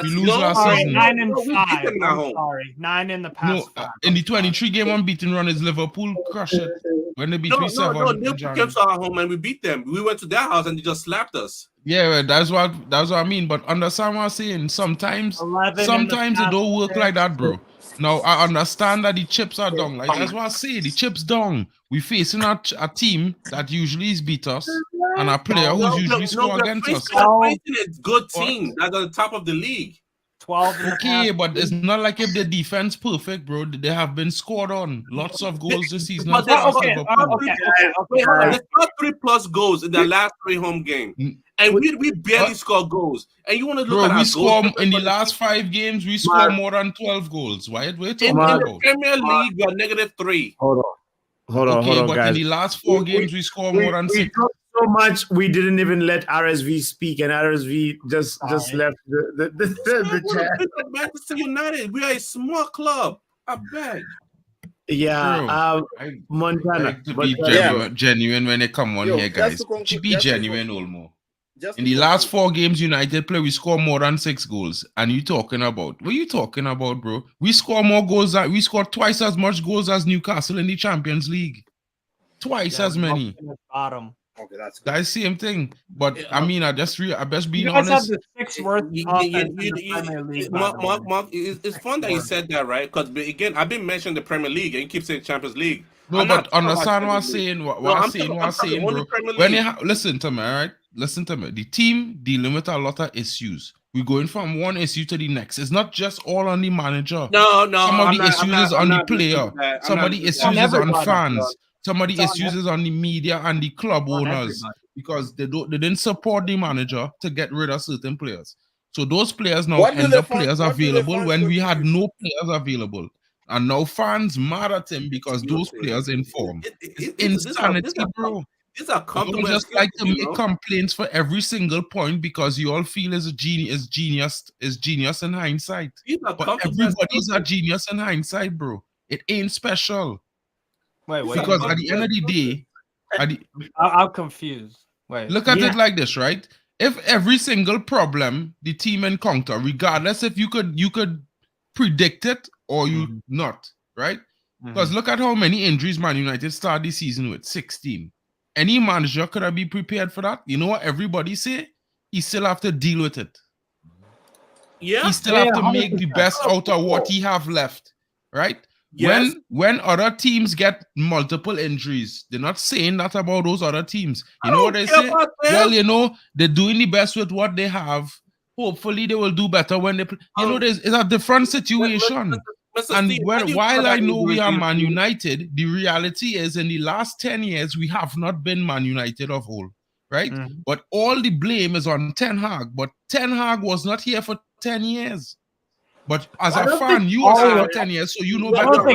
We lose last season. 9 and 5. I'm sorry, 9 in the past 5. In the 23 game unbeaten run is Liverpool crush it when they beat No, 3-7. Liverpool came to our home and we beat them. We went to their house and they just slapped us. Yeah, that's what I mean. But understand what I'm saying. Sometimes it don't work like that, bro. Now I understand that the chips are down. Like that's what I say. The chips down. We facing a team that usually is beat us and a player who's usually score against us. We're facing a good team that's on the top of the league. 12. Okay, but it's not like if the defense perfect, bro. They have been scored on lots of goals this season. But they scored 3+ goals in their last 3 home games, and we barely score goals. And you want to look at we score goals? in the last 5 games. We score more than 12 goals. Why? We're talking in about the Premier League, we are -3. Hold on, but guys. in the last 4 games, we score more than 6. talked so much, we didn't even let RSV speak, and RSV just left the chat. Manchester United, we are a small club. I beg. Yeah, Montana. Like to be genuine when they come on here, guys. To be genuine, Olmo. In the last 4 games United play, we score more than 6 goals. And you talking about? What are you talking about, bro? We score more goals. We score twice as much goals as Newcastle in the Champions League. Twice as many. Bottom. Okay, that's good. That's the same thing. But I mean, I best being you guys honest. have the 6th worst offense in the Premier League. Mark, it's fun that you said that, right? Because again, I've been mentioning the Premier League, and you keep saying Champions League. No, but understand what I'm saying. What I'm saying, bro. When you listen to me, all right? Listen to me. The team dealing with a lot of issues. We're going from one issue to the next. It's not just all on the manager. No. Some of the issues is on the player. Some of the issues is on fans. Some of the issues is on the media and the club owners because they didn't support the manager to get rid of certain players. So those players now end up players available when we had no players available. And now fans mad at him because those players in form. It's insanity, bro. These are comfortable. Don't just like to make complaints for every single point because you all feel is genius in hindsight. But everybody's a genius in hindsight, bro. It ain't special. Wait. Because at the end of the day, I'm confused. Wait. Look at it like this, right? If every single problem the team encounter, regardless if you could predict it or you not, right? Because look at how many injuries Man United started the season with, 16. any manager could have been prepared for that. You know what everybody say? He still have to deal with it. Yeah. He still have to make the best out of what he have left, right? Yes. When other teams get multiple injuries, they're not saying that about those other teams. You know what they say? Well, you know, they're doing the best with what they have. Hopefully, they will do better when they play. You know, it's a different situation. And while I know we are Man United, the reality is in the last 10 years, we have not been Man United of old, right? But all the blame is on Ten Hag. But Ten Hag was not here for 10 years. But as a fan, you was here for 10 years, so you know better.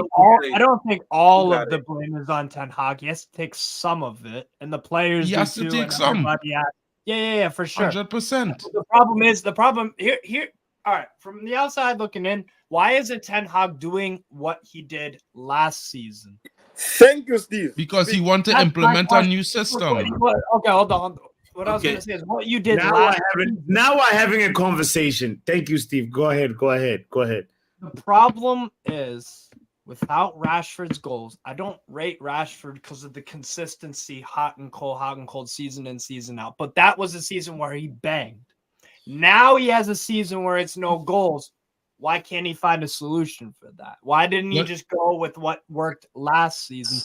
I don't think all of the blame is on Ten Hag. He has to take some of it, and the players He do has to too, take and some. everybody has- Yeah, for sure. 100%. The problem here. All right, from the outside looking in, why isn't Ten Hag doing what he did last season? Thank you, Steve. Because he wanted to implement a new system. Okay, hold on. What I was going to say is what you did Now last now we're having a conversation. Thank you, Steve. Go ahead. The problem is without Rashford's goals, I don't rate Rashford because of the consistency, hot and cold season in, season out. But that was a season where he banged. Now he has a season where it's no goals. Why can't he find a solution for that? Why didn't he just go with what worked last season?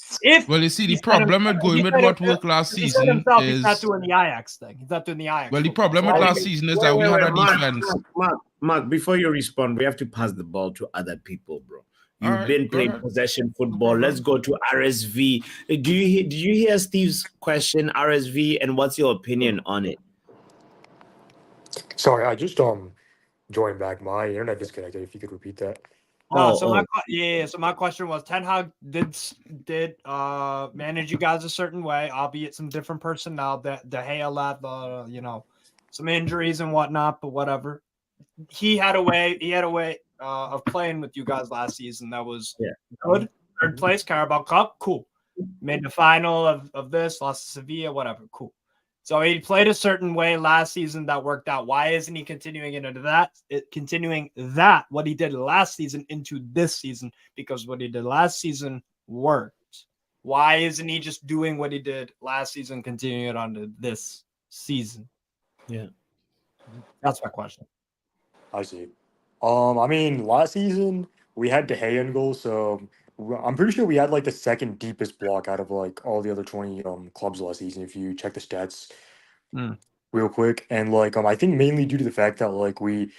Well, you see, the problem with going with what worked last season is he's not doing the Ajax thing. He's not doing the Ajax. Well, the problem with last season is that we had a defense. Mark, before you respond, we have to pass the ball to other people, bro. You've been playing possession football. Let's go to RSV. Did you hear Steve's question, RSV, and what's your opinion on it? Sorry, I just joined back. My internet disconnected. If you could repeat that. So my question was: Ten Hag did manage you guys a certain way, albeit some different personnel. De Gea left, some injuries and whatnot, but whatever. He had a way of playing with you guys last season that was good. Third place, Carabao Cup, cool. Made the final of this, lost to Sevilla, whatever, cool. So he played a certain way last season that worked out. Why isn't he continuing what he did last season into this season? Because what he did last season worked. Why isn't he just doing what he did last season, continuing it on to this season? Yeah, that's my question. I see. I mean, last season we had De Gea in goal, so I'm pretty sure we had like the second deepest block out of like all the other 20 clubs last season. If you check the stats real quick, and like I think mainly due to the fact that like the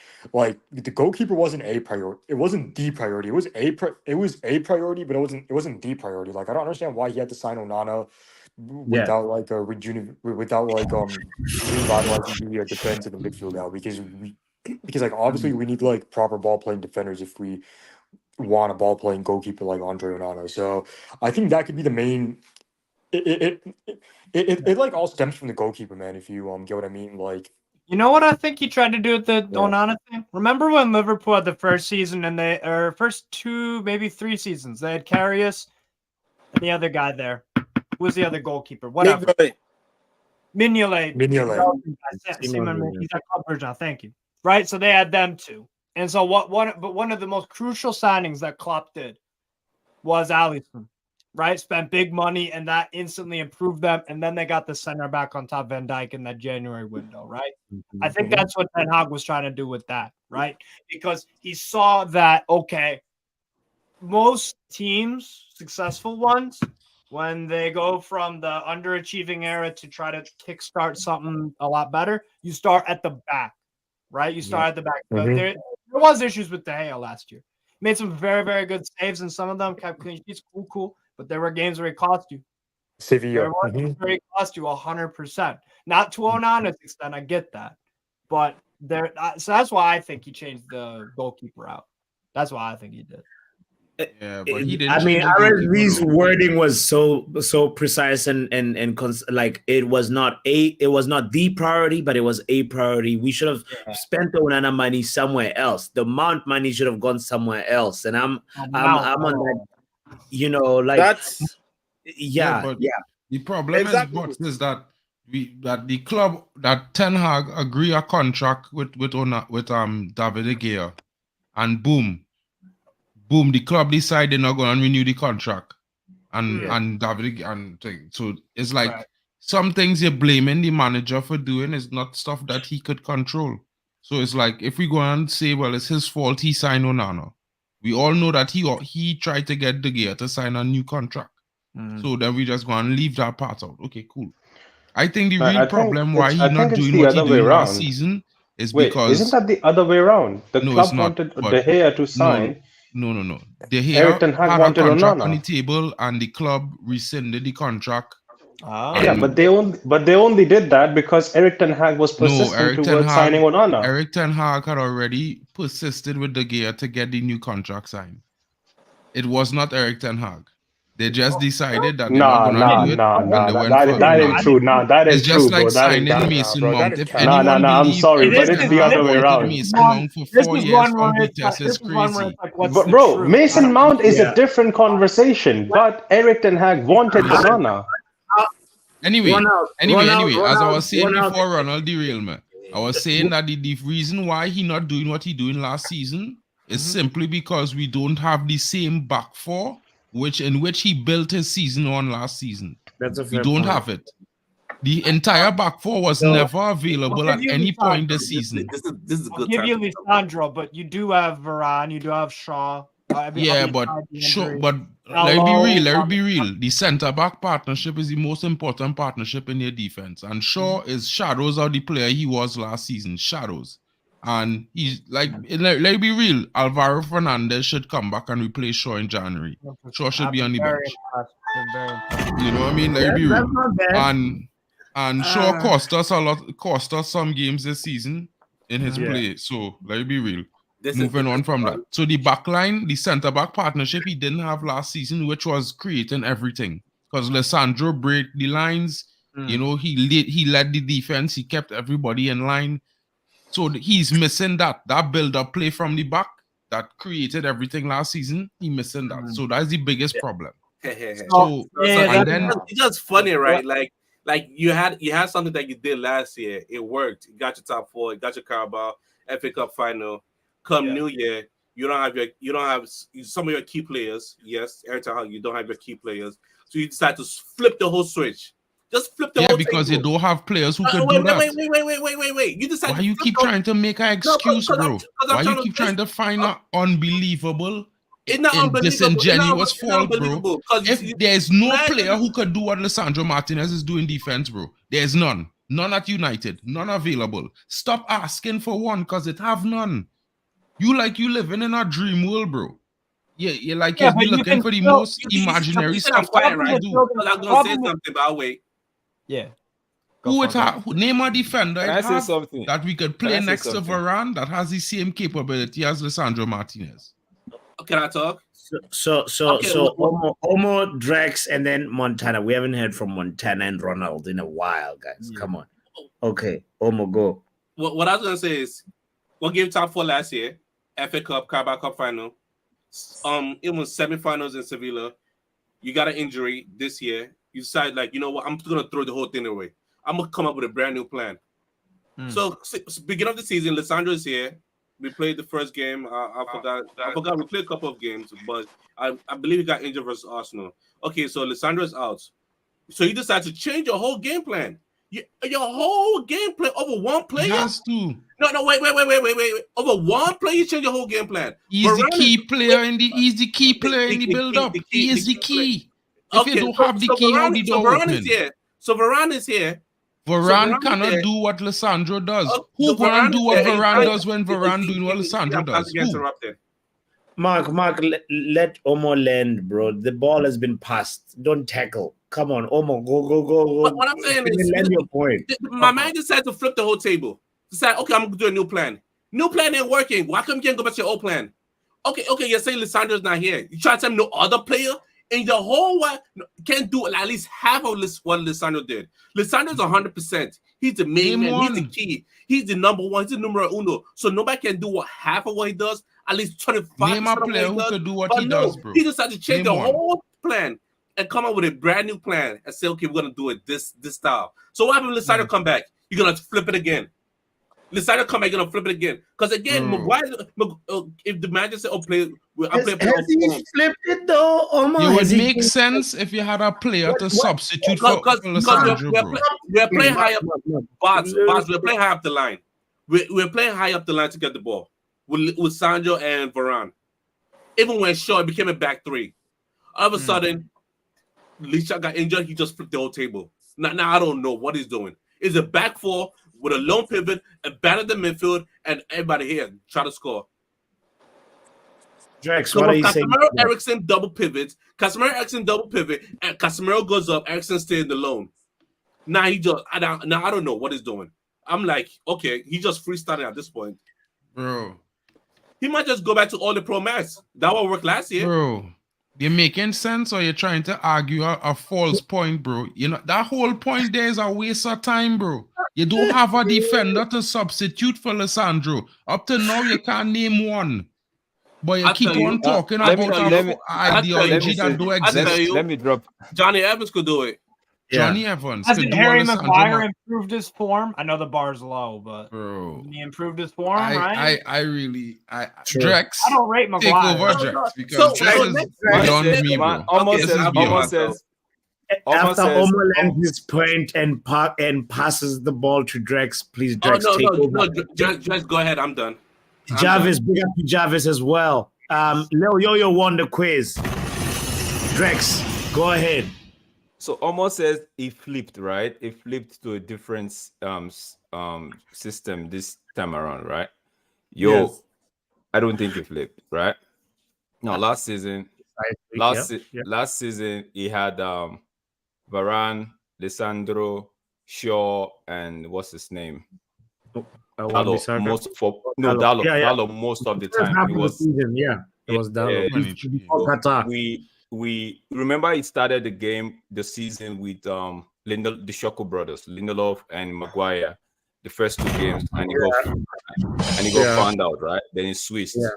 goalkeeper wasn't a priority. It wasn't the priority. It was a priority, but it wasn't the priority. Like I don't understand why he had to sign Onana without like a revitalizing the defense and the midfield now because like obviously we need like proper ball playing defenders if we want a ball playing goalkeeper like Andre Onana. So I think that could be the main. It like all stems from the goalkeeper, man. If you get what I mean, like. You know what I think he tried to do with the Onana thing? Remember when Liverpool had the first season and first 2, maybe 3 seasons, they had Karius and the other guy there. Who was the other goalkeeper? Whatever. Mignolet. He's at Club Brugge now. Thank you. Right, so they had them too. And so one of the most crucial signings that Klopp did was Alisson, right? Spent big money and that instantly improved them. And then they got the center back on top, Van Dijk, in that January window, right? I think that's what Ten Hag was trying to do with that, right? Because he saw that, okay, most teams, successful ones, when they go from the underachieving era to try to kickstart something a lot better, you start at the back. Right, you start at the back. But there was issues with De Gea last year. He made some very, very good saves, and some of them kept clean sheets. Cool. But there were games where he cost you. Sevilla. Where he cost you 100%. Not to Onana's extent, I get that. But so that's why I think he changed the goalkeeper out. That's why I think he did. Yeah, but he didn't. I mean, RSV's wording was so precise and like it was not the priority, but it was a priority. We should have spent the Onana money somewhere else. The Mount money should have gone somewhere else. And I'm on that. Like that's The problem is that the club that Ten Hag agree a contract with David De Gea, and boom, the club decide they're not going to renew the contract, and David and thing. So it's like some things you're blaming the manager for doing is not stuff that he could control. So it's like if we go and say, well, it's his fault he signed Onana. We all know that he tried to get De Gea to sign a new contract. So then we just go and leave that part out. Okay, cool. I think the real problem why he not doing what he doing last season is because isn't that the other way around? The no, club it's not, wanted De Gea to sign. No. De Erik Gea ten Hag had a wanted contract on Onana. the table, and the club rescinded the contract. Yeah, but they only did that because Erik ten Hag was persistent towards signing Onana. Erik ten Hag had already persisted with De Gea to get the new contract signed. It was not Erik ten Hag. They just decided that they're not gonna do it. That ain't true. That It's ain't just true, bro. like That ain't signing true. Mason Mount. If Nah, anyone I'm believe sorry, but Erik it's ten the Hag other way wanted around. Mason Mount for 4 years from Vitesse is crazy. Bro, Mason Mount is a different conversation, but Erik ten Hag wanted Onana. Anyway, as I was saying Ronald. before Ronald derailed me, I was saying that the reason why he not doing what he doing last season is simply because we don't have the same back four in which he built his season on last season. That's a We fair don't point. have it. The entire back four was never available at any point this season. This is a good I'll give time. you Lisandro, but you do have Varane, you do have Shaw. Let me be real. The centre back partnership is the most important partnership in your defense. And Shaw is shadows of the player he was last season. Shadows. And he's like, let me be real. Alvaro Fernandez should come back and replace Shaw in January. Shaw should be on the bench. You know what I mean? Let me be real. And Shaw cost us some games this season in his play. So let me be real. Moving on from that. So the back line, the centre-back partnership he didn't have last season, which was creating everything. Because Lisandro break the lines, you know, he led the defense, he kept everybody in line. So he's missing that build-up play from the back that created everything last season. He missing that. So that's the biggest problem. It's just funny, right? Like you had something that you did last year. It worked. You got your top four. You got your Carabao, FA Cup final. Come New Year, you don't have some of your key players. Yes, every time you don't have your key players, so you decide to flip the whole switch. Just flip the whole. Yeah, because you don't have players who could do that. Wait. You decide. Why you keep trying to make an excuse, bro? Why you keep trying to find an unbelievable, disingenuous fault, bro? If there's no player who could do what Lisandro Martinez is doing defense, bro, there's none. None at United. None available. Stop asking for one, because it have none. You living in a dream world, bro. You're looking for the most imaginary stuff to do. I'm gonna say something, but I'll wait. Yeah. Name a defender that we could play next to Varane that has the same capability as Lisandro Martinez. Can I talk? So Omo, Drex, and then Montana. We haven't heard from Montana and Ronald in a while, guys. Come on. Okay, Omo, go. What I was gonna say is, what gave top four last year? FA Cup, Carabao Cup final. It was semifinals in Sevilla. You got an injury this year. You decide, like, you know what? I'm just gonna throw the whole thing away. I'm gonna come up with a brand new plan. So beginning of the season, Lisandro is here. We played the first game. I forgot. We played a couple of games, but I believe he got injured versus Arsenal. Okay, so Lisandro is out. So you decide to change your whole game plan. Your whole game plan over one player. He has to. No, wait. Over one player, you change your whole game plan. He's the key player in the build-up. He is the key. If you don't have the key, how the door open? So Varane is here. Varane cannot do what Lisandro does. Who gonna do what Varane does when Varane doing what Lisandro does? Mark, let Omo land, bro. The ball has been passed. Don't tackle. Come on, Omo, go. What I'm saying is, land your point. My man decided to flip the whole table. Decide, okay, I'm gonna do a new plan. New plan ain't working. Why come you can't go back to your old plan? Okay, you're saying Lisandro's not here. You try to tell me no other player in the whole world can't do at least half of what Lisandro did. Lisandro's 100%. He's the main man. He's the key. He's the number one. He's the numero uno. So nobody can do half of what he does. At least 25%. Name a player who could do what he does, bro. He decided to change the whole plan and come up with a brand new plan and say, okay, we're gonna do it this style. So what happens when Lisandro come back? You're gonna flip it again. Lisandro come back and flip it again. Because again, Maguire, if the manager said, "Oh, play," Has he flipped it though, Omar? It would make sense if you had a player to substitute for Lisandro, bro. we're playing high up. Baz, we're playing high up the line. We're playing high up the line to get the ball with Sandro and Varane. Even when Shaw became a back three, all of a sudden, Lisha got injured. He just flipped the whole table. Now I don't know what he's doing. It's a back four with a lone pivot, abandon the midfield, and everybody here try to score. Drex, So what are when you saying? Casemiro Ericsson double pivots, and Casemiro goes up, Ericsson stays in the lone. Now I don't know what he's doing. I'm like, okay, he just freestyling at this point. Bro. He might just go back to all the pro max. That what worked last year. Bro, you're making sense or you're trying to argue a false point, bro? You know, that whole point there is a waste of time, bro. You don't have a defender to substitute for Lisandro. Up to now, you can't name one. But you keep on talking about an ideology that don't exist. Let me drop. Johnny Evans could do it. Johnny Evans. Hasn't Harry Maguire improved his form? I know the bar's low, but he improved his form, right? I really Drex. I don't rate Maguire. Take over Drex because Drex is beyond me, bro. After Omar lands his point and passes the ball to Drex, please Drex take over. Drex, go ahead. I'm done. Jarvis, big up to Jarvis as well. Leo Yo-Yo won the quiz. Drex, go ahead. So almost says he flipped, right? He flipped to a different system this time around, right? Yes. I don't think he flipped, right? No, last season he had Varane, Lisandro, Shaw, and what's his name? Dallo most of the time. It was it was Dallo. We remember it started the season with the Shoko brothers, Lindelof and Maguire, the first two games, and he got found out, right? Then he switched. Yeah.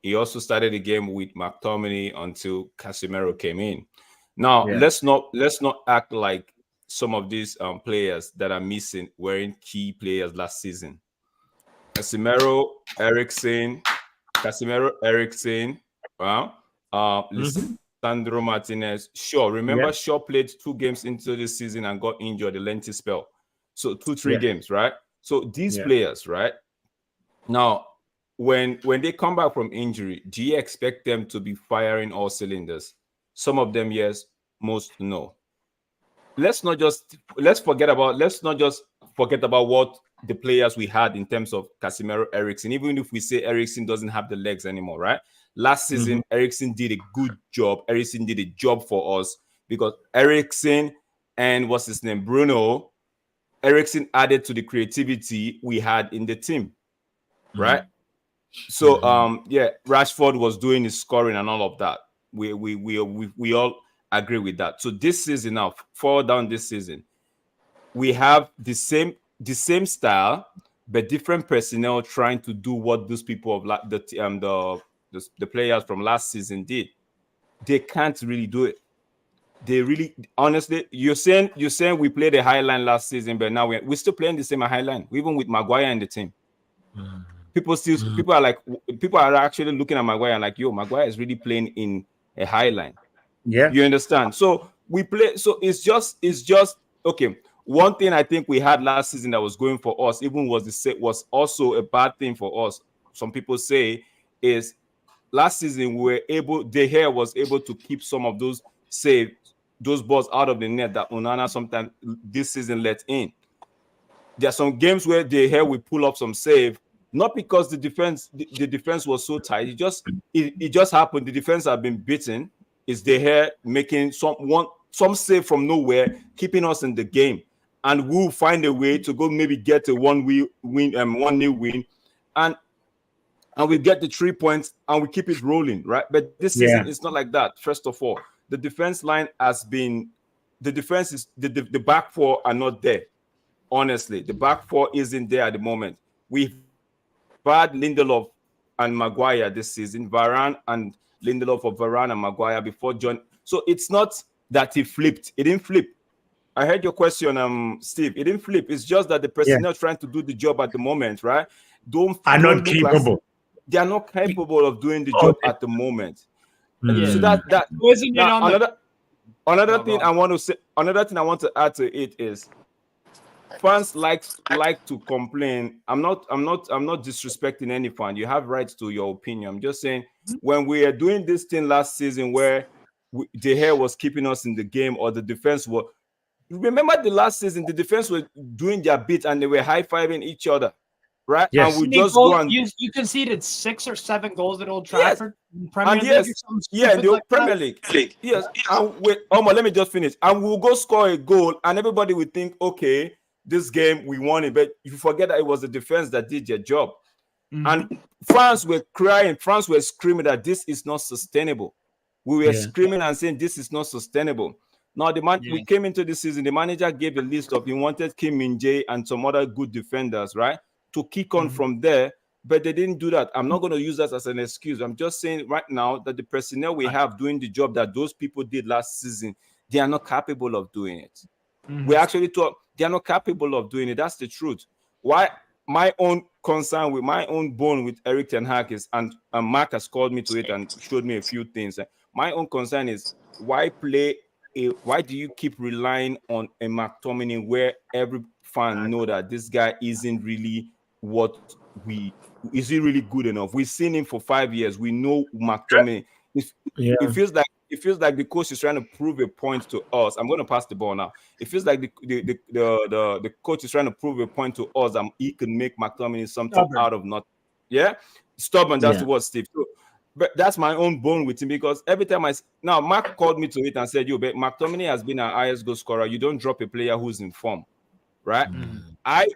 He also started the game with McTominay until Casemiro came in. Now let's not act like some of these players that are missing weren't key players last season. Casemiro, Ericsson, Lisandro Martinez. Shaw. Remember, Shaw played 2 games into this season and got injured a lengthy spell. So 2-3 games, right? So these players, right? Now, when they come back from injury, do you expect them to be firing all cylinders? Some of them, yes. Most, no. Let's not just forget about what the players we had in terms of Casemiro, Ericsson. Even if we say Ericsson doesn't have the legs anymore, right? Last season, Ericsson did a good job. Ericsson did a job for us because Ericsson and what's his name, Bruno, Ericsson added to the creativity we had in the team, right? So Rashford was doing his scoring and all of that. We all agree with that. So this season now, forward down this season, we have the same style, but different personnel trying to do what those people of the players from last season did. They can't really do it. They really, honestly, you're saying we played a high line last season, but now we're still playing the same high line, even with Maguire in the team. People are actually looking at Maguire and like, yo, Maguire is really playing in a high line. Yeah, you understand. So we play. So it's just okay. One thing I think we had last season that was going for us, even was also a bad thing for us. Some people say is last season De Gea was able to keep some of those balls out of the net that Onana sometimes this season let in. There are some games where De Gea will pull up some save, not because the defense was so tight. It just happened. The defense have been beaten. It's De Gea making some save from nowhere, keeping us in the game, and we'll find a way to go maybe get a 1-0 win, and we get the 3 points and we keep it rolling, right? But this season it's not like that. First of all, the defense line the back four are not there. Honestly, the back four isn't there at the moment. We've had Lindelof and Maguire this season, Varane and Lindelof for Varane and Maguire before John. So it's not that he flipped. He didn't flip. I heard your question, Steve. It didn't flip. It's just that the personnel trying to do the job at the moment, right? Are not look like capable. they are not capable of doing the job at the moment. So that Wasn't it now on another thing I want to say. Another thing I want to add to it is fans like to complain. I'm not disrespecting any fan. You have rights to your opinion. I'm just saying when we are doing this thing last season where De Gea was keeping us in the game, or the defense was. Remember the last season, the defense were doing their bit and they were high-fiving each other, right? Yes. And we just go and you conceded 6 or 7 goals at Old Trafford in Premier and League. yes, or something yeah, in stupid the like Premier that. League. Yes. And wait, let me just finish. And we'll go score a goal, and everybody will think, okay, this game we won it, but you forget that it was the defense that did their job. And fans were crying, fans were screaming that this is not sustainable. We were screaming and saying this is not sustainable. Now, we came into the season, the manager gave a list of he wanted Kim Min-jae and some other good defenders, right, to kick on from there, but they didn't do that. I'm not going to use that as an excuse. I'm just saying right now that the personnel we have doing the job that those people did last season, they are not capable of doing it. We actually thought they are not capable of doing it. That's the truth. Why my own concern with my own bone with Erik ten Hag is, and Mark has called me to it and showed me a few things. My own concern is why do you keep relying on a McTominay where every fan know that this guy isn't really is he really good enough? We've seen him for 5 years. We know McTominay. It feels like the coach is trying to prove a point to us. I'm going to pass the ball now. It feels like the coach is trying to prove a point to us that he can make McTominay something out of nothing. Yeah, stubborn. That's the word, Steve. So, but that's my own bone with him, because every time now Mark called me to it and said, but McTominay has been our highest goal scorer. You don't drop a player who's in form, right? I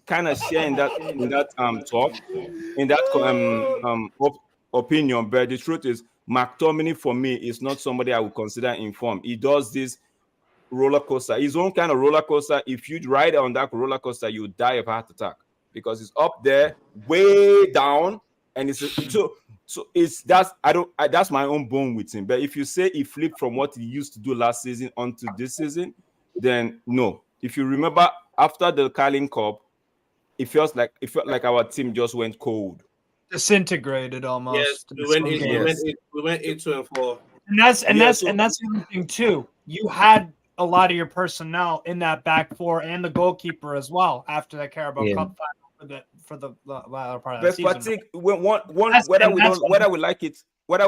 kind of share in that talk, in that opinion, but the truth is McTominay for me is not somebody I would consider in form. He does this roller coaster, his own kind of roller coaster. If you ride on that roller coaster, you die of heart attack, because it's up there, way down, and it's that's my own bone with him. But if you say he flipped from what he used to do last season onto this season, then no. If you remember, after the Carling Cup, it felt like our team just went cold, disintegrated almost. Yes, we went 8-2-4. And that's the other thing too. You had a lot of your personnel in that back four and the goalkeeper as well after that Carabao Cup final for the latter part of the season. Fatigue, whether we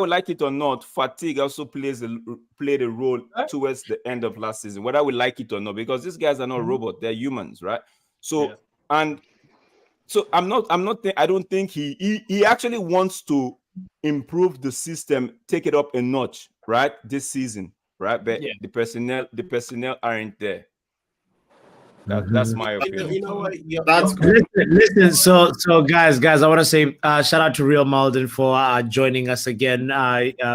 like it or not, fatigue also played a role towards the end of last season, whether we like it or not, because these guys are not robots, they're humans, right? So I don't think he actually wants to improve the system, take it up a notch, right, this season, right? But the personnel aren't there. That's my opinion. You know what? That's listen. So guys, I want to say shout out to Real Malden for joining us again.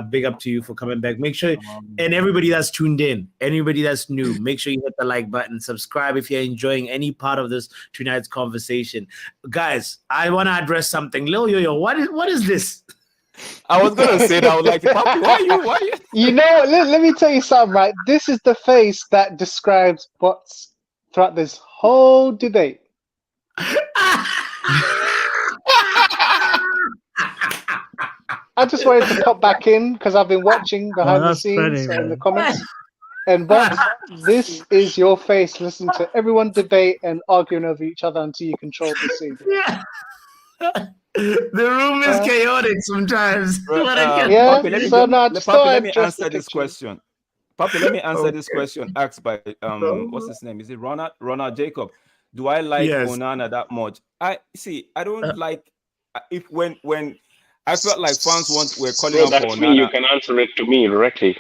Big up to you for coming back. Make sure, and everybody that's tuned in, anybody that's new, make sure you hit the like button, subscribe if you're enjoying any part of this tonight's conversation. Guys, I want to address something. Lil Yo-Yo, what is this? I was gonna say that. I was like, Papi, why you? You know, let me tell you something, right? This is the face that describes what's throughout this whole debate. I just wanted to pop back in because I've been watching behind the scenes and the comments. And Bob, this is your face listening to everyone debate and arguing over each other until you control the scene. The room is chaotic sometimes. Papi, let me answer this question. Papi, let me answer this question asked by what's his name? Is it Ronald Jacob? Do I like Onana that much? I don't like when I felt like fans were calling out for Onana. Me, you can answer it to me directly.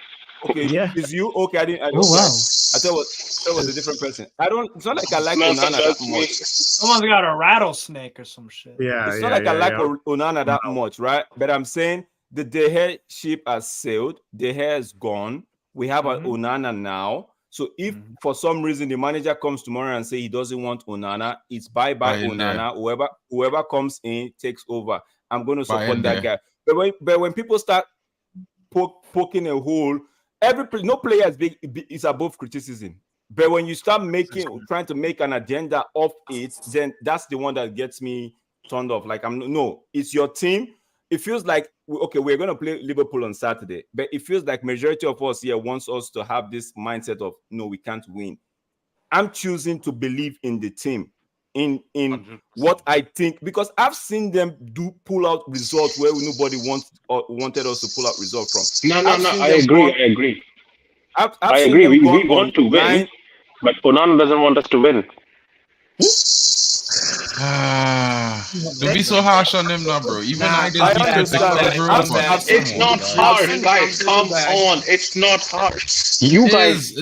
Okay, is you okay? I thought it was a different person. It's not like I like Onana that much. Someone's got a rattlesnake or some shit. It's not like I like Onana that much, right? But I'm saying the De Gea ship has sailed. De Gea is gone. We have an Onana now. So if for some reason the manager comes tomorrow and say he doesn't want Onana, it's bye-bye Onana. Whoever comes in takes over. I'm going to support that guy. But when people start poking a hole, no player is above criticism. But when you start trying to make an agenda of it, then that's the one that gets me turned off. Like, it's your team. It feels like, okay, we're going to play Liverpool on Saturday, but it feels like majority of us here wants us to have this mindset of, no, we can't win. I'm choosing to believe in the team, in 100%. What I think, because I've seen them pull out results where nobody wanted us to pull out results from. No. I agree. I agree. We want to win, but Onana doesn't want us to win. Don't be so harsh on them now, bro. Even I didn't It's not harsh, guys. Come on, it's not harsh. You guys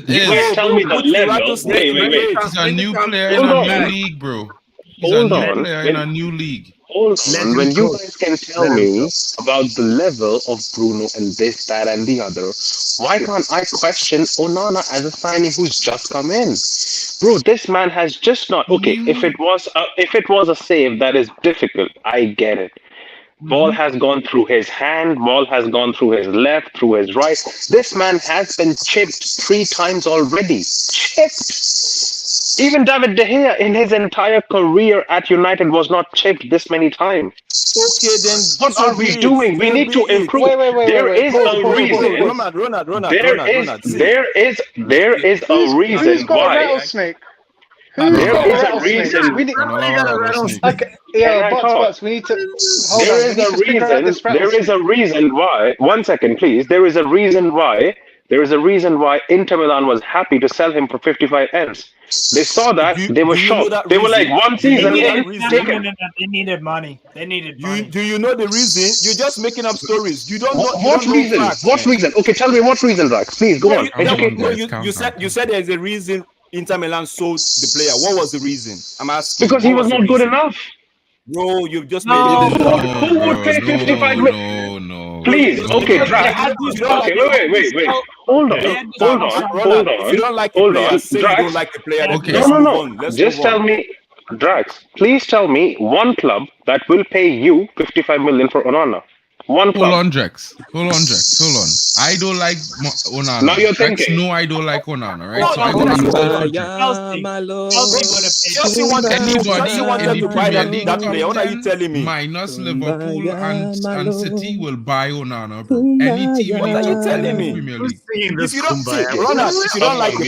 tell me the level. Wait. He's a new player in a new league, bro. He's a new player in a new league. Hold on. When you guys can tell me about the level of Bruno and this, that, and the other, why can't I question Onana as a signing who's just come in? Bro, this man has just not. Okay, if it was a save, that is difficult. I get it. Ball has gone through his hand. Ball has gone through his left, through his right. This man has been chipped 3 times already. Chipped. Even David De Gea in his entire career at United was not chipped this many times. Okay, then what are we doing? We need to improve. There is a reason. There is a reason Who's got why. a rattlesnake? There is a reason. We need, Bots, we need to. There is a reason why. 1 second, please. There is a reason why Inter Milan was happy to sell him for 55 M's. They saw that, they were shocked. They were like, 1 season. They needed money. They needed money. Do you know the reason? You're just making up stories. You don't know. What reason? What reason? Okay, tell me what reason, Rax. Please go on. You said there's a reason Inter Milan sold the player. What was the reason? I'm asking. Because he was not good enough. No, you've just made it. Who would pay 55 million? No. Please, okay, Drax. Okay, wait. Hold on. If you don't like the player, say you don't like the player. Okay. No. Just tell me, Drax, please tell me one club that will pay you 55 million for Onana. One club. Hold on, Drex. Hold on. I don't like Onana. Now you're Drex, thinking. no, I don't like Onana, right? So I don't understand. Chelsea wanted to buy that player. What are you telling me? Minus Liverpool and City will buy Onana, bro. Any team what are you telling me? Premier League. If you don't like the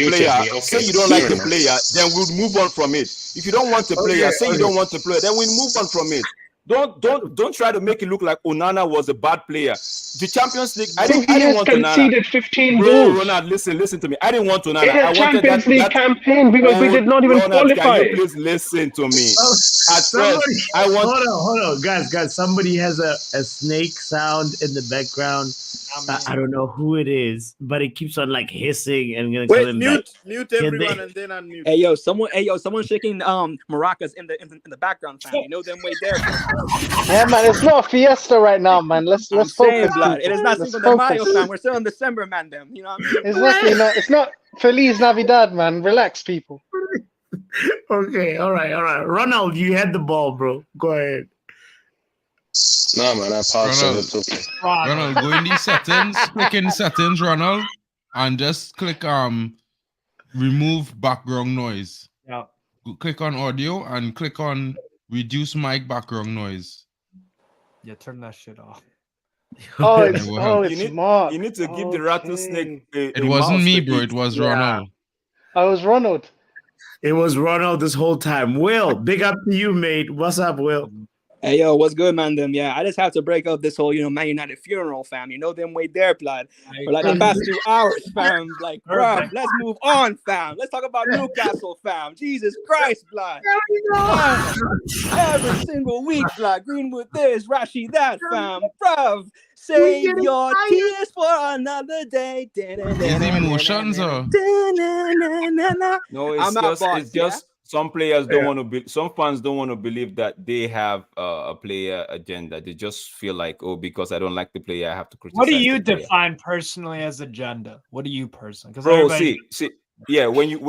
player, say you don't like the player, then we'll move on from it. If you don't want the player, say you don't want the player, then we'll move on from it. Don't try to make it look like Onana was a bad player. The Champions League, I didn't want Onana. Conceded 15 Bro, goals. Ronald, listen to me. I didn't want Onana. In a Champions League campaign because we did not even Ronald, qualify. can you please listen to me? Hold on, guys. Somebody has a snake sound in the background. I don't know who it is, but it keeps on like hissing and gonna wait. Mute everyone and then unmute. Hey yo, someone shaking maracas in the background, fam. You know them way there. Yeah, man, it's not a fiesta right now, man. Let's focus. Blood. It is not Cinco de Mayo, fam. We're still in December, man. Them, you know what I mean? Exactly. It's not Feliz Navidad, man. Relax, people. Okay, all right. Ronald, you had the ball, bro. Go ahead. No, man, I passed it. Ronald, go in these settings, click in settings, Ronald, and just click remove background noise. Yeah. Click on audio and click on reduce mic background noise. Yeah, turn that shit off. It's smart. You need to give the rattlesnake It wasn't me, bro. It was Ronald. I was Ronald. It was Ronald this whole time. Will, big up to you, mate. What's up, Will? Hey yo, what's good, man? Them, yeah. I just have to break up this whole, Man United funeral, fam. You know them way there, blood. For like the past 2 hours, fam. Like, bro, let's move on, fam. Let's talk about Newcastle, fam. Jesus Christ, blood. Every single week, blood. Greenwood this, Rashi that, fam. Bruv, save your tears for another day. His emotions, or? No, it's just. Some players don't want to be. Some fans don't want to believe that they have a player agenda. They just feel like, because I don't like the player, I have to criticize. What do you define personally as agenda? What do you personally? Bro, see, yeah. When you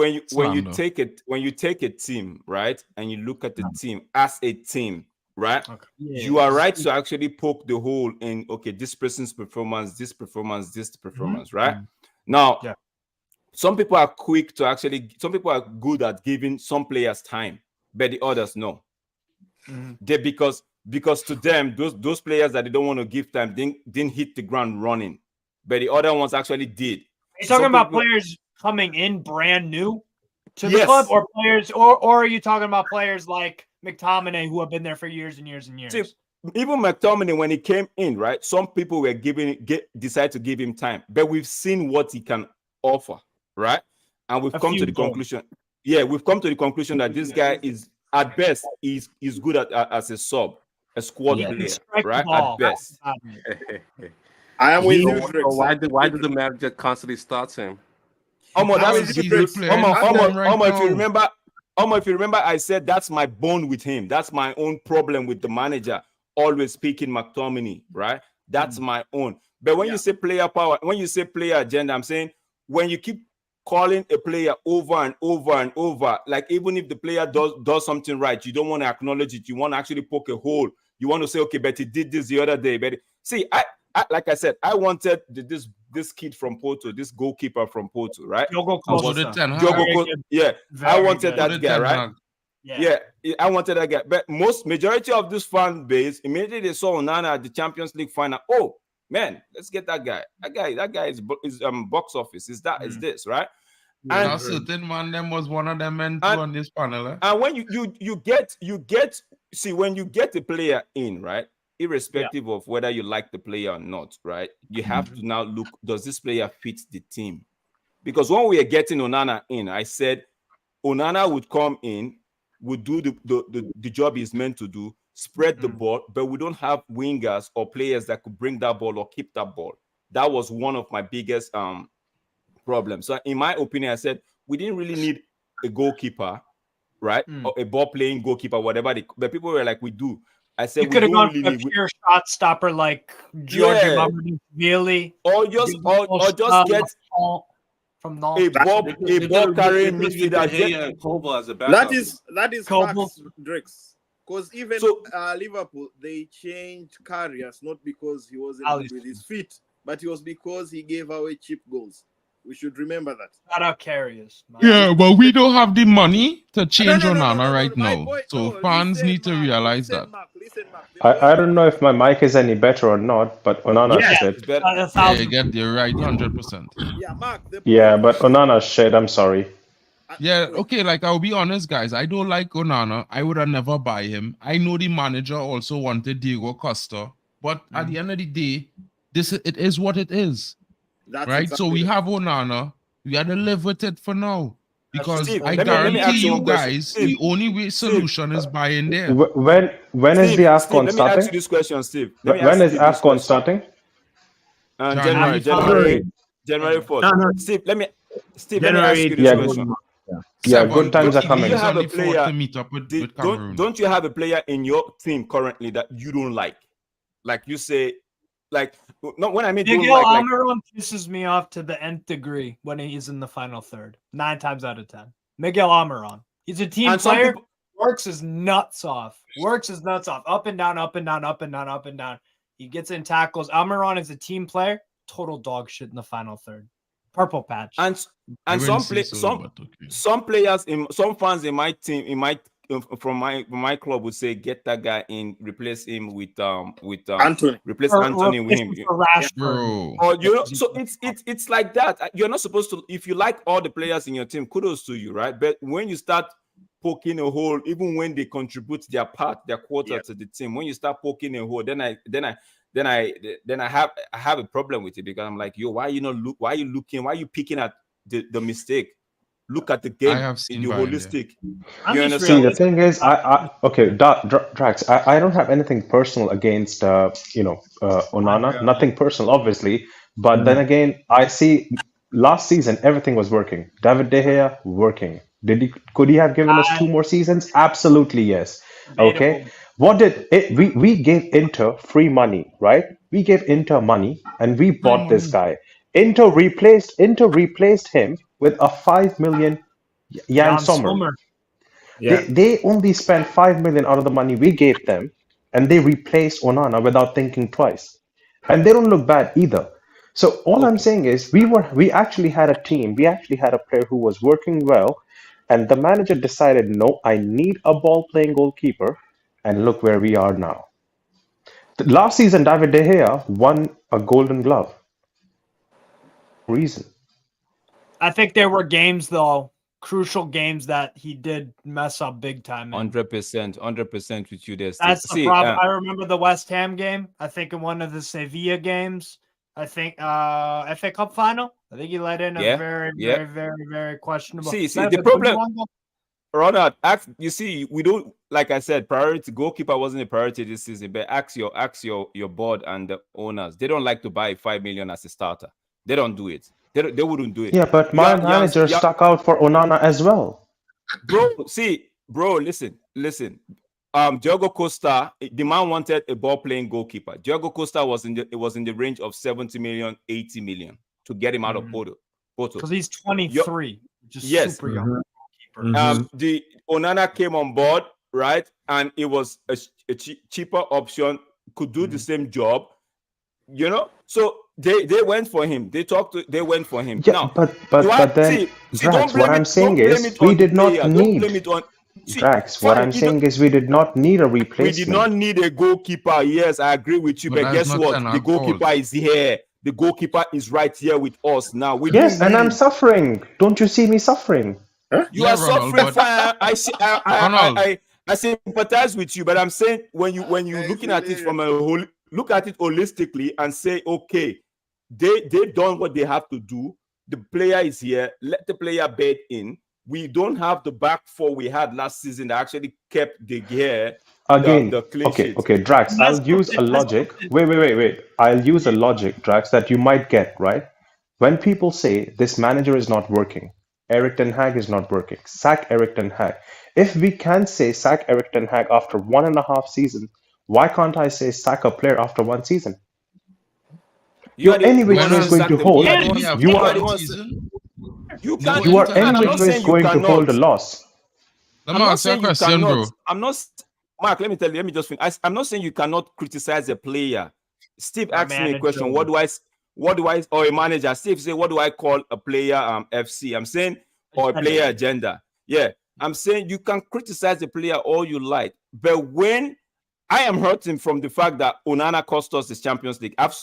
take a team, right, and you look at the team as a team, right, you are right to actually poke the hole in. Okay, this person's performance, right? Now. Yeah. some people are quick to actually. Some people are good at giving some players time, but the others no. They because to them those players that they don't want to give time didn't hit the ground running, but the other ones actually did. Are you talking about players coming in brand new to the club, or players, or are you talking about players like McTominay who have been there for years and years and years? See, even McTominay, when he came in, right? Some people were decide to give him time, but we've seen what he can offer, right? And we've come to the conclusion. Yeah, we've come to the conclusion that this guy is at best is good as a sub, a squad player, right? At best. I am with you. So why did the manager constantly start him? If you remember, I said that's my bone with him. That's my own problem with the manager. Always speaking McTominay, right? That's my own. But when you say player power, when you say player agenda, I'm saying when you keep calling a player over and over and over, like even if the player does something right, you don't want to acknowledge it. You want to actually poke a hole. You want to say, okay, but he did this the other day. But see, I like I said, I wanted this kid from Porto, this goalkeeper from Porto, right? I wanted that guy, right? Yeah, I wanted that guy. But majority of this fan base, immediately they saw Onana at the Champions League final. Oh man, let's get that guy. That guy is box office. Is this right? And a certain man, them was one of them men on this panel. And when you get when you get a player in, right? Irrespective of whether you like the player or not, right? You have to now look, does this player fit the team? Because when we are getting Onana in, I said Onana would come in, would do the job he's meant to do, spread the ball, but we don't have wingers or players that could bring that ball or keep that ball. That was one of my biggest problems. So in my opinion, I said we didn't really need a goalkeeper, right? Or a ball playing goalkeeper, whatever. But people were like, we do. I said you could have gone for a pure shot stopper like Giorgio Really, or just get from a ball carrying midfielder. That is facts, Drex. Because even Liverpool, they changed Karius not because he wasn't good with his feet, but it was because he gave away cheap goals. We should remember that. Shout out Karius. Yeah, well, we don't have the money to change Onana right now. So fans need to realize that. I don't know if my mic is any better or not, but Onana shit. Yeah, you get the right 100%. Yeah, Mark. Yeah, but Onana shit. I'm sorry. Yeah, okay, like I'll be honest, guys. I don't like Onana. I would have never buy him. I know the manager also wanted Diego Costa, but at the end of the day, it is what it is. That's right? exactly So we have Onana. We got to live with it for now. Because Steve, I let me ask guarantee you one guys, question. the only solution is buying there. When is the AFCON Steve, let me starting? ask you this question, Steve. When is AFCON starting? January 4th. No. Steve, let me ask you this question. Yeah, good times are coming. Do you have a player to meet up with Cameroon. Don't you have a player in your team currently that you don't like? Like you say, like no, when I mean Miguel Almiron pisses me off to the nth degree when he's in the final third. 9 times out of 10. Miguel Almiron. He's a team player. Works his nuts off. Up and down, up and down, up and down, up and down. He gets in tackles. Almiron is a team player. Total dog shit in the final third. Purple patch. And some players, some fans in my team, from my club would say, get that guy in, replace him with Anthony. Replace Anthony with him. Or so it's like that. You're not supposed to. If you like all the players in your team, kudos to you, right? But when you start poking a hole, even when they contribute their quarter to the team, when you start poking a hole, then I have a problem with it, because I'm like, yo, why are you picking at the mistake? Look at the game in the holistic. You understand? See, the thing is, Drax, I don't have anything personal against Onana. Nothing personal, obviously. But then again, I see last season everything was working. David De Gea working. Could he have given us 2 more seasons? Absolutely yes. Okay. What did it? We gave Inter free money, right? We gave Inter money and we bought this guy. Inter replaced him with a 5 million Jan Sommer. Yeah. They only spent 5 million out of the money we gave them, and they replaced Onana without thinking twice. And they don't look bad either. So all I'm saying is we actually had a team, we actually had a player who was working well, and the manager decided, no, I need a ball playing goalkeeper, and look where we are now. Last season, David De Gea won a Golden Glove. Reason. I think there were games though, crucial games that he did mess up big time in. 100% with you there, Steve. That's the problem. I remember the West Ham game. I think in one of the Sevilla games. I think FA Cup final. I think he let in a very questionable. See, the problem, Ronald, you see, we don't, like I said, priority goalkeeper wasn't a priority this season, but ask your board and the owners. They don't like to buy 5 million as a starter. They don't do it. They wouldn't do it. Yeah, but my manager stuck out for Onana as well. Bro, listen. Diogo Costa, the man wanted a ball-playing goalkeeper. Diogo Costa was in the range of 70 million, 80 million to get him out of Porto. Because he's 23, just super young. The Onana came on board, right? And it was a cheaper option, could do the same job, you know? So they went for him. They went for him. Yeah, now, but then, Drax, what I'm saying is we did not need... Drax, what I'm saying is we did not need a replacement. We did not need a goalkeeper. Yes, I agree with you. But guess what? The goalkeeper is here. The goalkeeper is right here with us now. Yes, and I'm suffering. Don't you see me suffering? You are suffering. I sympathize with you, but I'm saying when you're looking at it from look at it holistically and say, okay, they done what they have to do. The player is here. Let the player bed in. We don't have the back four we had last season that actually kept the gear. Again, the clean sheet. Okay, Drax, I'll use a logic. Wait. I'll use a logic, Drax, that you might get, right? When people say this manager is not working, Erik ten Hag is not working, sack Erik ten Hag. If we can say sack Erik ten Hag after 1.5 seasons, why can't I say sack a player after 1 season? You're anyway going to hold. You are anyway going to hold a loss. I'm not saying you cannot. I'm not, Mark. Let me just finish. I'm not saying you cannot criticize a player. Steve asked me a question. What do I, or a manager? Steve say, what do I call a player? FC. I'm saying, or a player agenda. Yeah, I'm saying you can criticize the player all you like, but when I am hurting from the fact that Onana cost us the Champions League. I've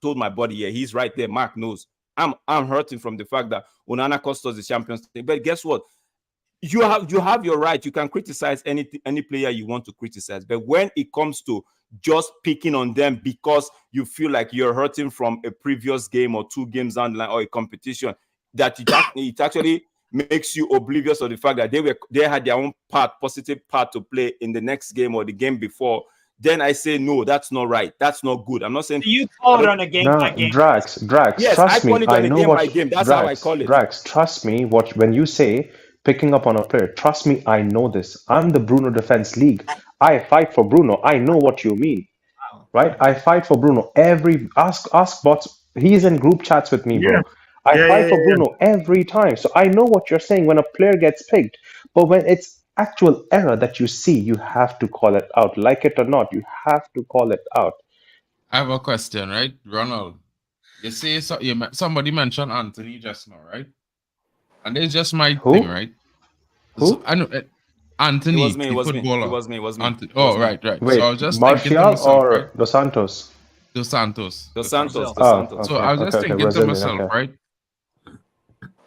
told my body, yeah, he's right there. Mark knows. I'm hurting from the fact that Onana cost us the Champions League. But guess what? You have your right. You can criticize any player you want to criticize. But when it comes to just picking on them because you feel like you're hurting from a previous game or 2 games down the line or a competition, that it actually makes you oblivious of the fact that they had their own positive part to play in the next game or the game before, then I say no, that's not right. That's not good. I'm not saying you call it on a game by game. Drax, yes, trust I call me. it on I know a game what by game. That's Drax, how I call it. Drax, trust me. When you say picking up on a player, trust me. I know this. I'm the Bruno Defense League. I fight for Bruno. I know what you mean, right? I fight for Bruno. Ask bots. He's in group chats with me, bro. I fight for Bruno every time. So I know what you're saying when a player gets picked. But when it's actual error that you see, you have to call it out. Like it or not, you have to call it out. I have a question, right? Ronald, you say somebody mentioned Anthony just now, right? And it's just my thing, right? Who? So, I know Anthony, It was me. Anthony. Oh, right. Wait, so I was just Martial thinking to myself, or right? Dos Santos? Dos Santos. Okay, So I was just thinking to Brazilian, myself, right?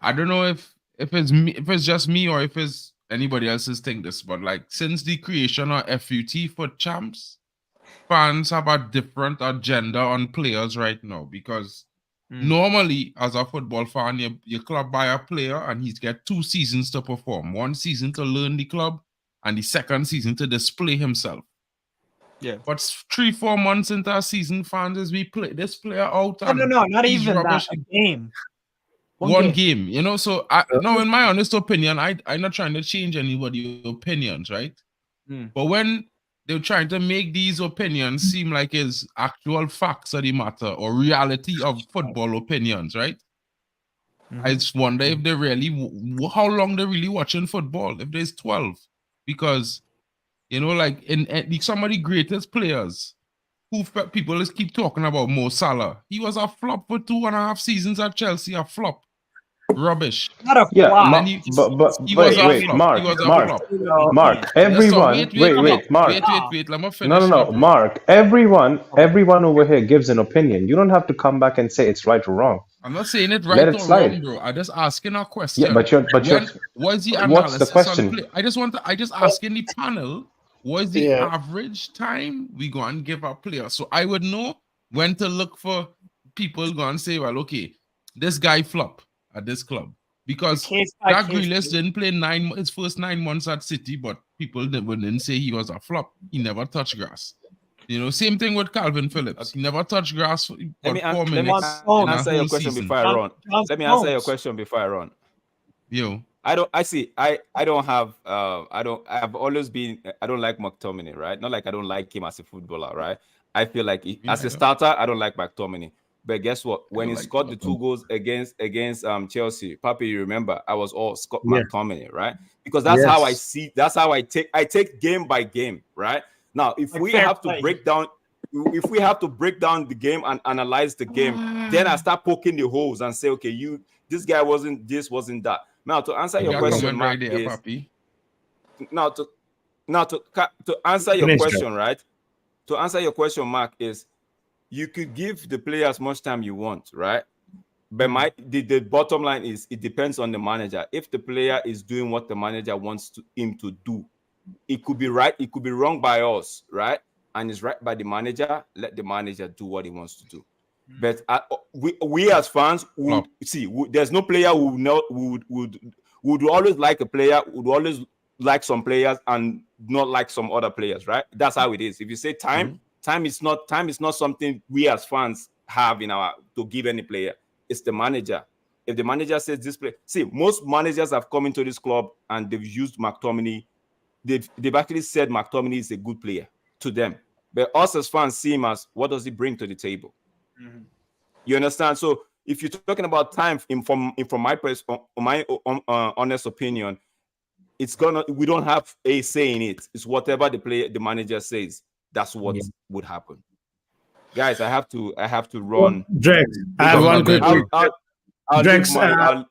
I don't know if it's me, if it's just me, or if it's anybody else's think this, but like since the creation of FUT for champs, fans have a different agenda on players right now because normally as a football fan, your club buy a player and he's get 2 seasons to perform. 1 season to learn the club and the second season to display himself. Yeah. But 3-4 months into a season, fans is we play this player out. No, not even that. A game. One game, you know. So no, in my honest opinion, I'm not trying to change anybody's opinions, right? But when they're trying to make these opinions seem like it's actual facts of the matter or reality of football opinions, right? I just wonder if they really, how long they're really watching football. If there's 12, because you know, like in some of the greatest players people just keep talking about Mo Salah. He was a flop for 2.5 seasons at Chelsea. A flop. Rubbish. Not a Yeah, flop. He was wait, a wait, flop. He Mark, was a Mark, flop. Mark. Yes, sir. Everyone, Mark. Wait. Let me No, finish. no, Mark. Everyone over here gives an opinion. You don't have to come back and say it's right or wrong. I'm not saying it Let right it or slide. wrong, bro. I'm just asking a question. Yeah, but you're. When was the What's the analysis question? on play? I just asking the panel, was the Yeah. average time we go and give a player? So I would know when to look for people go and say, well, okay, this guy flop at this club. Because Jack Grealish didn't play his first 9 months at City, but people didn't say he was a flop. He never touched grass. You know, same thing with Calvin Phillips. He never touched grass for 4 minutes. Answer your question before I run. Let me answer your question before I run. Yo, I don't have I've always been, I don't like McTominay, right? Not like I don't like him as a footballer, right? I feel like as a starter, I don't like McTominay. But guess what? When he scored the 2 goals against Chelsea, Papi, you remember, I was all Scott McTominay, right? Because that's how I see, that's how I take game by game, right? Now, if we have to break down the game and analyze the game, then I start poking the holes and say, okay, this guy wasn't this, wasn't that. Now, to answer your question, Mark, to answer your question, right? To answer your question, Mark, is you could give the player as much time you want, right? But the bottom line is it depends on the manager. If the player is doing what the manager wants him to do, it could be right, it could be wrong by us, right? And it's right by the manager. Let the manager do what he wants to do. But we as fans would see. There's no player who would always like a player, would always like some players and not like some other players, right? That's how it is. If you say time is not something we as fans have to give any player. It's the manager. If the manager says this player, see, most managers have come into this club and they've used McTominay. They've actually said McTominay is a good player to them. But us as fans see him as, what does he bring to the table? You understand? So if you're talking about time, from my honest opinion, we don't have a say in it. It's whatever the manager says. That's what would happen. Guys, I have to run. Drex, I have one quick. Drex,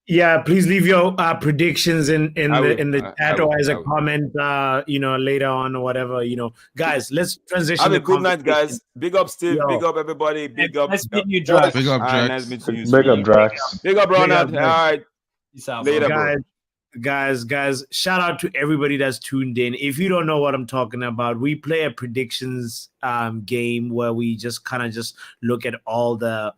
yeah, please leave your predictions in the chat or as a comment, later on or whatever. Guys, let's transition. Have a good night, guys. Big up, Steve. Big up, everybody. Big up. Nice meeting you, Drax. Big up, Drax. Nice meeting you. Big up, Drax. Big up, Ronald. All right. Peace out, later, guys. Guys, shout out to everybody that's tuned in. If you don't know what I'm talking about, we play a predictions game where we just kind of just look at all the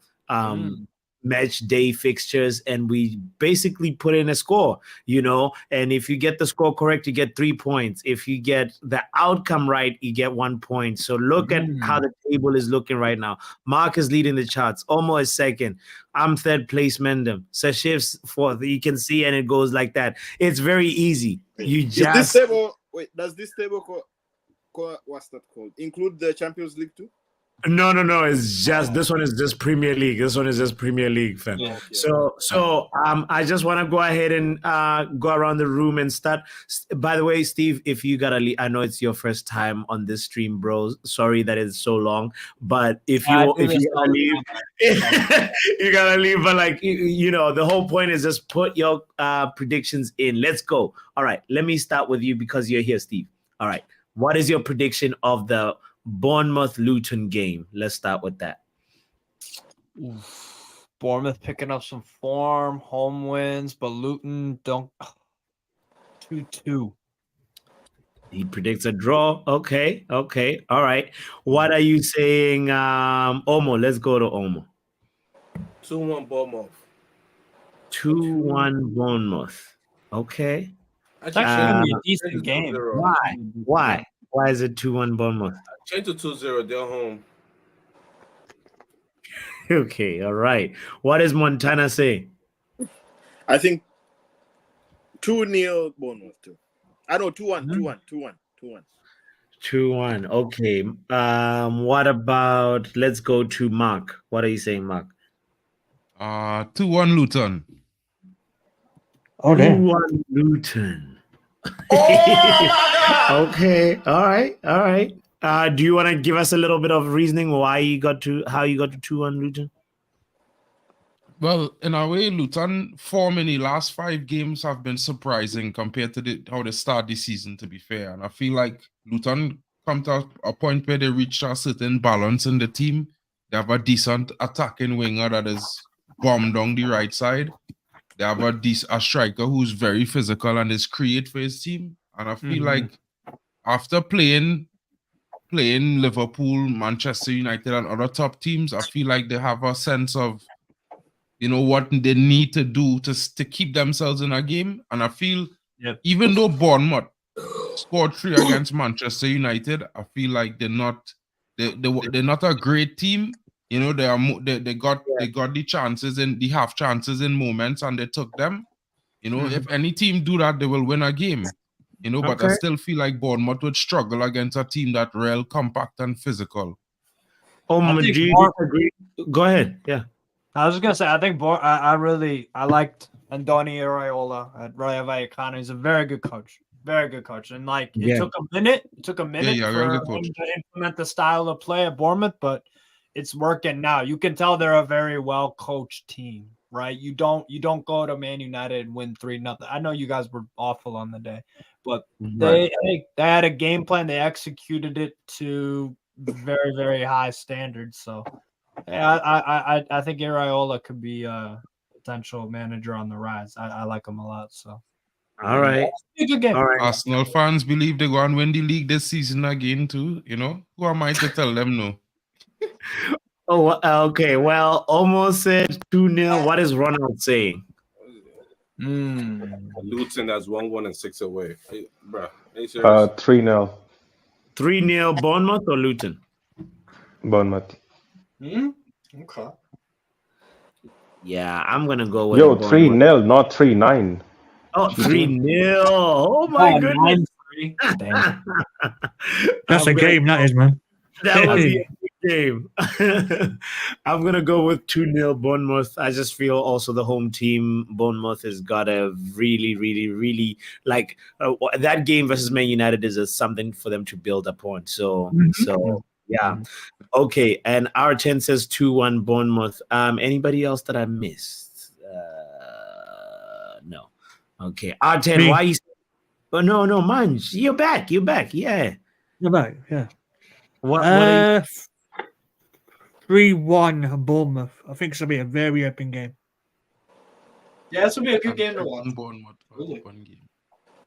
match day fixtures and we basically put in a score, and if you get the score correct, you get 3 points. If you get the outcome right, you get 1 point. So look at how the table is looking right now. Mark is leading the charts, almost second. I'm third place, Mendham. Sashiv's fourth. You can see, and it goes like that. It's very easy. Does this table what's that called? Include the Champions League too? No. It's just this one is just Premier League. This one is just Premier League, fam. Yeah. So I just want to go ahead and go around the room and start. By the way, Steve, if you gotta leave, I know it's your first time on this stream, bro. Sorry that it's so long, but if you gotta leave, you gotta leave. But the whole point is just put your predictions in. Let's go. All right, let me start with you because you're here, Steve. All right, what is your prediction of the Bournemouth-Luton game? Let's start with that. Bournemouth picking up some form, home wins, but Luton don't. 2-2. He predicts a draw. Okay. All right. What are you saying, Omo? Let's go to Omo. 2-1 Bournemouth. 2-1 Bournemouth. Okay. It's actually going to be a decent game. Why? Why is it 2-1 Bournemouth? Change to 2-0. They're home. Okay, all right. What does Montana say? I think 2-0 Bournemouth too. I know 2-1. 2-1. Okay. What about? Let's go to Mark. What are you saying, Mark? 2-1 Luton. Oh, 2-1 Luton. Oh my God. Okay. All right. Do you want to give us a little bit of reasoning how you got to 2-1, Luton? Well, in a way, Luton form in the last 5 games have been surprising compared to how they start the season, to be fair. And I feel like Luton come to a point where they reach a certain balance in the team. They have a decent attacking winger that is bombed down the right side. They have a striker who's very physical and is create for his team. And I feel like after playing Liverpool, Manchester United, and other top teams, I feel like they have a sense of what they need to do to keep themselves in a game. And I feel even though Bournemouth scored 3 against Manchester United, I feel like they're not a great team. They got the chances and the half chances in moments and they took them. If any team do that, they will win a game. But I still feel like Bournemouth would struggle against a team that real compact and physical. Do you agree? Go ahead. Yeah. I was just gonna say, I think I liked Andoni Iraola at Rayo Vallecano. He's a very good coach, and it took a minute. It took a minute for him to implement the style of play at Bournemouth, but it's working now. You can tell they're a very well coached team, right? You don't go to Man United and win 3-0. I know you guys were awful on the day, but they had a game plan. They executed it to very, very high standards. So. Yeah, I think Iraola could be a potential manager on the rise. I like him a lot. So, all right, good game. All right. Arsenal fans believe they're going to win the league this season again too. Who am I to tell them no? Okay. Well, almost said 2-0. What is Ronald saying? Luton has 1-1 and 6 away. Hey, bro, 3-0. 3-0 Bournemouth or Luton? Bournemouth. Okay. Yeah, I'm gonna go with 3-0, not 3-9. Oh, 3-0. Oh my goodness. That's a game, that is, man. That would be a good game. I'm gonna go with 2-0 Bournemouth. I just feel also the home team, Bournemouth, has got a really, really, really that game versus Man United is something for them to build upon. So yeah. Okay, and R10 says 2-1 Bournemouth. Anybody else that I missed? No. Okay, R10. Why you? Oh no, Manj, you're back. You're back. Yeah, you're back. Yeah. What are you? 3-1 Bournemouth. I think it's gonna be a very open game. Yeah, this will be a good game to watch. One game.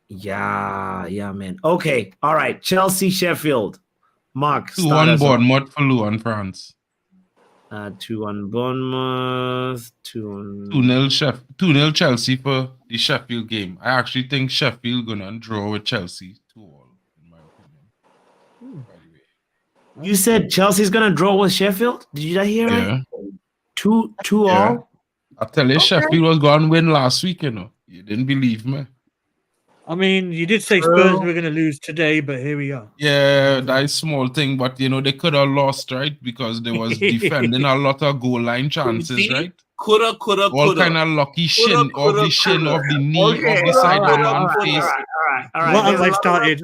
Yeah, man. Okay, all right. Chelsea, Sheffield. Mark, 2-1 Bournemouth for Luan, France. 2-1 Bournemouth. 2-0 Chelsea for the Sheffield game. I actually think Sheffield gonna draw with Chelsea 2-2, in my opinion. You said Chelsea's gonna draw with Sheffield? Did you hear right? 2-2 I tell you, Sheffield was going to win last week. You didn't believe me. I mean, you did say Spurs were going to lose today, but here we are. Yeah, that is small thing, but they could have lost, right? Because they was defending a lot of goal line chances, right? Coulda. All kind of lucky shin of the knee, of the side of man face. All right. What have I started?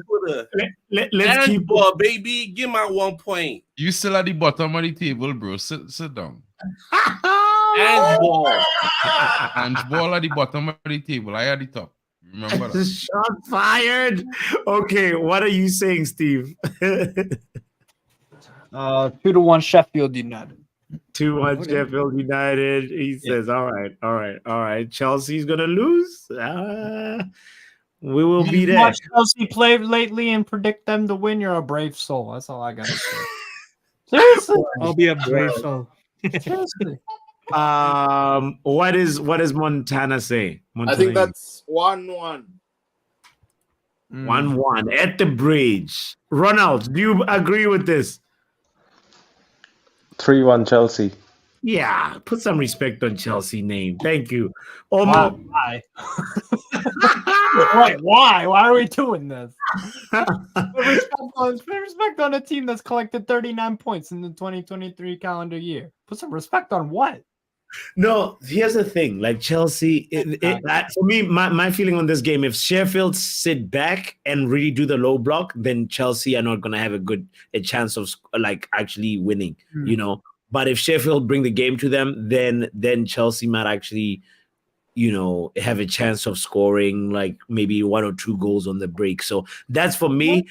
Let's keep ball, baby. Give my 1 point. You still at the bottom of the table, bro. Sit down. And ball. And ball at the bottom of the table. I at the top. Remember that. Shot fired. Okay, what are you saying, Steve? 2-1 Sheffield United. 2-1 Sheffield United. He says, all right. Chelsea's gonna lose. We will be there. Watch Chelsea play lately and predict them to win. You're a brave soul. That's all I gotta say. Seriously, I'll be a brave soul. Seriously. What is Montana say? I think that's 1-1. 1-1 at the bridge. Ronald, do you agree with this? 3-1 Chelsea. Yeah, put some respect on Chelsea name. Thank you. Omar. Why? Why? Why are we doing this? Put respect on a team that's collected 39 points in the 2023 calendar year. Put some respect on what? No, here's the thing. Like Chelsea, for me, my feeling on this game, if Sheffield sit back and really do the low block, then Chelsea are not going to have a chance of like actually winning, you know. But if Sheffield bring the game to them, then Chelsea might actually, you know, have a chance of scoring like maybe 1 or 2 goals on the break. So that's for me.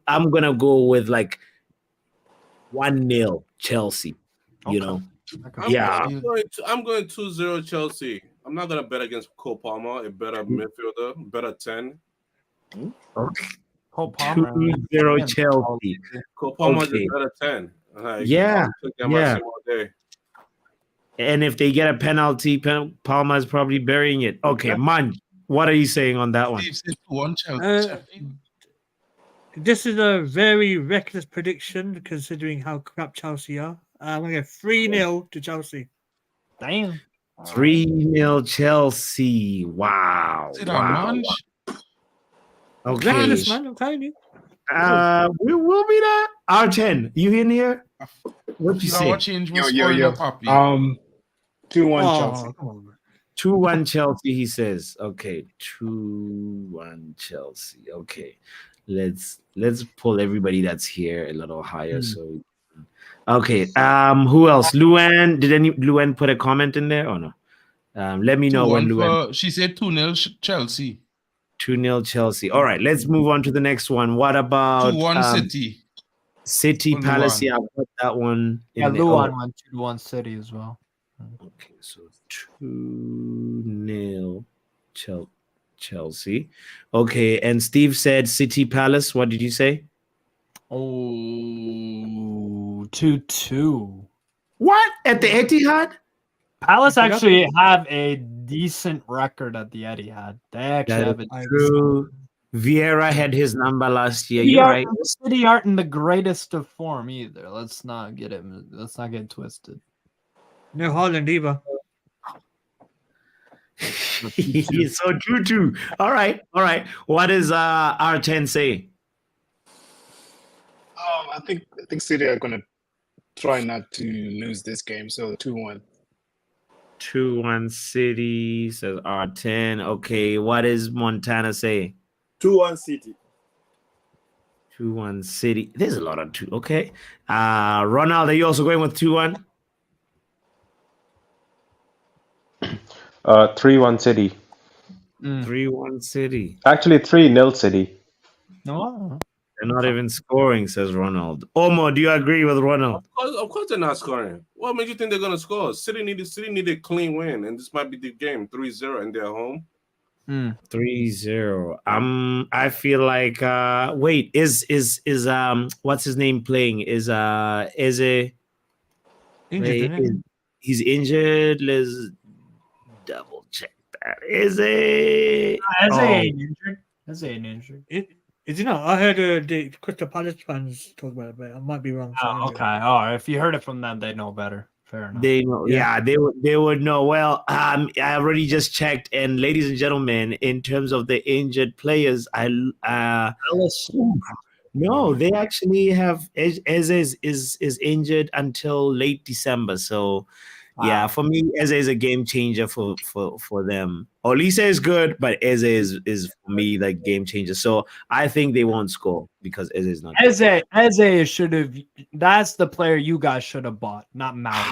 I'm gonna go with like 1-0 Chelsea. You know. I'm going 2-0 Chelsea. I'm not gonna bet against Cole Palmer, a better midfielder, better 10. Okay. Cole Palmer. 2-0 Chelsea. Cole Palmer is Okay. a better 10. Yeah. All day. And if they get a penalty, Palmer is probably burying it. Okay, Man, what are you saying on that one? This is a very reckless prediction considering how crap Chelsea are. I'm going to get 3-0 to Chelsea. Damn. 3-0 Chelsea. Wow. Wow. Okay. Reckless, man. I'm telling you. We'll be there. R10, you in here? What you say? 2-1 Chelsea. 2-1 Chelsea, he says. Okay, 2-1 Chelsea. Okay. Let's pull everybody that's here a little higher. So okay. Who else? Luan. Did Luan put a comment in there or no? Let me know when Luan. She said 2-0 Chelsea. 2-0 Chelsea. All right, let's move on to the next one. What about 2-1 City? City Palace. Yeah, I've got that one. Yeah, Luan went 2-1 City as well. Okay, so 2-0 Chelsea. Okay, and Steve said City Palace. What did you say? Oh, 2-2. What? At the Etihad? Palace actually have a decent record at the Etihad. They actually have a true. Vieira had his number last year. You're right. City aren't in the greatest of form either. Let's not get it twisted. No Haaland either. So 2-2. All right. What does R10 say? I think City are gonna try not to lose this game. So 2-1. 2-1 City, says R10. Okay, what does Montana say? 2-1 City. 2-1 City. There's a lot of 2. Okay. Ronald, are you also going with 2-1? 3-1 City. 3-1 City. Actually, 3-0 City. No. They're not even scoring, says Ronald. Omo, do you agree with Ronald? Of course they're not scoring. What made you think they're gonna score? City need a clean win, and this might be the game. 3-0 and they're home. 3-0. I feel like wait, is what's his name playing? Is Eze injured? He's injured. Let's double check that. Eze ain't injured. Eze ain't injured. Is he not? I heard the Crystal Palace fans talk about it, but I might be wrong. Oh, okay. All right. If you heard it from them, they know better. Fair enough. They know, yeah, they would know. Well, I already just checked, and ladies and gentlemen, in terms of the injured players, no, they actually have Eze is injured until late December. So yeah, for me, Eze is a game changer for them. Olise is good, but Eze is for me the game changer. So I think they won't score because Eze is not. Eze should have. That's the player you guys should have bought, not Mount.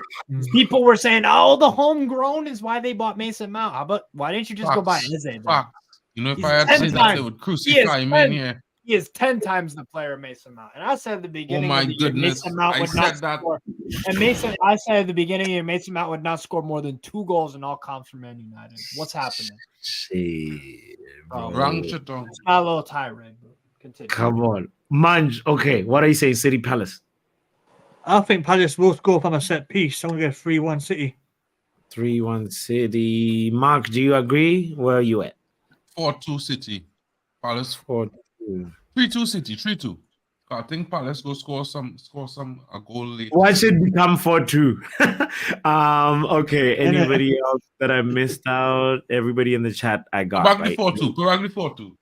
People were saying, "Oh, the homegrown is why they bought Mason Mount." How about why didn't you just go buy Eze? You know, if I had said that, they would crucify me in here. He is 10 times the player Mason Mount. And I said at the beginning, oh my goodness, Mason Mount would not score. And I said at the beginning, Mason Mount would not score more than 2 goals in all comps for Man United. What's happening? Wrong shit. It's not a little tirade, bro. Continue. Come on, Manj. Okay, what are you saying, City Palace? I think Palace will score from a set piece. I'm gonna get 3-1 City. 3-1 City. Mark, do you agree? Where are you at? 4-2 City. Palace 4-2. 3-2 City. 3-2. I think Palace go score a goal late. Why should it become 4-2? Okay. Anybody else that I missed out? Everybody in the chat, I got. Probably 4-2. Probably 4-2.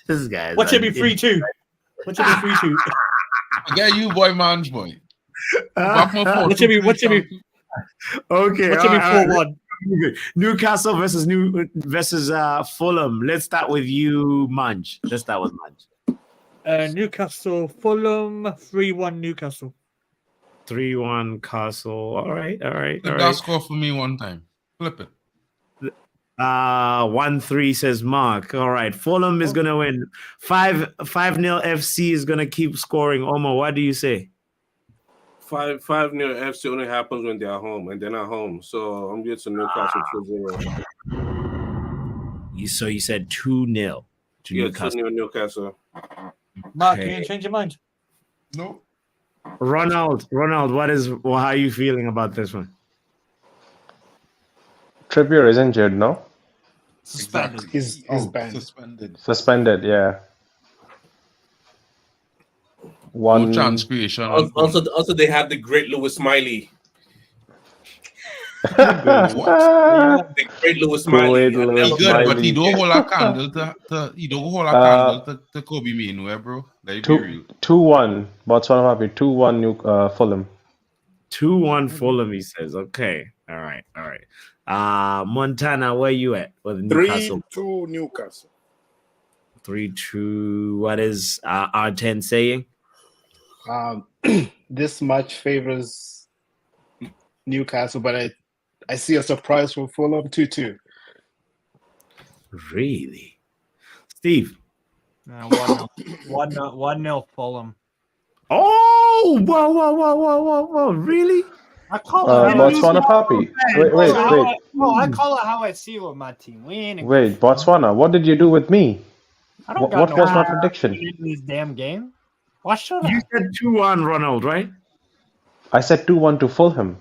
This guy. What should be 3-2? What should be 3-2? Yeah, you boy, man's boy. What should be Okay. What should be 4-1? Newcastle versus Fulham. Let's start with you, Munch. Let's start with Munch. Newcastle, Fulham, 3-1 Newcastle. 3-1 Castle. All right. Flip that score for me one time. Flip it. 1-3 says Mark. All right. Fulham is gonna win. 5-0 FC is gonna keep scoring. Omar, what do you say? 5 near FC only happens when they're home, and they're not home. So I'm going to Newcastle 2-0. So you said 2-0 to Newcastle. 2-0 Newcastle. Mark, you didn't change your mind? No. Ronald, how are you feeling about this one? Trippier is injured, no? Suspended. He's banned. Suspended, yeah. One no chance creation. Also, they have the great Lewis Smiley. What? The great Lewis Smiley. He good, but he don't hold a candle to Kobe Mainoo, bro. Like, 2-1. Botswana happy. 2-1 Fulham. 2-1 Fulham, he says. Okay. All right. Montana, where you at with Newcastle? 3-2 Newcastle. 3-2. What is R10 saying? This match favors Newcastle, but I see a surprise from Fulham 2-2. Really? Steve? 1-0 Fulham. Oh, whoa. Really? I call it Botswana Papi. Wait. I call it how I see it with my team. We ain't Wait, Botswana, what did you do with me? I don't What was my prediction? in this damn game. Why should You said 2-1, Ronald, right? I said 2-1 to Fulham.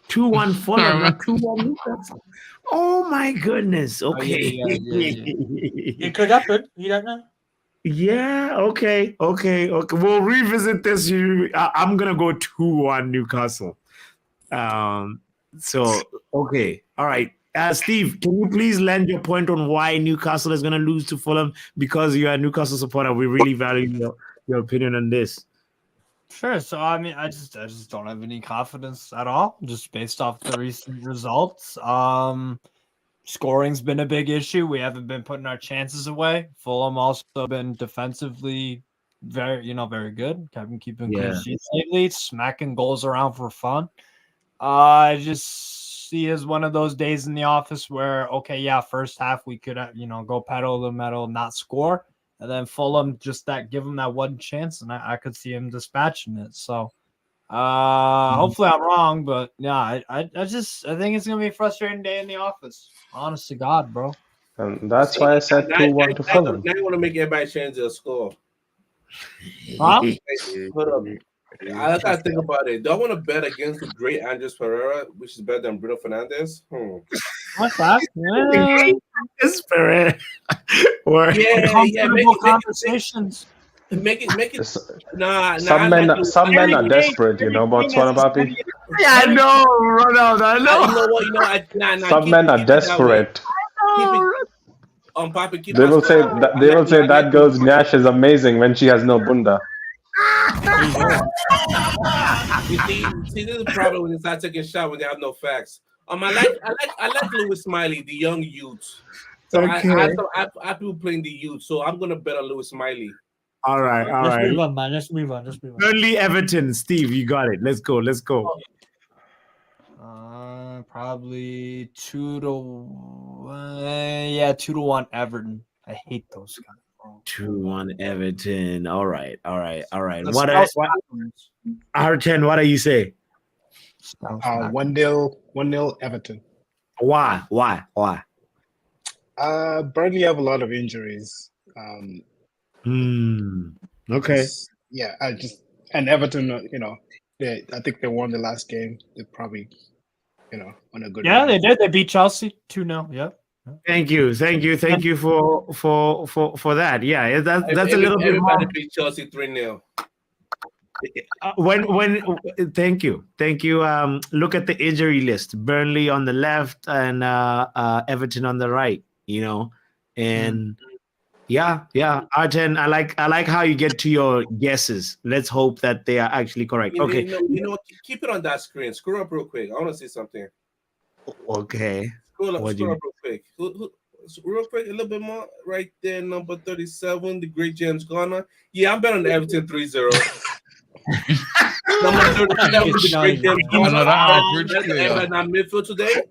2-1 Fulham, not 2-1 Newcastle. Oh my goodness. Okay. It could happen. You don't know. Yeah. Okay. We'll revisit this. I'm gonna go 2-1 Newcastle. So okay. All right. Steve, can you please lend your point on why Newcastle is gonna lose to Fulham? Because you're a Newcastle supporter, we really value your opinion on this. Sure. So I mean, I just don't have any confidence at all, just based off the recent results. Scoring's been a big issue. We haven't been putting our chances away. Fulham also been defensively very good. Keeping clean sheets lately, smacking goals around for fun. I just see it as one of those days in the office where, first half we could go pedal to the metal, not score. And then Fulham give him that one chance, and I could see him dispatching it. So hopefully I'm wrong, but yeah, I think it's gonna be a frustrating day in the office. Honest to God, bro. And that's why I said 2-1 to Fulham. Now you want to make everybody change their score. Huh? Hold up. I gotta think about it. Do I want to bet against the great Andres Pereira, which is better than Bruno Fernandes? What's that? Andres Pereira. Conversations. Make it. Some men are desperate, Botswana Papi. Yeah, I know, Ronald. I know. You know what? Some men are desperate. Papi, They will say that girl's Nyash is amazing when she has no bunda. You see, this is the problem when they start taking shots when they have no facts. I like Lewis Smiley, the young youth. So Okay. I have people playing the youth, so I'm gonna bet on Lewis Smiley. All right. Let's move on, man. Let's move on. Burnley Everton. Steve, you got it. Let's go. Probably 2-1 Everton. I hate those guys. 2-1 Everton. All right. Let's What R10, what do you say? 1-0 Everton. Why? Burnley have a lot of injuries. Okay. Yeah, and Everton, I think they won the last game. They probably, on a good. Yeah, run. they did. They beat Chelsea 2-0. Yep. Thank you for that. Yeah, that's a little bit more. Everybody beat Chelsea 3-0. Thank you. Look at the injury list. Burnley on the left and Everton on the right. And Yeah. Arjen, I like how you get to your guesses. Let's hope that they are actually correct. Okay. You know, keep it on that screen. Scroll up real quick. I want to see something. Okay. Scroll up What do real you- quick. Real quick, a little bit more. Right there, number 37, the great James Garner. Yeah, I'm betting on Everton 3-0. Number 37, the great James Garner. Another average player. Everton on midfield today.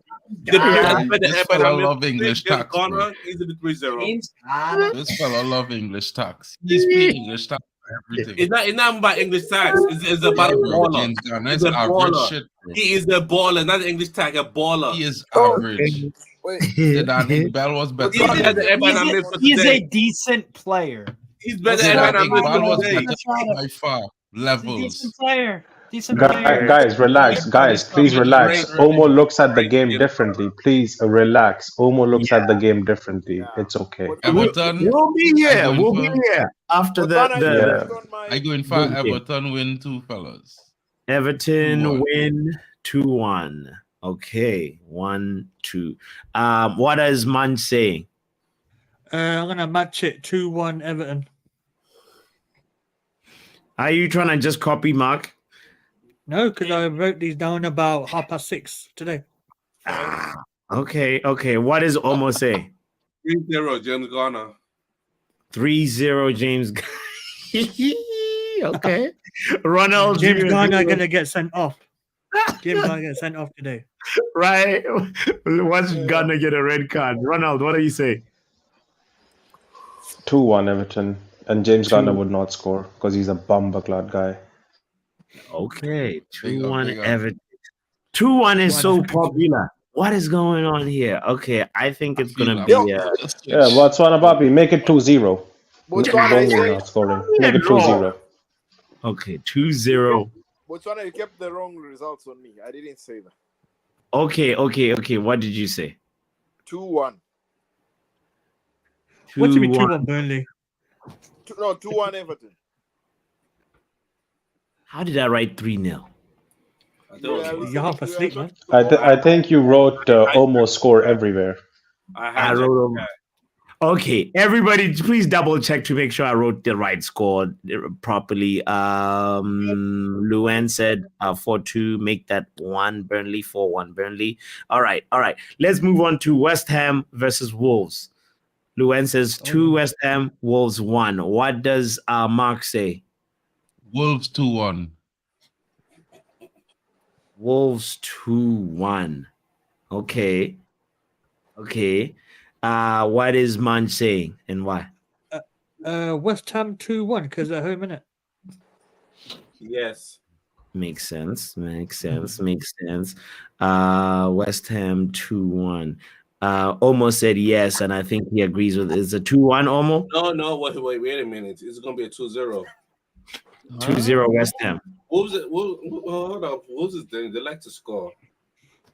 This fella love English James tax, bro. Garner, he's the 3-0. This fella love English tax. He's paying English tax for everything. It's not about English tax. It's about a bro, baller. James Garner He's is a average baller. shit, bro. He is a baller, not an English tag, a baller. He is average. The Danny Bell was better. He's a decent player. He's The better than Danny Everton Bell was today. better by far. Levels. Decent player. Decent player. Guys, relax. Guys, please relax. Omo looks at the game differently. Please relax. Omo looks at the game differently. It's okay. Everton. We'll be here. We'll be here after the. I go in for Everton win too, fellas. Everton 2-1. win 2-1. Okay, 1-2. What does Man say? I'm gonna match it 2-1 Everton. Are you trying to just copy Mark? No, because I wrote these down about 6:30 today. Okay. What does Omo say? 3-0, James Garner. 3-0 James. Okay. Ronald James Jr. Garner gonna get sent off. James Garner get sent off today. Right. What's gonna get a red card? Ronald, what do you say? 2-1 Everton. And James Garner would not score because he's a bumbucklad guy. Okay. Big up, 2-1 big up. Everton. 2-1 is so popular. What is going on here? Okay, I think it's gonna be Yeah, Botswana Papi, make it 2-0. Botswana Bongo not scoring. Make it 2-0. Okay, 2-0. Botswana, you kept the wrong results on me. I didn't say that. Okay. What did you say? 2-1. What do you mean 2-1. 2-1 Burnley? 2-1 Everton. How did I write 3-0? You're half asleep, man. I think you wrote almost score everywhere. I wrote Okay, everybody, please double check to make sure I wrote the right score properly. Luan said 4-2, make that 1 Burnley, 4-1 Burnley. All right. Let's move on to West Ham versus Wolves. Luan says 2 West Ham, Wolves 1. What does Mark say? Wolves 2-1. Wolves 2-1. Okay. What is Man saying and why? West Ham 2-1 because they're home, innit? Yes. Makes sense. West Ham 2-1. Omo said yes, and I think he agrees with it. Is it 2-1 Omo? No, wait a minute. It's gonna be a 2-0. 2-0 West Ham. Hold up. Wolves is they like to score.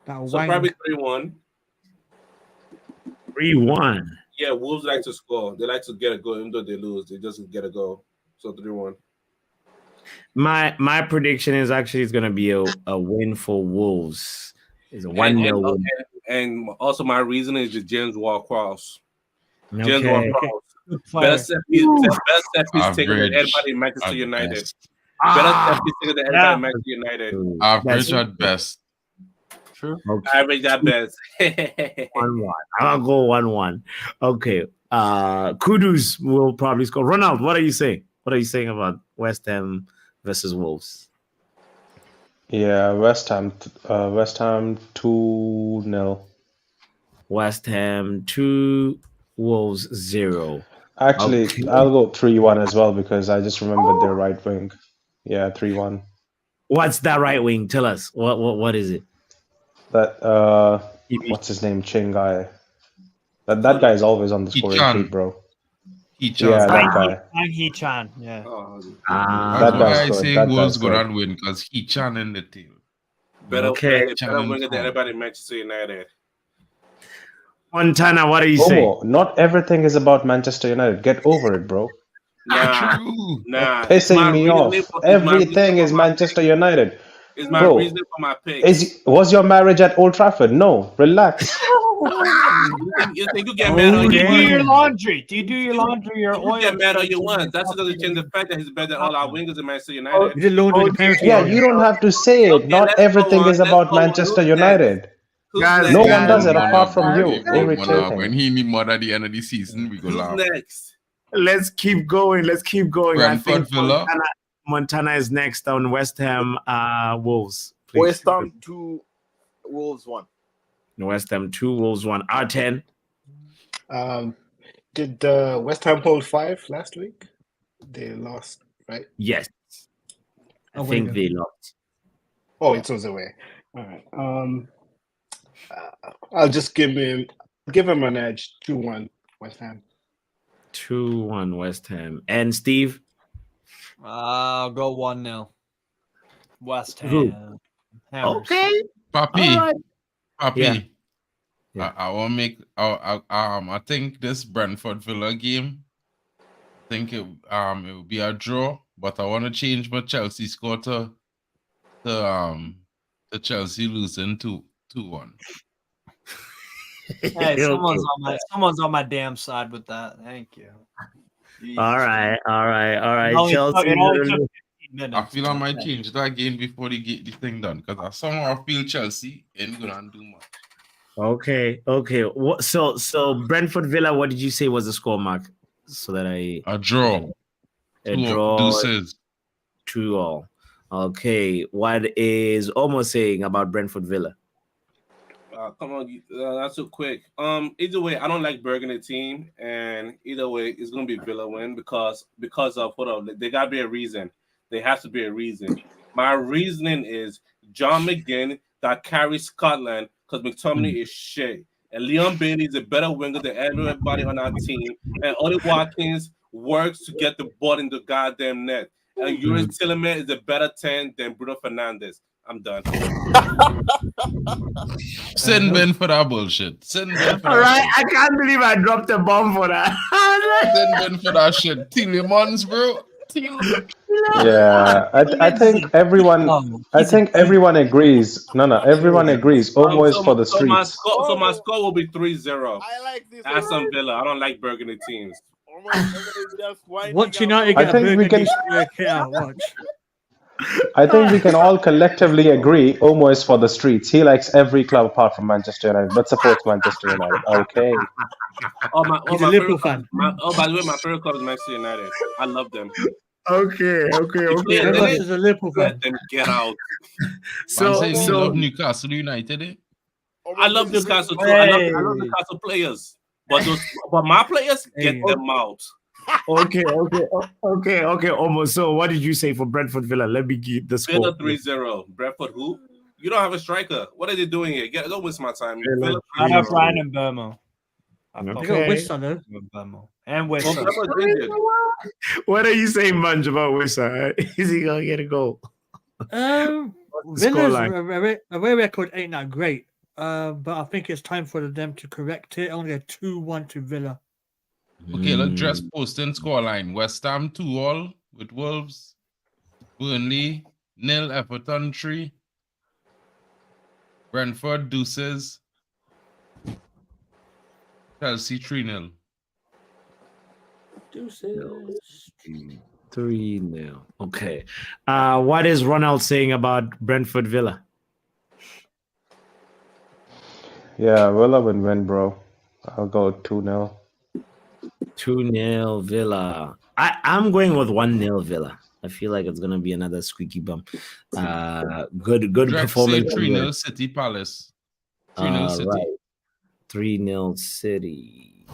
So wang. probably 3-1. 3-1. Yeah, Wolves like to score. They like to get a goal, even though they lose. They just get a goal. So 3-1. My prediction is actually it's gonna be a win for Wolves. It's a 1-0 win. And also my reason is just James Ward-Prowse. James Okay. Ward-Prowse. Better set piece taker than anybody in Manchester United. Better set piece taker than anybody in Manchester United. Average at best. True. Okay. Average at best. 1-1. I'll go 1-1. Okay. Kudus will probably score. Ronald, what are you saying? What are you saying about West Ham versus Wolves? Yeah, West Ham 2-0. West Ham 2, Wolves 0. Actually, Okay. I'll go 3-1 as well because I just remembered their right wing. Yeah, 3-1. What's that right wing? Tell us. What is it? That what's his name? Ching guy. That guy is always on the scoring sheet, bro. Yeah, that guy. Wang Hee-chan, yeah. That That's why guy's I good. say That Wolves guy's good. gonna win because Hee-chan in the team. Better Okay. winger than anybody in Manchester United. Montana, what are you saying? Oh, not everything is about Manchester United. Get over it, bro. Nah. Pissing me off. Everything is Manchester United. It's my Bro, reason for my pick. was your marriage at Old Trafford? No, relax. You think you get mad all Do you you do want? your laundry? Do you do your laundry? Your You oil? get mad all you want. That doesn't change the fact that he's better than all our wingers in Manchester You United. did laundry in the penalty Yeah, area. you don't have to say it. Okay, Not let's go everything on. is Let's about go on. Manchester Who's next? United. Who's Guys, No next? one does it apart from you. When Irritating. he need more at the end of the season, we go Who's laugh. next? Let's keep going. Let's keep going. I Brentford think Villa. Montana is next on West Ham Wolves. Please. West Ham 2, Wolves 1. West Ham 2, Wolves 1. R10. Did West Ham hold 5 last week? They lost, right? Yes. I Away think then. they lost. Oh, it was away. All right. I'll just give him an edge. 2-1 West Ham. 2-1 West Ham. And Steve? I'll go 1-0. West Who? Ham. Hammers. Okay. Papi. All right. Papi. Yeah. I want to make. I think this Brentford Villa game. I think it will be a draw, but I want to change my Chelsea score to Chelsea losing 2-1. Hey, someone's on my damn side with that. Thank you. Jesus. All right. Chelsea. It only took 15 minutes. I feel I might change that game before they get the thing done because I somehow feel Chelsea ain't gonna do much. Okay. So Brentford Villa, what did you say was the score, Mark? So that I a draw. A draw. Deuces. 2-2. Okay. What is almost saying about Brentford Villa? Come on, that's so quick. Either way, I don't like Burgundy team, and either way, it's gonna be Villa win because of hold on, there gotta be a reason. There has to be a reason. My reasoning is John McGinn that carries Scotland because McTominay is shit, and Leon Bailey is a better winger than everybody on our team, and Ollie Watkins works to get the ball in the goddamn net, and Yuri Tillman is a better 10 than Bruno Fernandes. I'm done. Send Ben for that bullshit. Send Ben for All that right, shit. I can't believe I dropped a bomb for that. Send Ben for that shit. Tillemans, bro. Yeah, I think everyone. I think everyone agrees. No, everyone agrees. Almost for the streets. So my score will be 3-0. I like this. Aston Villa. I don't like Burgundy teams. Watch United I get a think we burgundy can- kit out. Watch. I think we can all collectively agree. Almost for the streets. He likes every club apart from Manchester United, but supports Manchester United. Okay. He's a Liverpool fan. By the way, my favorite club is Manchester United. I love them. Okay. Ramos is a Liverpool fan. Let them get out. Man saying he love Newcastle United. Eh? I love Newcastle too. I love Newcastle players, but my players get them out. Okay. Almost. So, what did you say for Brentford Villa? Let me get the score. Villa 3-0. Brentford who? You don't have a striker. What are they doing here? Don't waste my time. Villa I have Ryan and Burmo. They got Wissa though. Burmo. And Wissa. What are you saying, Munch, about Wissa? Is he gonna get a goal? Villa's away record ain't that great. But I think it's time for them to correct it. Only a 2-1 to Villa. Okay, let's just post in scoreline. West Ham 2-all with Wolves. Burnley 0, Everton 3. Brentford deuces. Chelsea 3-0. Deuces. 3-0. Okay. What is Ronald saying about Brentford Villa? Yeah, Villa will win, bro. I'll go 2-0. 2-0 Villa. I'm going with 1-0 Villa. I feel like it's gonna be another squeaky bum. Good Drex performance. say 3-0 City Palace. 3-0 City. Right. 3-0 City.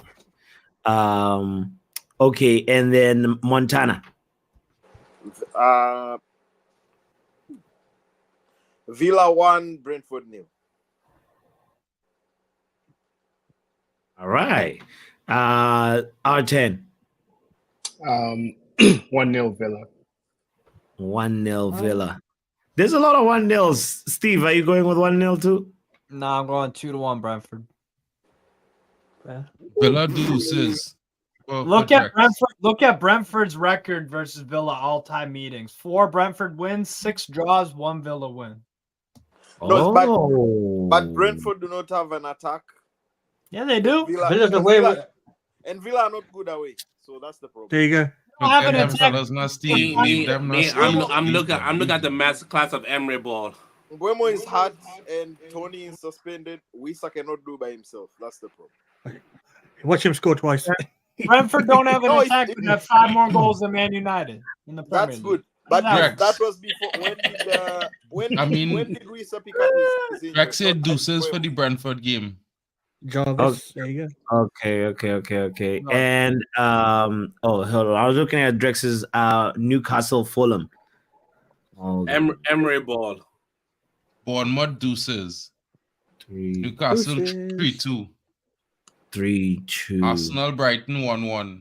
Okay, and then Montana. Villa 1, Brentford 0. All right. R10. 1-0 Villa. 1-0 Villa. There's a lot of 1-0s. Steve, are you going with 1-0 too? No, I'm going 2-1 Brentford. Villa deuces. Look at Brentford's record versus Villa all-time meetings. 4 Brentford wins, 6 draws, 1 Villa win. No, but Brentford do not have an attack. Yeah, they do. And Villa are not good away, so that's the problem. There you go. Them fellas not Steve. Leave them not Steve. I'm looking at the master class of Emery ball. Mbeumo is hurt and Tony is suspended. Wissa cannot do by himself. That's the problem. Watch him score twice. Brentford don't have an attack, but have 5 more goals than Man United in the Premier That's League. good. But Rex. that was before. When did Wissa pick up his injury? Rex said deuces for the Brentford game. Jarvis, there you go. Okay. And hold on. I was looking at Drex's Newcastle Fulham. Emery ball. Bournemouth deuces. Newcastle 3-2. 3-2. Arsenal Brighton 1-1.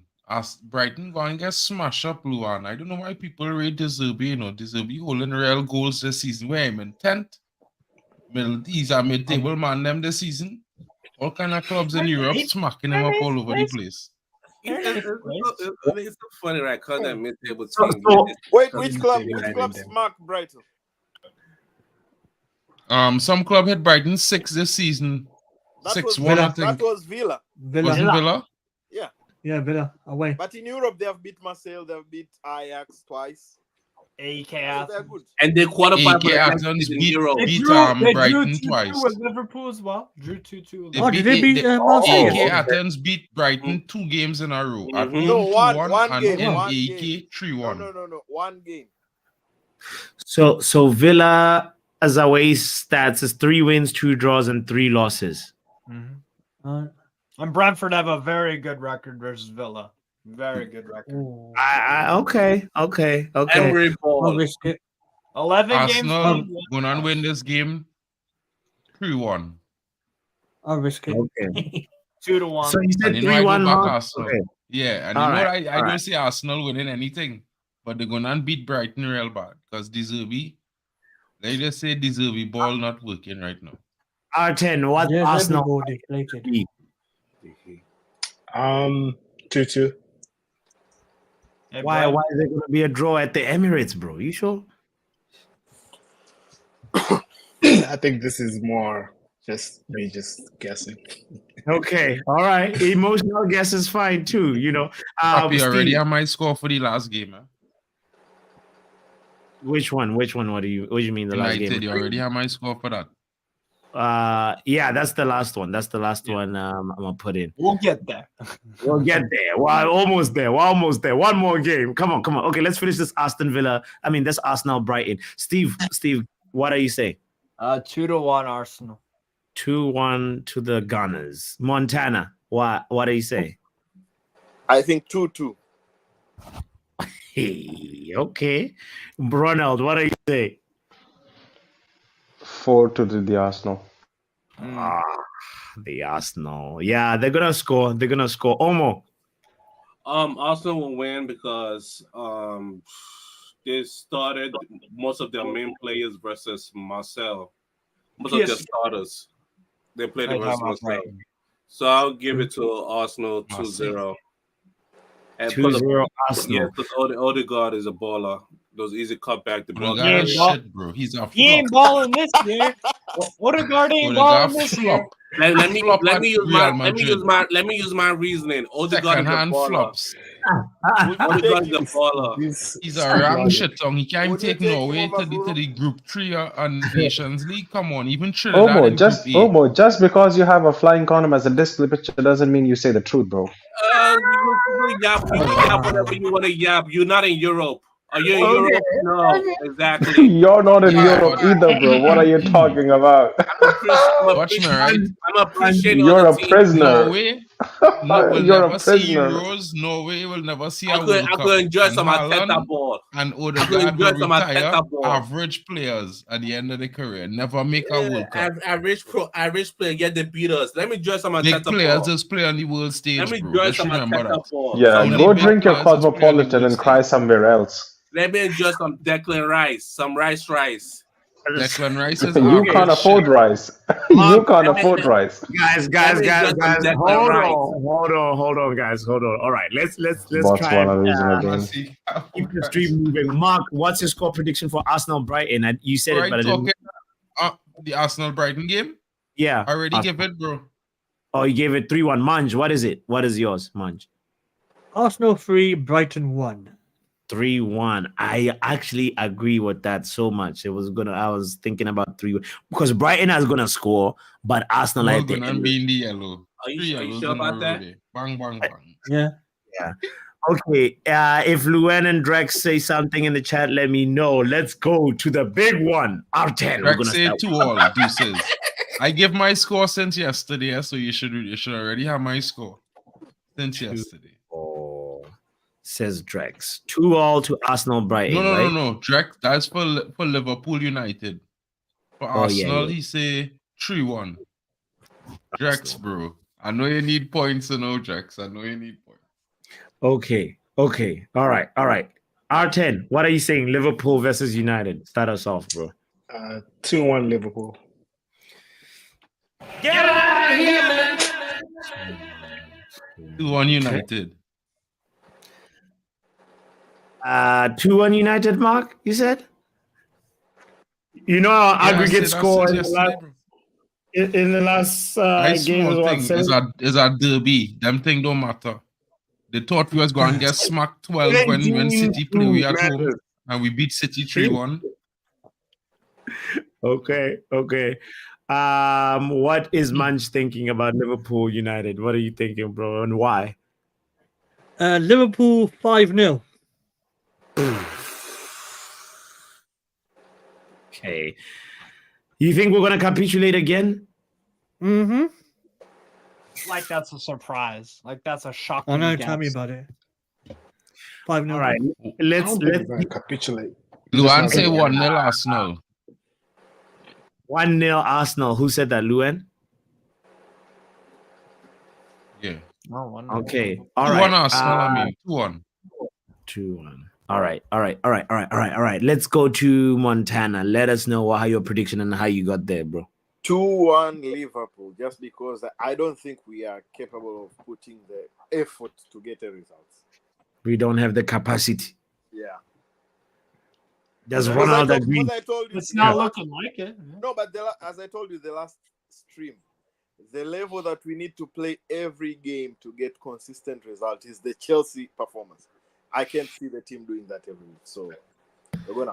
Brighton going to get smashed up, Luan. I don't know why people rate De Zerbi, De Zerbi holding real goals this season. Where I'm in 10th. He's a mid-table man them this season. All kind of clubs in Europe smacking him up all over the place. It's so funny, right? Because that mid-table team. Wait, which club smacked Brighton? Some club had Brighton 6 this season. 6-1, I think. That was Villa. Wasn't Villa? Yeah. Yeah, Villa away. But in Europe, they have beat Marseille, they have beat Ajax twice. AEK They're good. And they qualified for AEK the Athens beat beat They Brighton drew 2-2 twice. with Liverpool as well. Drew 2-2. Did they beat Marseille? AEK Athens beat Brighton 2 games in a row. At home, No, 2-1 one and game. in One AEK game. 3-1. No. One game. So Villa as away stats is 3 wins, 2 draws, and 3 losses. And Brentford have a very good record versus Villa. Very good record. Okay. Emery ball. I'll risk it. 11 Arsenal games. going on win this game 3-1. I'll risk it. Okay. 2-1. So you said And you know I 3-1, go back Mark? Arsenal. Okay. Yeah, and All you know right, I don't see Arsenal winning anything, but they're gonna beat Brighton real bad because De Zerbi. They just say De Zerbi ball not working right now. R10, what Yeah, Arsenal? deflated. 2-2. Why is it going to be a draw at the Emirates, bro? You sure? I think this is more just me guessing. Okay, all right. Emotional guess is fine too. Happy Steve, already I might score for the last game. Which one? What do you mean the last United, game? you already have my score for that. Yeah, that's the last one. That's the last one I'm gonna put in. We'll get there. We'll get there. We're almost there. One more game. Come on. Okay, let's finish this this Arsenal Brighton. Steve, what do you say? 2-1 Arsenal. 2-1 to the Gunners. Montana, what do you say? I think 2-2. Hey, okay. Ronald, what do you say? 4-2 the Arsenal. The Arsenal. Yeah, they're gonna score. Omo. Arsenal will win because they started most of their main players versus Marcel. Most of their starters. They played versus Marcel. So I'll give it to Arsenal 2-0. 2-0 Arsenal. Yeah, because Odegaard is a baller. Those easy cutback. The ball. Shit, bro. He's a flop. He ain't balling this year. Odegaard ain't balling this year. Let me use my reasoning. Odegaard is a baller. Flops. Odegaard is a baller. He's a ram shit song. He can't take Norway to the Group 3 and Nations League. Come on, even Trinidad in Group A. Just because you have a flying condom as a display picture doesn't mean you say the truth, bro. You yap whatever you want to yap. You're not in Europe. Are you in Europe? No, exactly. You're not in Europe either, bro. What are you talking about? Watch me, right? I'm appreciating You're a prisoner. Norway will You're never a see prisoner. Euros. Norway will never see a I World Cup. could enjoy And some Haaland Arteta ball. And I could Odegaard enjoy will some retire Arteta ball. average players at the end of their career. Never make a World Cup. Average player, yet they beat us. Let me enjoy some Big Arteta players ball. just play on the world stage, Let me bro. enjoy Just some remember Arteta that. ball. Yeah, Some go big drink your players just play on the Cosmopolitan world and cry stage. somewhere else. Let me enjoy some Declan Rice, some rice. Declan Rice is You average can't afford shit. rice. You can't afford rice. Guys. Hold on, guys. Hold on. All right, let's try Botswana and losing again. keep the stream moving. Mark, what's your score prediction for Arsenal Brighton? And you said it, but I didn't. The Arsenal Brighton game? Yeah. I already give it, bro. Oh, you gave it 3-1. Munch, what is it? What is yours, Munch? Arsenal 3, Brighton 1. 3-1. I actually agree with that so much. I was thinking about 3 because Brighton is gonna score, but Arsenal We're at the gonna end. be in the yellow. Are Three you yellows sure in a about row that? there. Bang, bang, bang. Yeah. Yeah. Okay. If Luen and Drex say something in the chat, let me know. Let's go to the big one. R10. We're Rex gonna say start. 2-all. Deuces. I give my score since yesterday, so you should already have my score since yesterday. Says Drex. 2-all to Arsenal Brighton, right? No. Drex, that's for Liverpool United. For Oh, yeah, Arsenal, yeah. he say 3-1. Drex, bro. I know you need points, Drex. I know you need points. Okay. All right. R10, what are you saying? Liverpool versus United. Start us off, bro. 2-1 Liverpool. Get out of here, man. 2-1 United. 2-1 United, Mark, you said? You know our aggregate score in the last game is what? Is a derby. Them thing don't matter. They thought we was going to get smacked 12 when City play we at home, and we beat City 3-1. Okay. What is Munch thinking about Liverpool United? What are you thinking, bro, and why? Liverpool 5-0. Okay. You think we're gonna capitulate again? Mm-hmm. Like that's a surprise. Like that's a shocking. I know. guess. Tell me about it. 5-0. All right. Let's capitulate. Luan say 1-0 Arsenal. 1-0 Arsenal. Who said that, Luan? Yeah. Oh, okay. All right. 2-1 Arsenal. 2-1. 2-1. All right. Let's go to Montana. Let us know how your prediction and how you got there, bro. 2-1 Liverpool, just because I don't think we are capable of putting the effort to get a result. We don't have the capacity. Yeah. Does Ronaldo agree? It's not looking like it. No, but as I told you the last stream, the level that we need to play every game to get consistent result is the Chelsea performance. I can't see the team doing that every week. So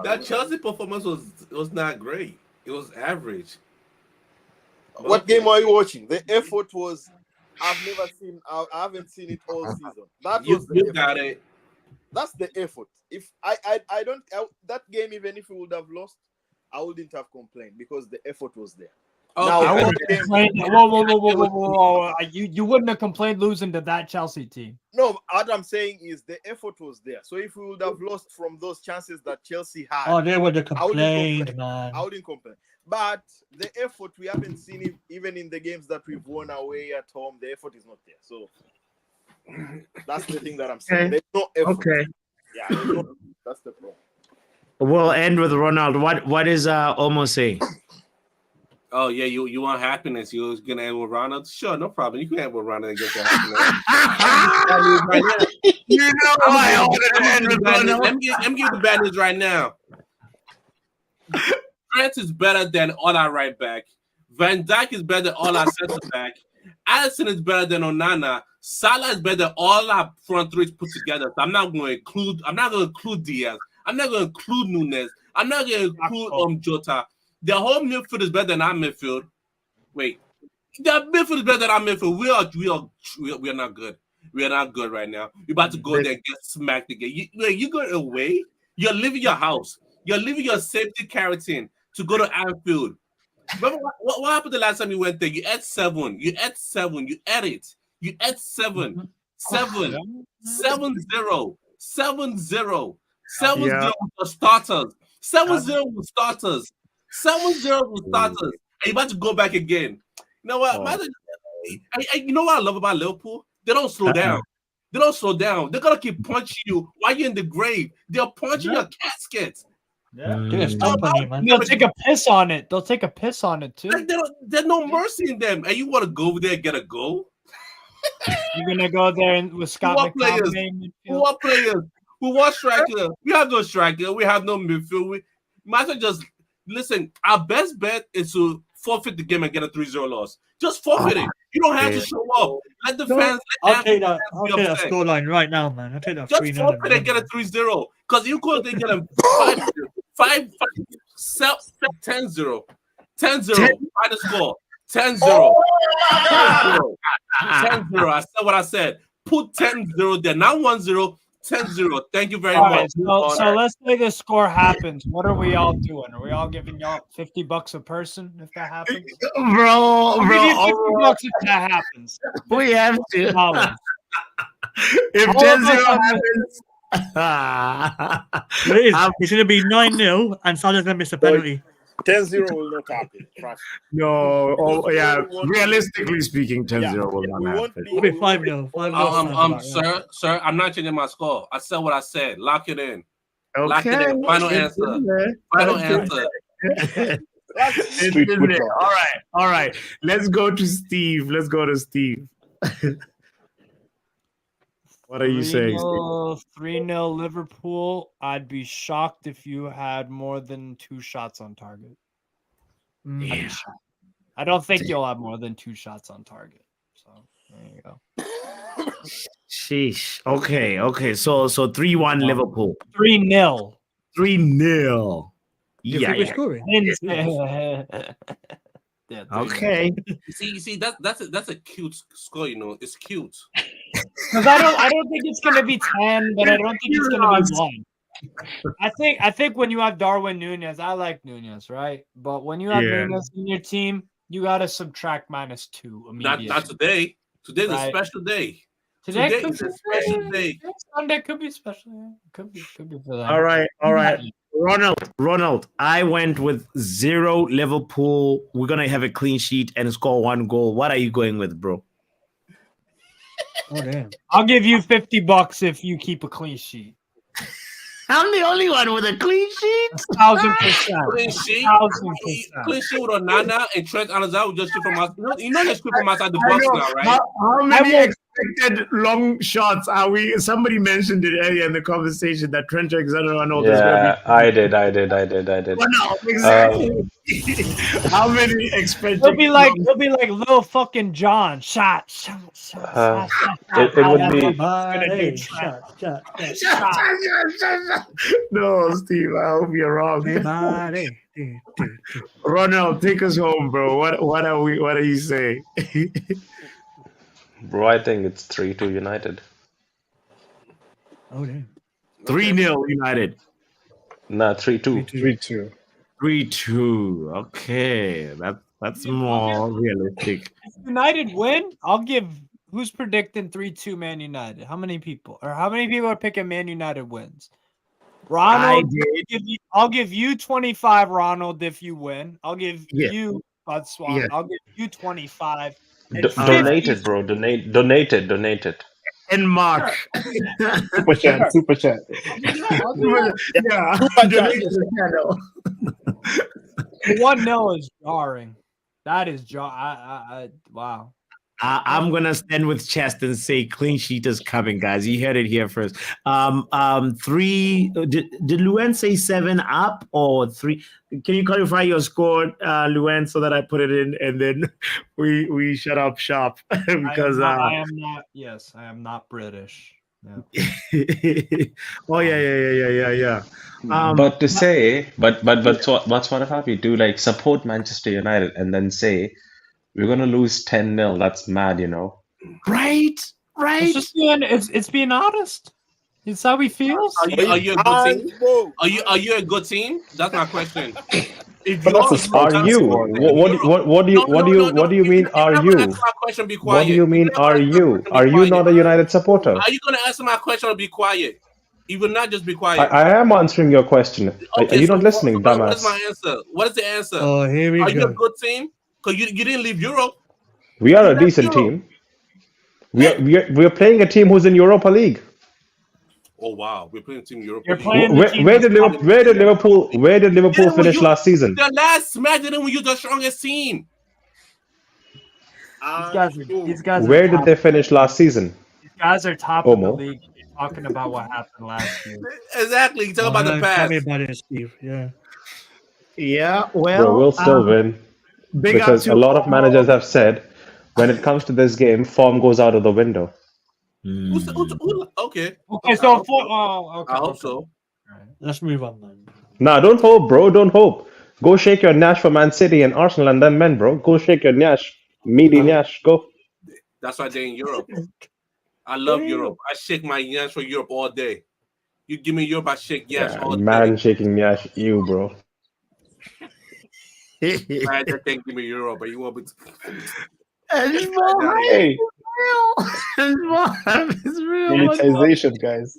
that Chelsea performance was not great. It was average. What game are you watching? The effort was I haven't seen it all season. That was the effort. Got it. That's the effort. If that game, even if we would have lost, I wouldn't have complained because the effort was there. Okay. Whoa. You wouldn't have complained losing to that Chelsea team. No, what I'm saying is the effort was there. So if we would have lost from those chances that Chelsea had, Oh, they would have complained, man. I wouldn't complain. But the effort, we haven't seen it even in the games that we've won away at home. The effort is not there. So that's the thing that I'm saying. There's no effort. Okay. Yeah, that's the problem. We'll end with Ronaldo. What is almost saying? Oh yeah, you want happiness? You're gonna end with Ronald? Sure, no problem. You can end with Ronald and get your happiness. You know I wanted to end with Ronald. Let me give the bad news right now. Trent is better than all our right back. Van Dijk is better than all our center back. Alisson is better than Onana. Salah is better than all our front three put together. So I'm not going to include Diaz. I'm not going to include Nunes. I'm not going to include Jota. The whole midfield is better than our midfield. Wait, the midfield is better than our midfield. We are not good. We are not good right now. We're about to go there and get smacked again. You go away. You're leaving your house. You're leaving your safety quarantine to go to Anfield. Remember what happened the last time you went there? You ate 7. You ate 7. You ate it. You ate 7. 7. 7-0. 7-0. 7-0 with the starters. 7-0 with starters. 7-0 with starters. And you're about to go back again. You know what? You know what I love about Liverpool? They don't slow down. They don't slow down. They're gonna keep punching you while you're in the grave. They're punching your casket. Yeah. They'll take a piss on it. They'll take a piss on it too. Like, there's no mercy in them. And you want to go over there and get a goal? You're gonna go there with Scott McTominay. Who are players? Who are striker? We have no striker. We have no midfield. We might as well just listen. Our best bet is to forfeit the game and get a 3-0 loss. Just forfeit it. You don't have to show up. Let the No, fans. I'll take that. Fans I'll be take that upset. scoreline right now, man. I'll take that Just 3-0. forfeit and get a 3-0. Because you could they get a 5-10-0. 10-0. By the score. 10-0. 10-0. 10-0. I said what I said. Put 10-0 there. Not 1-0. 10-0. Thank you very All much. right, so let's say the score happens. What are we all doing? Are we all giving y'all $50 a person if that happens? Bro, I'll give you bro. $50 if that happens. We have to. $50. If All of 10-0 us happens. It is. It's going to be 9-0 and Salah's going to miss a penalty. 10-0 will not happen. Trust me. No, yeah. We won't- Realistically speaking, 10-0 will we not won't happen. It'll be 5-0. 5-0. Sir, I'm not changing my score. I said what I said. Lock it in. Lock it Okay. in. Final It's answer. in there. Final Okay. answer. It's in there. All right. Let's go to Steve. Let's go to Steve. What are you saying, Steve? 3-0 Liverpool. I'd be shocked if you had more than 2 shots on target. I'd be shocked. I don't think you'll have more than 2 shots on target. So there you go. Sheesh. Okay. So 3-1 Liverpool. 3-0. 3-0. Yeah. Yeah, Okay. See, that's a cute score. You know, it's cute. Because I don't think it's gonna be 10, but I don't think it's gonna be 1. I think when you have Darwin Nunez, I like Nunez, right? But when you have Nunez in your team, you gotta subtract -2 immediately. Not today. Today's a special day. Today is a special day. Sunday could be special. Yeah. Could be for that. All right. Ronald, I went with 0 Liverpool. We're gonna have a clean sheet and score 1 goal. What are you going with, bro? Oh damn! I'll give you $50 if you keep a clean sheet. I'm the only one with a clean sheet. 1,000%. Clean sheet. 1,000%. Clean sheet with Onana and Trent Alexander just shoot from outside. You know, just shoot from outside the box now, right? How many expected long shots are we? Somebody mentioned it earlier in the conversation that Trent Alexander-Arnold is going to be. I did. Well, no, exactly. How many expected? He'll be like little fucking John. Shot. It would be. No, Steve, I hope you're wrong. Ronald, take us home, bro. What are you saying? Bro, I think it's 3-2 United. Oh damn. 3-0 United. Nah, 3-2. 3-2. 3-2. Okay, that's more realistic. If United win, I'll give. Who's predicting 3-2 Man United? How many people? Or how many people are picking Man United wins? Ronald, I'll give you 25, Ronald, if you win. I'll give you I'll give you 25. Donated, bro. Donated. And Mark. Super chat. Yeah. 1-0 is jarring. That is wow. I'm gonna stand with chest and say clean sheet is coming, guys. You heard it here first. 3. Did Luen say 7 up or 3? Can you clarify your score, Luen, so that I put it in and then we shut up shop because I am not. Yes, I am not British. Yeah. Oh yeah. But to say, but what's what if we do like support Manchester United and then say we're gonna lose 10-0? That's mad, you know. Right. It's just it's being honest. It's how he feels. Are you a good team? Are you a good team? That's my question. Are you? What do you mean? Are you? What do you mean? Are you? Are you not a United supporter? Are you gonna answer my question or be quiet? You will not just be quiet. I am answering your question. Okay, are you not listening, dumbass? What is my answer? What is the answer? Oh, here we go. Are you a good team? Because you didn't leave Europe. We are a decent team. We are playing a team who's in Europa League. Oh wow, we're playing Team Europe. Where did Liverpool finish last season? The last match didn't use the strongest team. These guys. Where did they finish last season? These guys are top of the league. You're talking about what happened last year. Exactly. You talk about the past. Tell me about it, Steve. Yeah. Yeah. Well, Bro, we'll still win. Big up because to a lot of managers have said when it comes to this game, form goes out of the window. Okay. Okay, so for okay, I hope okay. so. All right, let's move on then. Nah, don't hope, bro. Don't hope. Go shake your Nash for Man City and Arsenal and them men, bro. Go shake your Nash. Meaty Nash. Go. That's why they're in Europe. I love Europe. I shake my yams for Europe all day. You give me Europe, I shake yams Yeah, all man day. shaking Nash. You, bro. I just can't give me Europe, but you want me to. Hey, It's real. monetization, guys.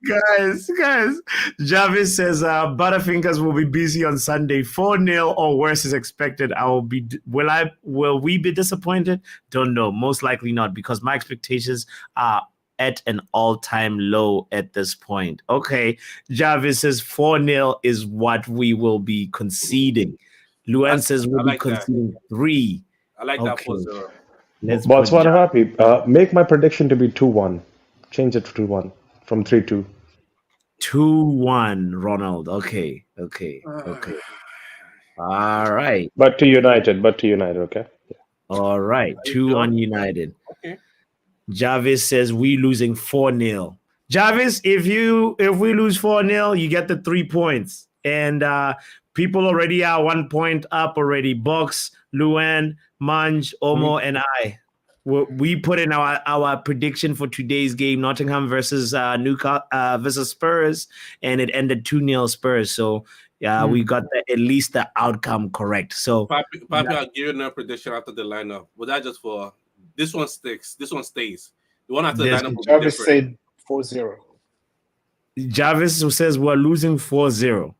guys. Jarvis says Butterfingers will be busy on Sunday. 4-0 or worse is expected. Will we be disappointed? Don't know. Most likely not, because my expectations are at an all-time low at this point. Okay. Jarvis says 4-0 is what we will be conceding. Luan says we'll be conceding 3. I like that 4-0. Let's What's put one happy? Make my prediction to be 2-1. Change it to 2-1 from 3-2. 2-1, Ronald. Okay. All right. But to United, okay? All right. 2-1 United. Okay. Jarvis says we losing 4-0. Jarvis, if we lose 4-0, you get the 3 points. And people already are 1 point up already. Box, Luan, Manj, Omo, and I. We put in our prediction for today's game, Nottingham versus Newcastle versus Spurs, and it ended 2-0 Spurs. So we got at least the outcome correct. So Papi, I'll give you another prediction after the lineup. But that just for this one sticks. This one stays. The one after the lineup will be Jarvis different. said 4-0. Jarvis says we're losing 4-0.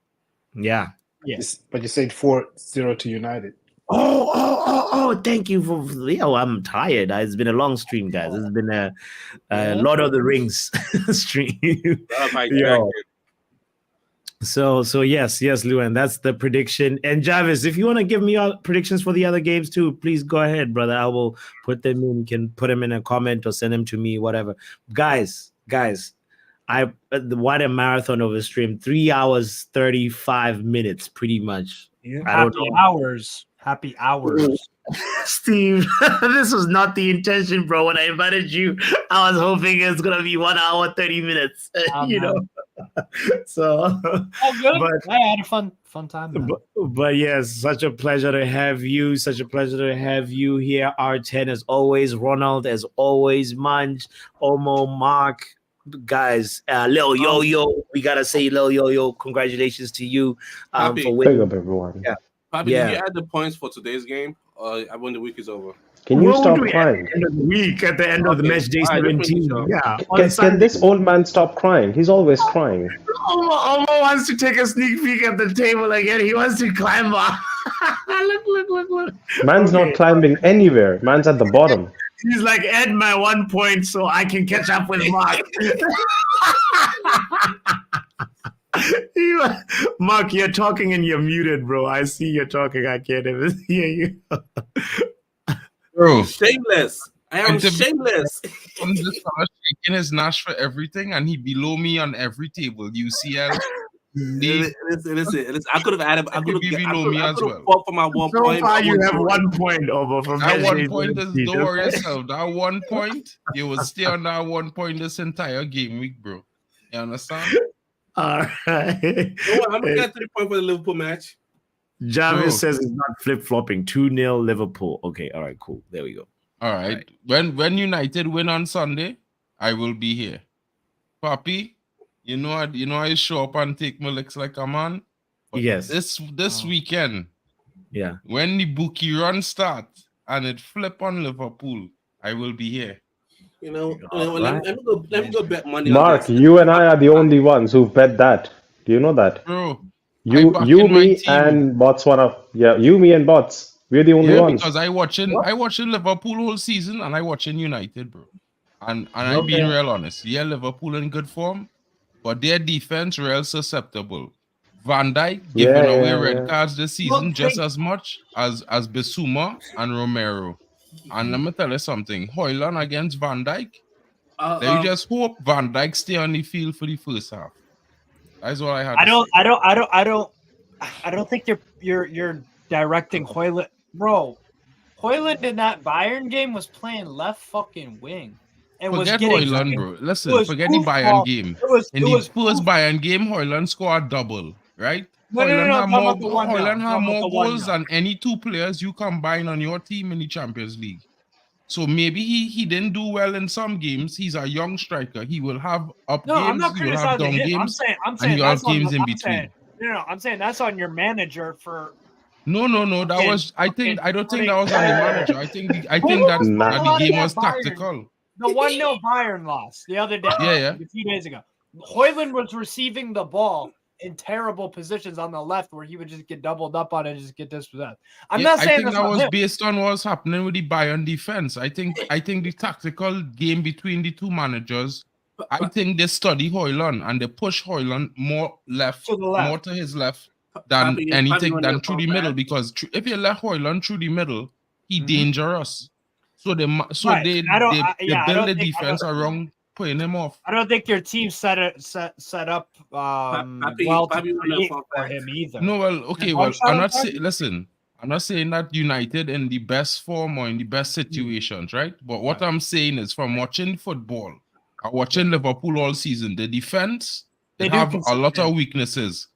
Yeah. Yes, but you said 4-0 to United. Oh, thank you for I'm tired. It's been a long stream, guys. It's been a Lord of the Rings stream. Yo. So yes, Luan, that's the prediction. And Jarvis, if you want to give me your predictions for the other games too, please go ahead, brother. I will put them in. You can put them in a comment or send them to me, whatever. Guys, what a marathon of a stream. 3 hours, 35 minutes, pretty much. Yeah. I don't know. Happy hours. Steve, this was not the intention, bro. When I invited you, I was hoping it's gonna be 1 hour, 30 minutes. You know. So good. But I had a fun time. But yes, such a pleasure to have you. Such a pleasure to have you here. R10 as always, Ronald as always, Manj, Omo, Mark. Guys, Lil Yo, we gotta say Lil Yo, congratulations to you for winning. Big up, everyone. Yeah. Papi, did you add the points for today's game when the week is over? Can you stop crying? At the end of the week, at the end of the match day 17. Yeah. Can this old man stop crying? He's always crying. Omo wants to take a sneak peek at the table again. He wants to climb up. Look. Man's not climbing anywhere. Man's at the bottom. He's like, add my 1 point so I can catch up with Mark. Mark, you're talking and you're muted, bro. I see you're talking. I can't even hear you. Bro, shameless. I am shameless. I'm just shaking his Nash for everything, and he below me on every table. UCL. Listen. I could have added. I could have below me as well. Fought for my 1 point. So far, you have 1 point over from that 1 point. Don't worry yourself. That 1 point, you will stay on that 1 point this entire game week, bro. You understand? All right. You know what? I'm gonna get 3 points for the Liverpool match. Jarvis says it's not flip-flopping. 2-0 Liverpool. Okay, all right, cool. There we go. All right. When United win on Sunday, I will be here. Papi, you know I show up and take my licks like a man. But yes. This weekend, yeah. When the bookie run start and it flip on Liverpool, I will be here. Let me go bet money. Mark, you and I are the only ones who've bet that. Do you know that? Bro, you, me, and Botswana. Yeah, you, me, and Bots. We're the only ones. Because I watching Liverpool whole season and I watching United, bro. And I'm being real honest. Yeah, Liverpool in good form, but their defense real susceptible. Van Dijk giving away red cards this season just as much as Bissouma and Romero. And let me tell you something. Højlund against Van Dijk. You just hope Van Dijk stay on the field for the first half. That's what I had. I don't think you're directing Hoyland, bro. Hoyland in that Bayern game was playing left fucking wing and was Forget getting Hoyland, fucking. bro. It Listen, was forget the Bayern goofball. game. It In the was first Bayern game, Hoyland scored double, right? no. I'm talking about the one now. Hoyland had I'm talking about more the one goals now. than any two players you combine on your team in the Champions League. So maybe he didn't do well in some games. He's a young striker. He will have up No, I'm games, not he will have criticizing down him. games, I'm and saying he'll have that's on games the. in I'm saying between. I'm saying that's on your manager for. No. That was. I don't think that was on the manager. I think that the game was tactical. The 1-0 Bayern loss the other day, Yeah. like a few days ago. Hoyland was receiving the ball in terrible positions on the left where he would just get doubled up on it and just get dispossessed. I'm not saying I think that's that on was him. based on what's happening with the Bayern defense. I think the tactical game between the two managers, I think they study Hoyland and they push Hoyland more left, more to his left than anything than through the middle. Because if you let Hoyland through the middle, he's dangerous. So they build the defense around putting him off. I don't think your team set up well to create for him either. No, well, okay, well, I'm not saying. Listen, I'm not saying that United in the best form or in the best situations, right? But what I'm saying is, from watching football, watching Liverpool all season, the defense they have a lot of weaknesses,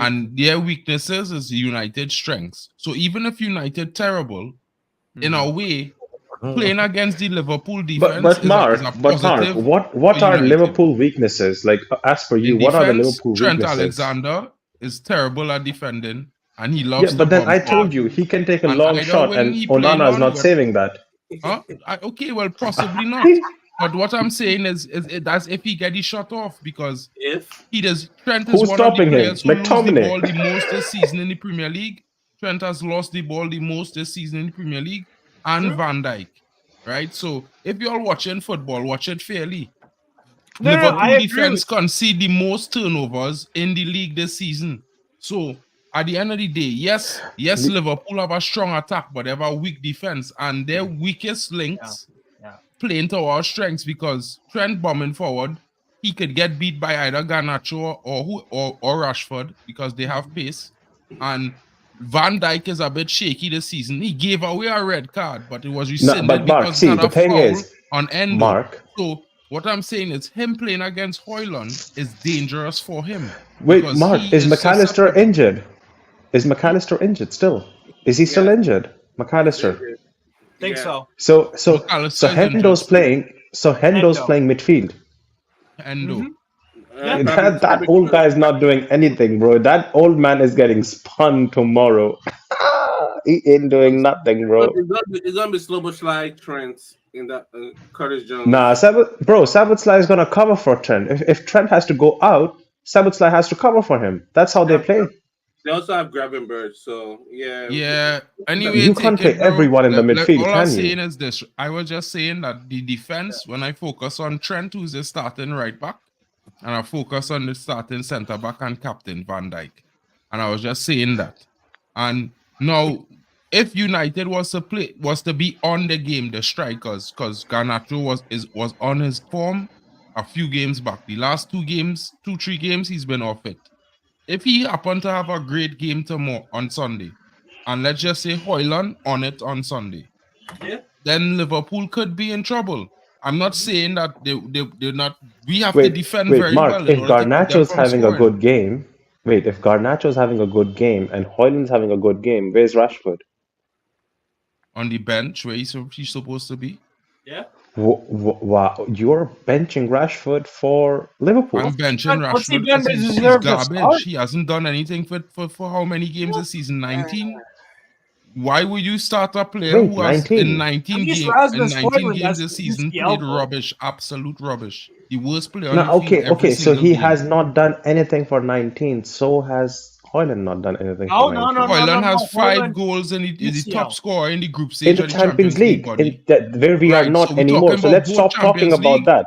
and their weaknesses is United strengths. So even if United terrible, in a way, playing against the Liverpool defense But Mark, is a positive. what are Liverpool weaknesses? Like, as per you, what are the Liverpool Trent weaknesses? Alexander is terrible at defending, and he loves to but then bomb I forward. told you he can take a And long either shot, wing and he playing Onana is on, not but- saving that. Huh? Okay, well, possibly not. But what I'm saying is that's if he get his shot off, because Trent is Who's one of the stopping him? players who lose the McTominay. ball the most this season in the Premier League. Trent has lost the ball the most this season in the Premier League, and Van Dijk, right? So if you're watching football, watch it fairly. Liverpool defense concede the most turnovers in the league this season. So at the end of the day, yes, Liverpool have a strong attack, but they have a weak defense, and their weakest links playing to our strengths, because Trent bombing forward, he could get beat by either Garnacho or Rashford because they have pace, and Van Dijk is a bit shaky this season. He gave away a red card, but it was rescinded but Mark, because he had the a thing foul is, on Endo. Mark. So what I'm saying is, him playing against Hoyland is dangerous for him. Wait, because Mark, he is McAllister susceptible. injured? Is McAllister injured still? Is he still injured? McAllister. Think so. So McAllister is Hendo's injured. playing. So Hendo's Endo. playing midfield. Endo. That old guy is not doing anything, bro. That old man is getting spun tomorrow. He ain't doing nothing, bro. It's gonna be slow but like Trent in that Curtis Jones. Nah, Szoboszlai is gonna cover for Trent. If Trent has to go out, Szoboszlai has to cover for him. That's how they play. They also have Gravenberch, so yeah. Yeah. Anyway, You can't play everyone in the midfield, all I'm can you? saying is this. I was just saying that the defense, when I focus on Trent, who's the starting right back, and I focus on the starting centre back and captain Van Dijk, and I was just saying that. And now, if United was to be on the game, the strikers, because Garnacho was on his form a few games back. The last 3 games, he's been off it. If he happened to have a great game tomorrow on Sunday, and let's just say Hoyland on it on Sunday, then Liverpool could be in trouble. I'm not saying that they're not. We have to defend very Mark, well. if Garnacho's having a good game, if Garnacho's having a good game and Hoyland's having a good game, where's Rashford? On the bench where he's supposed to be. Yeah. Wow, you're benching Rashford for Liverpool. I'm benching Rashford because he's garbage. He hasn't done anything for how many games this season? 19? Why would you start a player who has in 19 games this season played rubbish, absolute rubbish? The worst player on the field every So single he game. has not done anything for 19. So has Hoyland not done anything for 19. Hoyland has 5 goals and is the top scorer in the group stage In the of the Champions League, buddy. where we are not so we're anymore. talking So about let's both stop talking Champions about League that.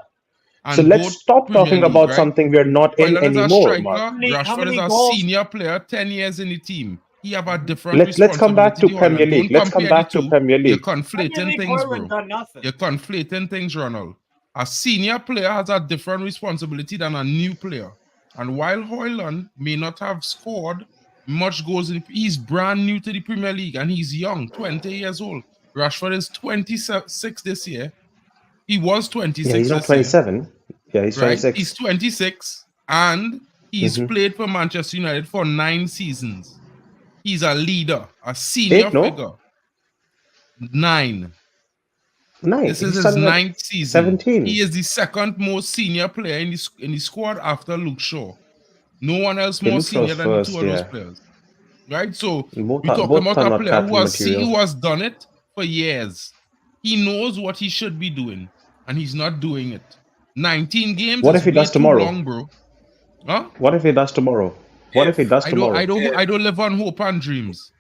So and let's both stop Premier talking League, about right? something we're not in Hoyland is a anymore, striker. Mark. Rashford is a senior player, 10 years in the team. He have a different Let's come back to responsibility Premier Hoyland. League. Don't Let's come compare the back to two. Premier You're League. conflating things, bro. You're conflating things, Ronald. A senior player has a different responsibility than a new player. And while Hoyland may not have scored much goals. He's brand new to the Premier League and he's young, 20 years old. Rashford is 26 this year. He was 26 Yeah, he's not this year. 27. Yeah, he's Right? 26. He's 26 and he's Mhm. played for Manchester United for 9 seasons. He's a leader, a senior 8, no? figure. 9. 9. This is He his started at 9th season. 17. He is the second most senior player in the squad after Luke Shaw. No one else Okay, more Luke senior Shaw's than the first, two of those yeah. players. Right? So Both we're are, talking both about are a not player captain material. who has done it for years. He knows what he should be doing, and he's not doing it. 19 games What is if he way does too tomorrow? long, bro. Huh? What if he does tomorrow? What if he does tomorrow? I don't live on hope and dreams.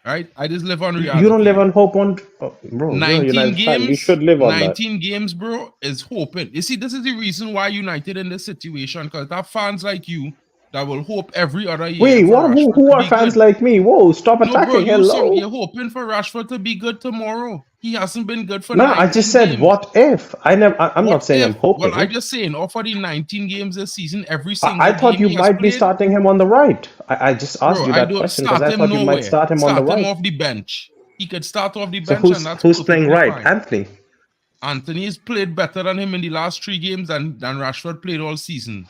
Right? I just live on reality. You don't live on hope on... Oh, bro, you're a 19 United fan. You games, should live on that. 19 games, bro, is hoping. You see, this is the reason why United in this situation, because there are fans like you that will hope every other year Wait, for what? Rashford Who to are be fans good. like me? Whoa, stop No, bro, attacking. Hello. you're hoping for Rashford to be good tomorrow. He hasn't been good for No, 19 I just said, games. what if? I'm not What saying I'm if? hoping. Well, I just saying, for the 19 games this season, every single I thought game you he has might be played, starting him on the right. I just asked bro, you I that don't question because start I him thought you might nowhere. start him on the Start him right. off the bench. He could start off the So bench, and that's who's playing perfectly right? fine. Anthony. Anthony's played better than him in the last 3 games than Rashford played all season.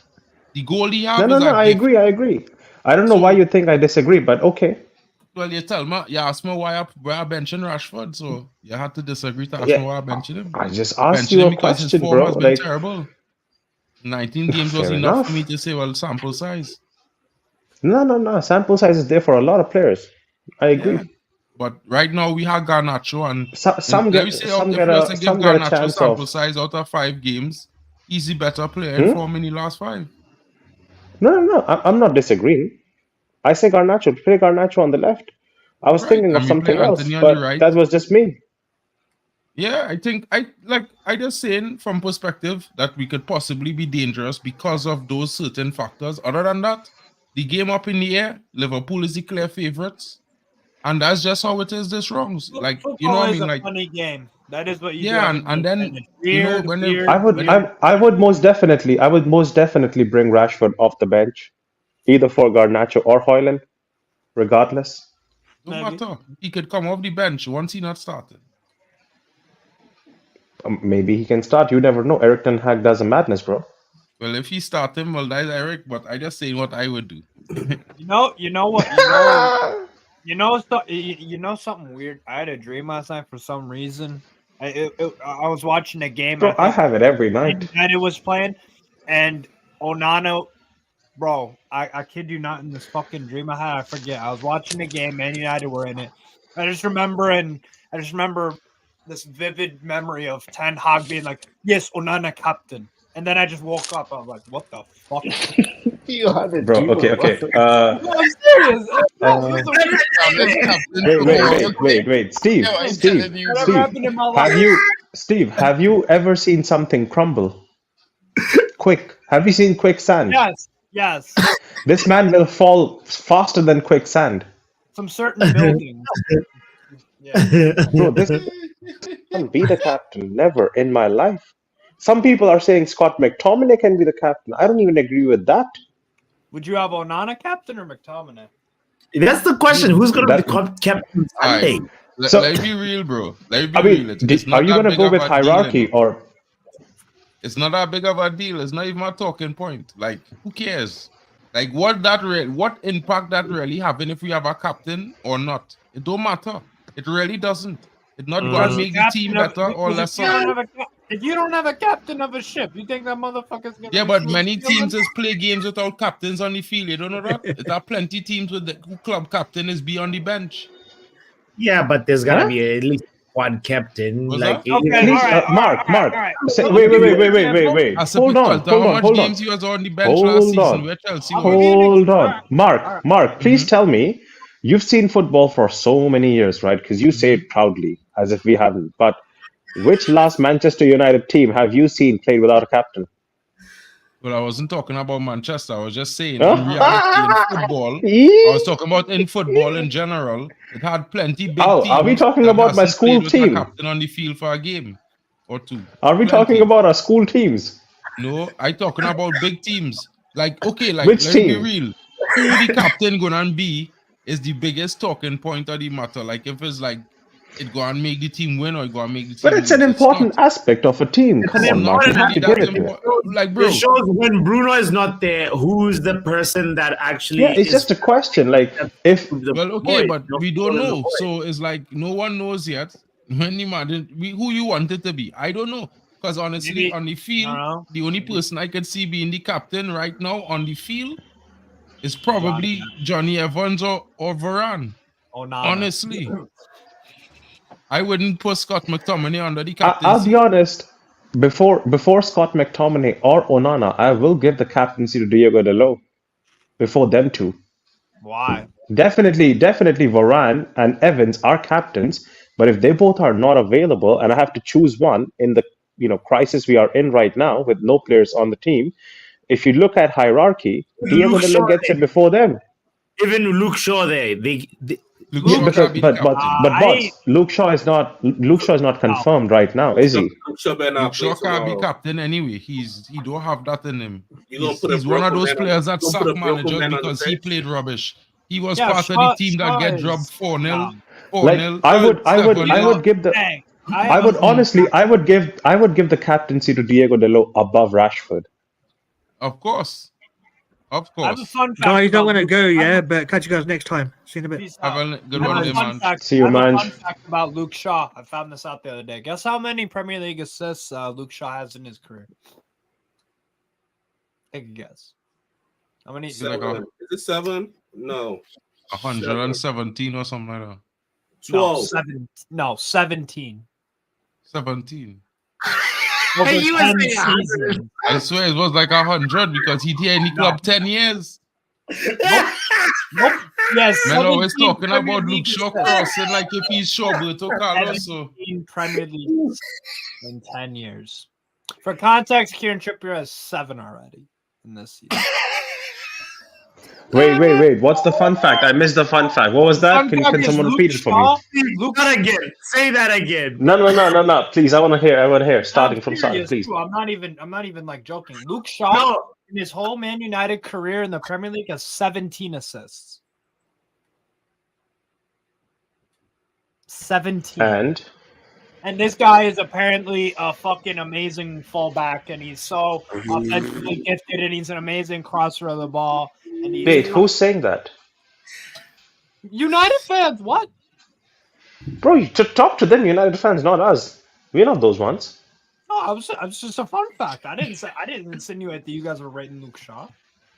The goal he have is a I gift. agree. I don't know why you think I disagree, but okay. Well, you asked me why I benching Rashford, so you had to disagree to ask me Yeah, why I benching him. I just I asked benching you him a because his question, form bro. has been Like, terrible. 19 games was fair enough for enough. me to say, well, sample size. No. Sample size is there for a lot of players. I agree. Yeah. But right now we have Garnacho, and Some let me say, some if get we was to a give some get a Garnacho chance sample of. size out of 5 games, he's the better player in form in the last 5. No. I'm not disagreeing. I say Garnacho. Play Garnacho on the left. I was Right, thinking of and we play something else, Anthony on the but right. that was just me. Yeah, I think I just saying from perspective that we could possibly be dangerous because of those certain factors. Other than that, the game up in the air, Liverpool is the clear favorites, and that's just how it is this rounds. Like, you know Football what I is mean? a Like, funny game. That is what you do yeah, have to and then it's you know weird, when I would most definitely bring Rashford off the bench, either for Garnacho or Hoyland, regardless. no matter, he could come off the bench once he not started. Maybe he can start. You never know. Eric Ten Hag does a madness, bro. Well, if he start him, well, that's Eric. But I just saying what I would do. You know something weird. I had a dream last night for some reason. I was watching a game. Bro, I have it every night. And it was playing, and Onana, bro, I kid you not, in this fucking dream I had, I forget. I was watching the game, Man United were in it. I just remember this vivid memory of Ten Hag being like, "Yes, Onana captain," and then I just woke up. I was like, "What the fuck?" You had it, bro. Okay. I'm serious. Wait. Steve, have you ever seen something crumble? Quick. Have you seen quicksand? Yes. This man will fall faster than quicksand. Some certain buildings. Bro, this can't be the captain. Never in my life. Some people are saying Scott McTominay can be the captain. I don't even agree with that. Would you have Onana captain or McTominay? That's the question. Who's going to become captain Sunday? Let me be real, bro. Let me be real. Are you going to go with hierarchy or? It's not that big of a deal. It's not even a talking point. Like, who cares? Like, what impact that really having if we have a captain or not? It don't matter. It really doesn't. It's not going to make the team better or lesser. If you don't have a captain of a ship, you think that motherfucker's gonna? Yeah, but many teams just play games without captains on the field. You don't know that? There are plenty teams with the club captain is be on the bench. Yeah, but there's gotta be at least one captain. Was like, that? Mark. Wait. Hold on. Games he was on the bench last season where Chelsea was. Hold on. Mark, please tell me. You've seen football for so many years, right? Because you say it proudly, as if we haven't. But which last Manchester United team have you seen played without a captain? Well, I wasn't talking about Manchester. I was just saying in reality in football. I was talking about in football in general. It had plenty big teams. Are we talking about my school team? A captain on the field for a game or two. Are we talking about our school teams? No, I'm talking about big teams. Like, okay, like which let's team? be real. who the captain gonna be is the biggest talking point of the matter. Like if it's like it gonna make the team win or it gonna make the team But it's lose. an important aspect of a team. It's Come an on, Mark. You have to give it to it. Like, bro, it shows when Bruno is not there, who's the person that actually Yeah, it's is just a question. Like if well, okay, but we don't know. So it's like no one knows yet. When the man who you want it to be, I don't know. Because honestly, Maybe- on the field, the only person I could see being the captain right now on the field is probably Johnny Evans or Varane. Honestly, I wouldn't put Scott McTominay under the captaincy. I'll be honest. Before Scott McTominay or Onana, I will give the captaincy to Diego Dalot before them two. Why? Definitely Varane and Evans are captains, but if they both are not available and I have to choose one in the crisis we are in right now with no players on the team, if you look at hierarchy, Diego Dalot gets it before them. Even Luke Shaw there. Yeah, but boss, Luke Shaw is not confirmed right now, is he? Luke Shaw can't be captain anyway. He don't have that in him. He's one of those players that suck manager because he played rubbish. He was part of the team that get dropped 4-0. Like I would give the I would give the captaincy to Diego Dalot above Rashford. Of course. Of I have a course. fun fact. Guys, don't about want to Luke- go, I yeah, have but catch you guys next time. See you in a bit. Peace Have out. a good I have one, a there, fun man. fact- See you, I have a man. fun fact about Luke Shaw. I found this out the other day. Guess how many Premier League assists Luke Shaw has in his career? Take a guess. How many? Is it 7? No. 117 or something like that. 12. No, 17. 17. Over Hey, you 10 were saying seasons. I swear it was like 100 because he did in the club 10 years. Nope. Yes. Man, always 17 talking Premier about Luke League Shaw assists. crossing like if he's Shawberto Carlos. So 17 Premier League in 10 years. For context, Kieran Trippier has 7 already in this season. Wait. What's the fun fact? I missed the fun fact. What was that? Can someone repeat it for me? That again. Say that again. No. Please, I want to hear. Starting from start, Serious, please. too. I'm not even like joking. Luke Shaw in his whole Man United career in the Premier League has 17 assists. 17. And this guy is apparently a fucking amazing fullback, and he's so offensively gifted, and he's an amazing crosser of the ball. And he's Wait, who's saying that? United fans? What? Bro, you to talk to them, United fans, not us. We're not those ones. No, I was just a fun fact. I didn't insinuate that you guys were rating Luke Shaw.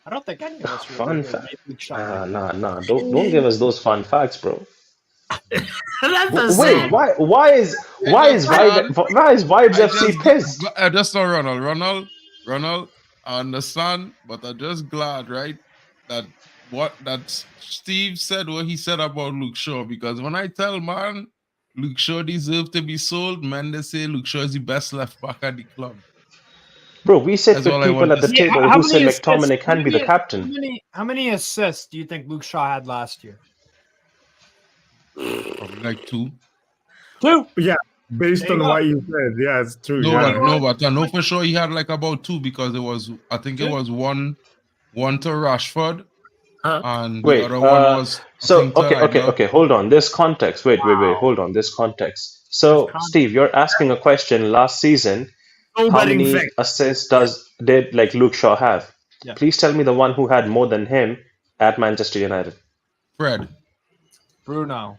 I don't think any of us were Fun rating fact. Luke Shaw. Nah. Don't give us those fun facts, bro. That's the Wait, same. why is Vibes FC pissed? I just saw Ronald, I understand, but I'm just glad, right, that Steve said what he said about Luke Shaw, because when I tell man Luke Shaw deserves to be sold, man, they say Luke Shaw is the best left back at the club. Bro, we sit That's with all I people want at the to table How who many say assists- McTominay can be the captain. How many assists do you think Luke Shaw had last year? Probably like 2. 2. Yeah, based There on you what go. you said. Yeah, it's true. No, yeah. but I know for sure he had like about 2 because it was one to Rashford, and Wait, the other one was okay. Hold on. This context. Wait. Hold on. This context. So, Steve, you're asking a question. Last season, how many assists did like Luke Shaw have? Yeah. Please tell me the one who had more than him at Manchester United. Fred. Bruno.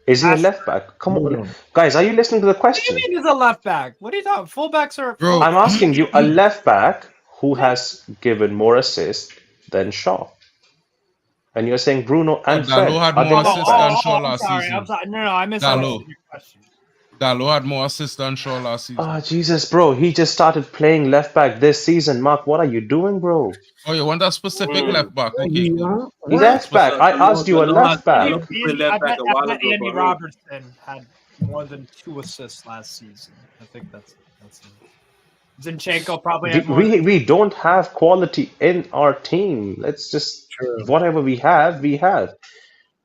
Is he a left back? Come on, guys. Are you listening to the What do question? you mean he's a left back? What are you talking? Fullbacks are. Bro, I'm asking you a left back who has given more assists than Shaw. And you're saying Bruno and Fred. Dalot had Are they more left assists backs? than Shaw I'm last sorry. season. I'm sorry. No, I misunderstood your question. Dalot had more assists than Shaw last season. Oh, Jesus, bro. He just started playing left back this season. Mark, what are you doing, bro? Oh, you want a specific left back? Okay, cool. Left back. I asked you a left back. I bet Andy Robertson had more than 2 assists last season. I think that's it. Zinchenko probably had more. We don't have quality in our team. Let's just whatever we have, we have.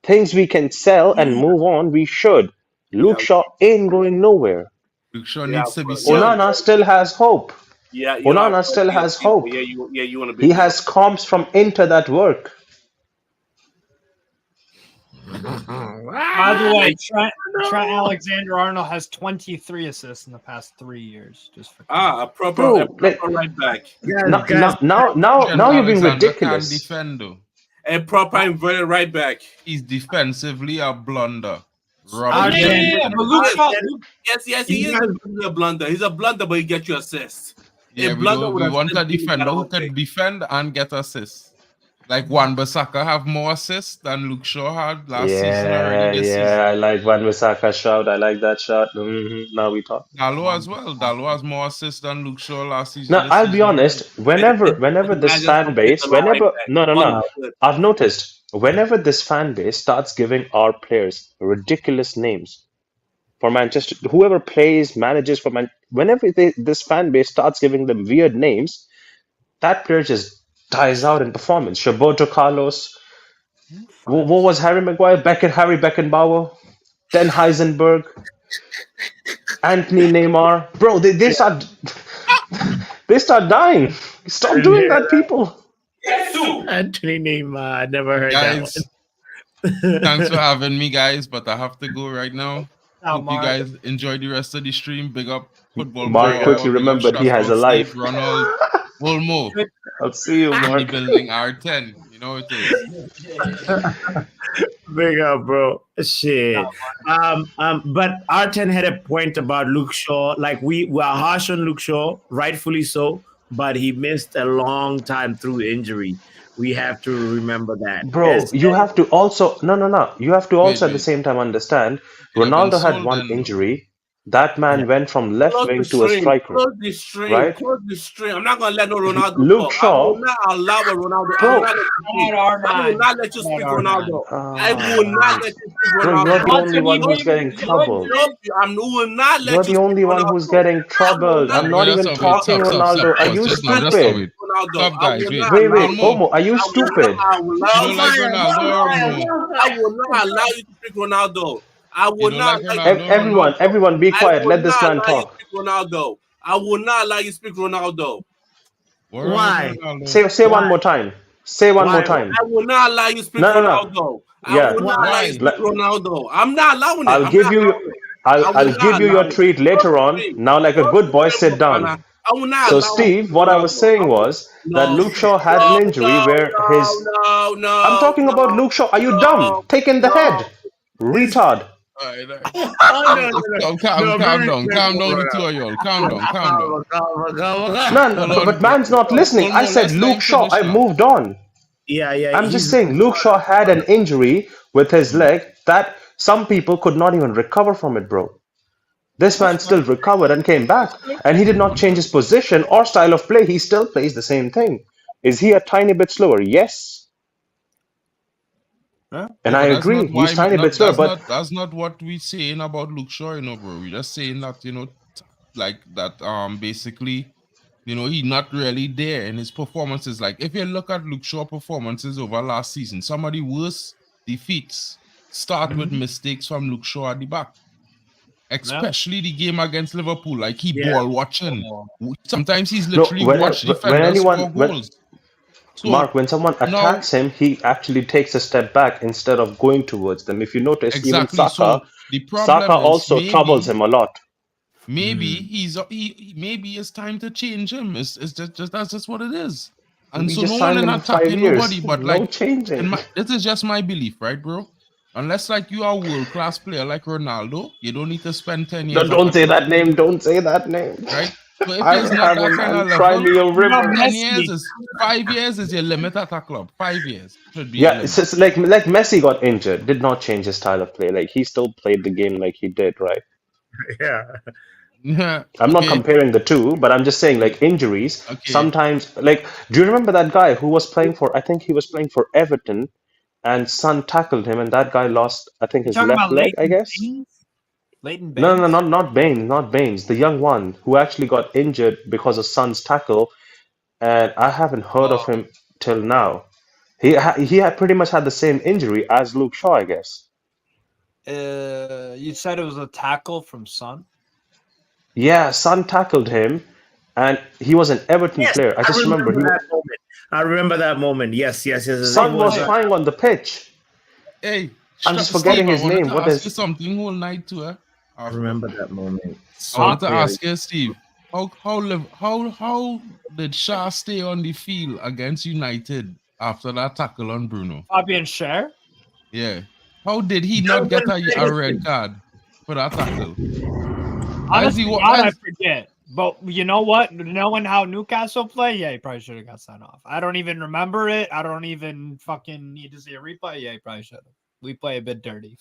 Things we can sell and move on, we should. Luke Shaw ain't going nowhere. Luke Shaw needs to be sold. Onana still has hope. Yeah, Onana still has hope. Yeah, you want to be. He has comps from Inter that work. By the way, Trent Alexander-Arnold has 23 assists in the past 3 years. Just for a proper Bro, like, right back. now you're being Alexander ridiculous. Can defend though. A proper inverted right back. He's defensively a blunder. Yes, he is a blunder. He's a blunder, but he gets you assists. Yeah, we want a defender who can defend and get assists. Like Wan-Bissaka have more assists than Luke Shaw had last season already. This season. I like Wan-Bissaka shout. I like that shot. Now we talk. Dalot as well. Dalot has more assists than Luke Shaw last season. Now I'll be honest. Whenever this fan base, I've noticed whenever this fan base starts giving our players ridiculous names for Manchester, whoever plays manages for whenever this fan base starts giving them weird names, that player just dies out in performance. Roberto Carlos. What was Harry Maguire? Harry Beckenbauer, Den Heisenberg, Anthony Neymar. Bro, they start dying. Stop doing that, people. Anthony Neymar. I never heard guys, that one. Thanks for having me, guys. But I have to go right now. Hope Mark. you guys enjoy the rest of the stream. Big up football. Mark quickly remembered he has a life. Ronald Wolmo. I'll see you, Mark. Building R10. You know it is. Big up, bro. Shit. But R10 had a point about Luke Shaw. Like we were harsh on Luke Shaw, rightfully so, but he missed a long time through injury. We have to remember that. Bro, you have to also You have to also at the same time understand Ronaldo had one injury. That man went from left wing to a striker. Close the stream. Right? Close the stream. I'm not gonna let no Ronaldo. Luke Shaw. I will not allow a Ronaldo. Bro. I will not let you speak Ronaldo. I will not let you speak Bro, Ronaldo. you're the only one who's getting troubled. I will not let You're the only one who's getting troubled. I'm not even talking Ronaldo. Are you stupid? Stop, guys. Wait, Omo, are you stupid? I will not allow you to speak Ronaldo. I will not. Everyone, be quiet. Let this man talk. Ronaldo. I will not allow you to speak Ronaldo. Why? Say one more time. Say one more time. I will not allow you to speak Ronaldo. I will not allow you to speak Ronaldo. I'm not allowing it. I'll give you your treat later on. Now, like a good boy, sit down. So, Steve, what I was saying was that Luke Shaw had an injury where his. I'm talking about Luke Shaw. Are you dumb? Take in the head, retard. Calm down, the two of y'all. Calm down. No, but man's not listening. I said Luke Shaw. I moved on. Yeah. I'm just saying Luke Shaw had an injury with his leg that some people could not even recover from it, bro. This man still recovered and came back, and he did not change his position or style of play. He still plays the same thing. Is he a tiny bit slower? Yes. And I agree, he's tiny bit slower, but that's not what we're saying about Luke Shaw, bro. We're just saying that, like that, basically, he's not really there in his performances. Like, if you look at Luke Shaw performances over last season, some of the worst defeats start with mistakes from Luke Shaw at the back. Especially the game against Liverpool, like ball watching. Sometimes he's literally watching defenders score goals. Mark, when someone attacks him, he actually takes a step back instead of going towards them. If you notice, even Saka, Saka also troubles him a lot. Maybe maybe it's time to change him. It's just that's just what it is. And We so just no signed one him is for 5 attacking years. nobody, but No like changing. this is just my belief, right, bro? Unless like you are a world-class player like Ronaldo, you don't need to spend 10 years. Don't say that name. Don't say that name. Right? So if I it's not have that a kind of man cry me a level, river. 10 years is 5 years is your limit at a club. 5 years should be. Yeah, it's just like Messi got injured, did not change his style of play. Like he still played the game like he did, right? Yeah. I'm not comparing the two, but I'm just saying like injuries. Sometimes, like, do you remember that guy who was playing for? I think he was playing for Everton, and Son tackled him, and that guy lost. I think his left leg. I guess. Leighton Baines? No, not Baines, not Baines. The young one who actually got injured because of Son's tackle, and I haven't heard of him till now. He had pretty much had the same injury as Luke Shaw, I guess. You said it was a tackle from Son? Yeah, Son tackled him, and he was an Everton player. I just remember that moment. I remember that moment. Yes. Son was flying on the pitch. Hey, I'm just forgetting his name. I What ask you is? something whole night too, I remember that moment. I wanted to So ask you, Steve, how did Shah stay on the field against United after that tackle on Bruno? Fabian Schär? Yeah. How did he not get a red card for that tackle? Honestly, God, I forget. But you know what? Knowing how Newcastle play, yeah, he probably should have got sent off. I don't even remember it. I don't even fucking need to see a replay. Yeah, he probably should have. We play a bit dirty.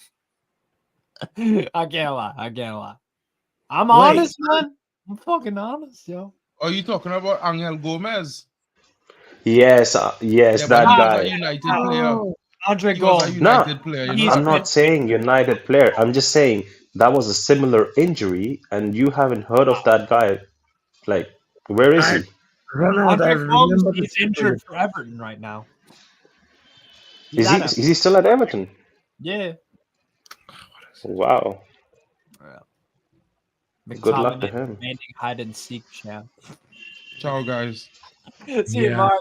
I can't lie. I'm honest, man. I'm fucking honest, yo. Are you talking about Angel Gomez? Yes, yes, Yeah, that but he was guy. a United player. Andre He was a Gomes. United player, you know. I'm not saying United player. I'm just saying that was a similar injury, and you haven't heard of that guy. Like, where is he? Ronald, I Andre Gomes, remember he's injured for Everton right now. Is he? Is he still at Everton? Yeah. Wow. Good luck to McTominay him. demanding hide and seek champ. Ciao, guys. See you, Mark.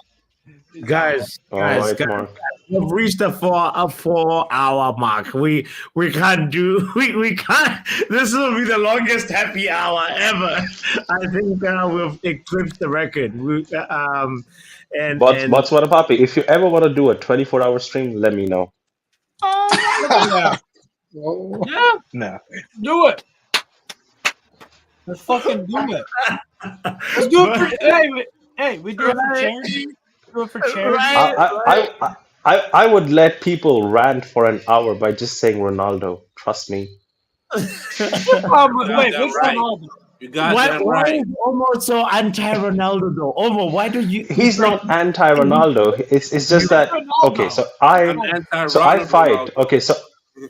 Guys, All right, guys, Mark. we've reached the 4-hour mark. We can't do we can't. This will be the longest happy hour ever. I think we've eclipsed the record. But what up, Papi? If you ever want to do a 24-hour stream, let me know. Yeah. Yeah. No. Do it. Let's fucking do it. Let's do it for we do it for charity. Do it for charity. I would let people rant for an hour by just saying Ronaldo. Trust me. Wait, what's right. Ronaldo? You got that Why right. is Omo so anti-Ronaldo though? Omo, why do you? He's not anti-Ronaldo. It's just that okay. So I fight. Ronaldo. Okay, so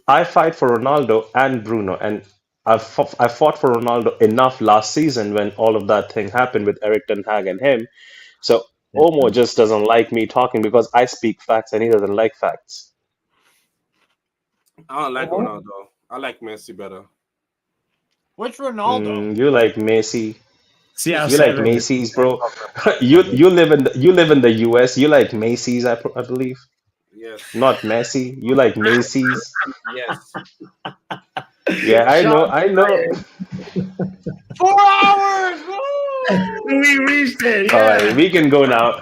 I fight for Ronaldo and Bruno, and I fought for Ronaldo enough last season when all of that thing happened with Eric Ten Hag and him. So Omo just doesn't like me talking because I speak facts and he doesn't like facts. I don't like Ronaldo. I like Messi better. Which Ronaldo? You like Messi. See, You like Macy's, bro. you live in the US. You like Macy's, I believe. Yes. Not Messi. You like Macy's. Yes. Yeah, I know. 4 hours. We reached it. All right, we can go now.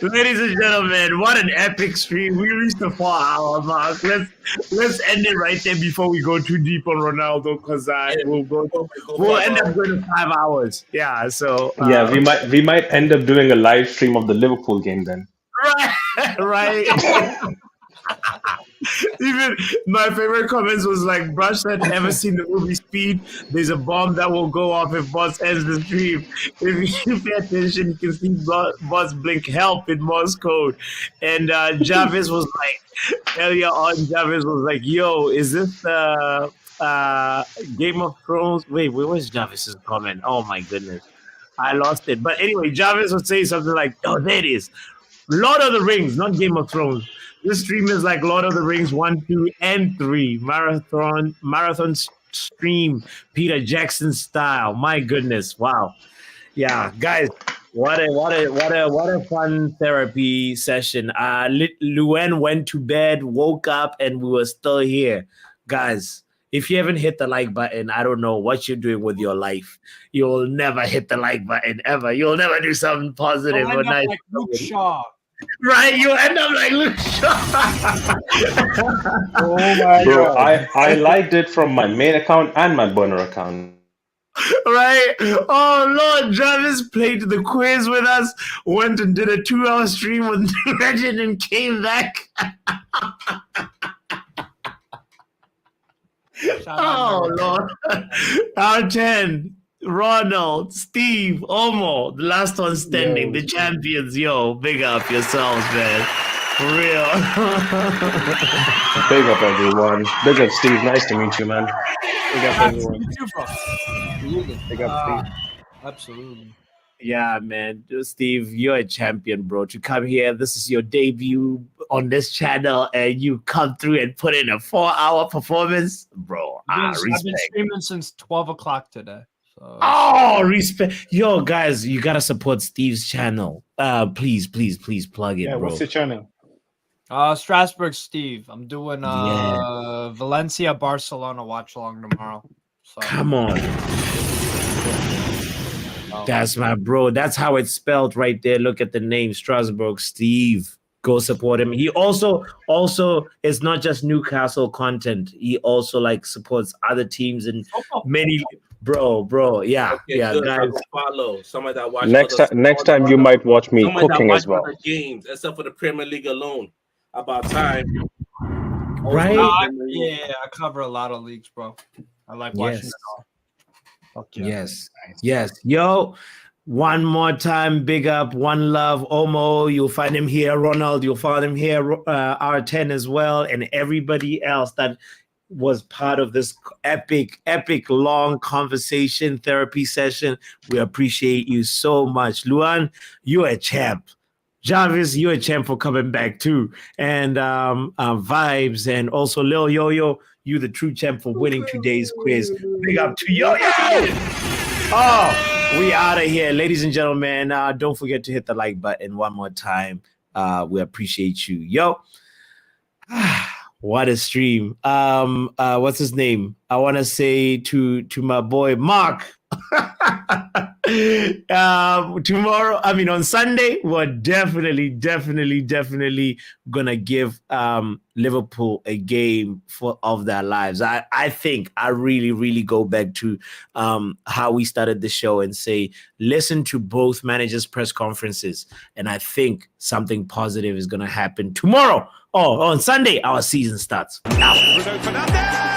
Ladies and gentlemen, what an epic stream. We reached the 4-hour mark. Let's end it right there before we go too deep on Ronaldo, because we'll end up going to 5 hours. Yeah, so Yeah, we might end up doing a live stream of the Liverpool game then. right. Even my favorite comments was like, Brush said, ever seen the movie Speed? There's a bomb that will go off if Boss ends the stream. If you pay attention, you can see Boss blink help in Morse code. And Jarvis was like, earlier on, Jarvis was like, yo, is this Game of Thrones? Wait, where was Jarvis's comment? Oh my goodness. I lost it. But anyway, Jarvis would say something like, oh, there it is. Lord of the Rings, not Game of Thrones. This stream is like Lord of the Rings 1, 2, and 3 marathon stream, Peter Jackson style. My goodness, wow, yeah, guys, what a fun therapy session. Luen went to bed, woke up, and we were still here, guys. If you haven't hit the like button, I don't know what you're doing with your life. You'll never hit the like button ever. You'll never do something positive or nice. Like Luke Shaw. Right, you end up like Luke Shaw. Oh my God. I liked it from my main account and my burner account. Right? Oh Lord, Jarvis played the quiz with us, went and did a 2-hour stream with Legend and came back. Oh Lord. Our 10. Ronald, Steve, Omo, the last one standing, the champions. Yo, big up yourselves, man. For real. Big up, everyone. Big up, Steve. Nice to meet you, man. Big up, everyone. Absolutely. Big up, Steve. Absolutely. Yeah, man. Steve, you're a champion, bro. To come here, this is your debut on this channel, and you come through and put in a 4-hour performance, bro. I've been Respect. streaming since 12 o'clock today. So. Oh, respect. Yo, guys, you gotta support Steve's channel. Please plug it, Yeah, bro. what's your channel? Strasbourg, Steve. I'm doing Valencia, Barcelona watch along tomorrow. So. Come on. That's my bro. That's how it's spelled right there. Look at the name, Strasbourg Steve. Go support him. He also is not just Newcastle content. He also like supports other teams and many. Bro, yeah, Okay, yeah, good. guys. Follow somebody that watch. Next time you might watch me somebody cooking that watch as well. other games, except for the Premier League alone. About time, Right? I cover a lot of leagues, bro. I like watching Yes. it all. Fuck yeah. Yes. Yo, one more time, big up, one love, Omo. You'll find him here, Ronald. You'll find him here, R10 as well, and everybody else that was part of this epic long conversation therapy session. We appreciate you so much. Luan, you're a champ. Jarvis, you're a champ for coming back too. And Vibes, and also Lil Yo-Yo, you the true champ for winning today's quiz. Big up to Yo-Yo! Oh, we out of here. Ladies and gentlemen, don't forget to hit the like button one more time. We appreciate you. Yo. What a stream. What's his name? I want to say to my boy Mark. Tomorrow, on Sunday, we're definitely gonna give Liverpool a game of their lives. I think I really go back to how we started the show and say, listen to both managers' press conferences, and I think something positive is gonna happen tomorrow. Oh, on Sunday, our season starts. Now.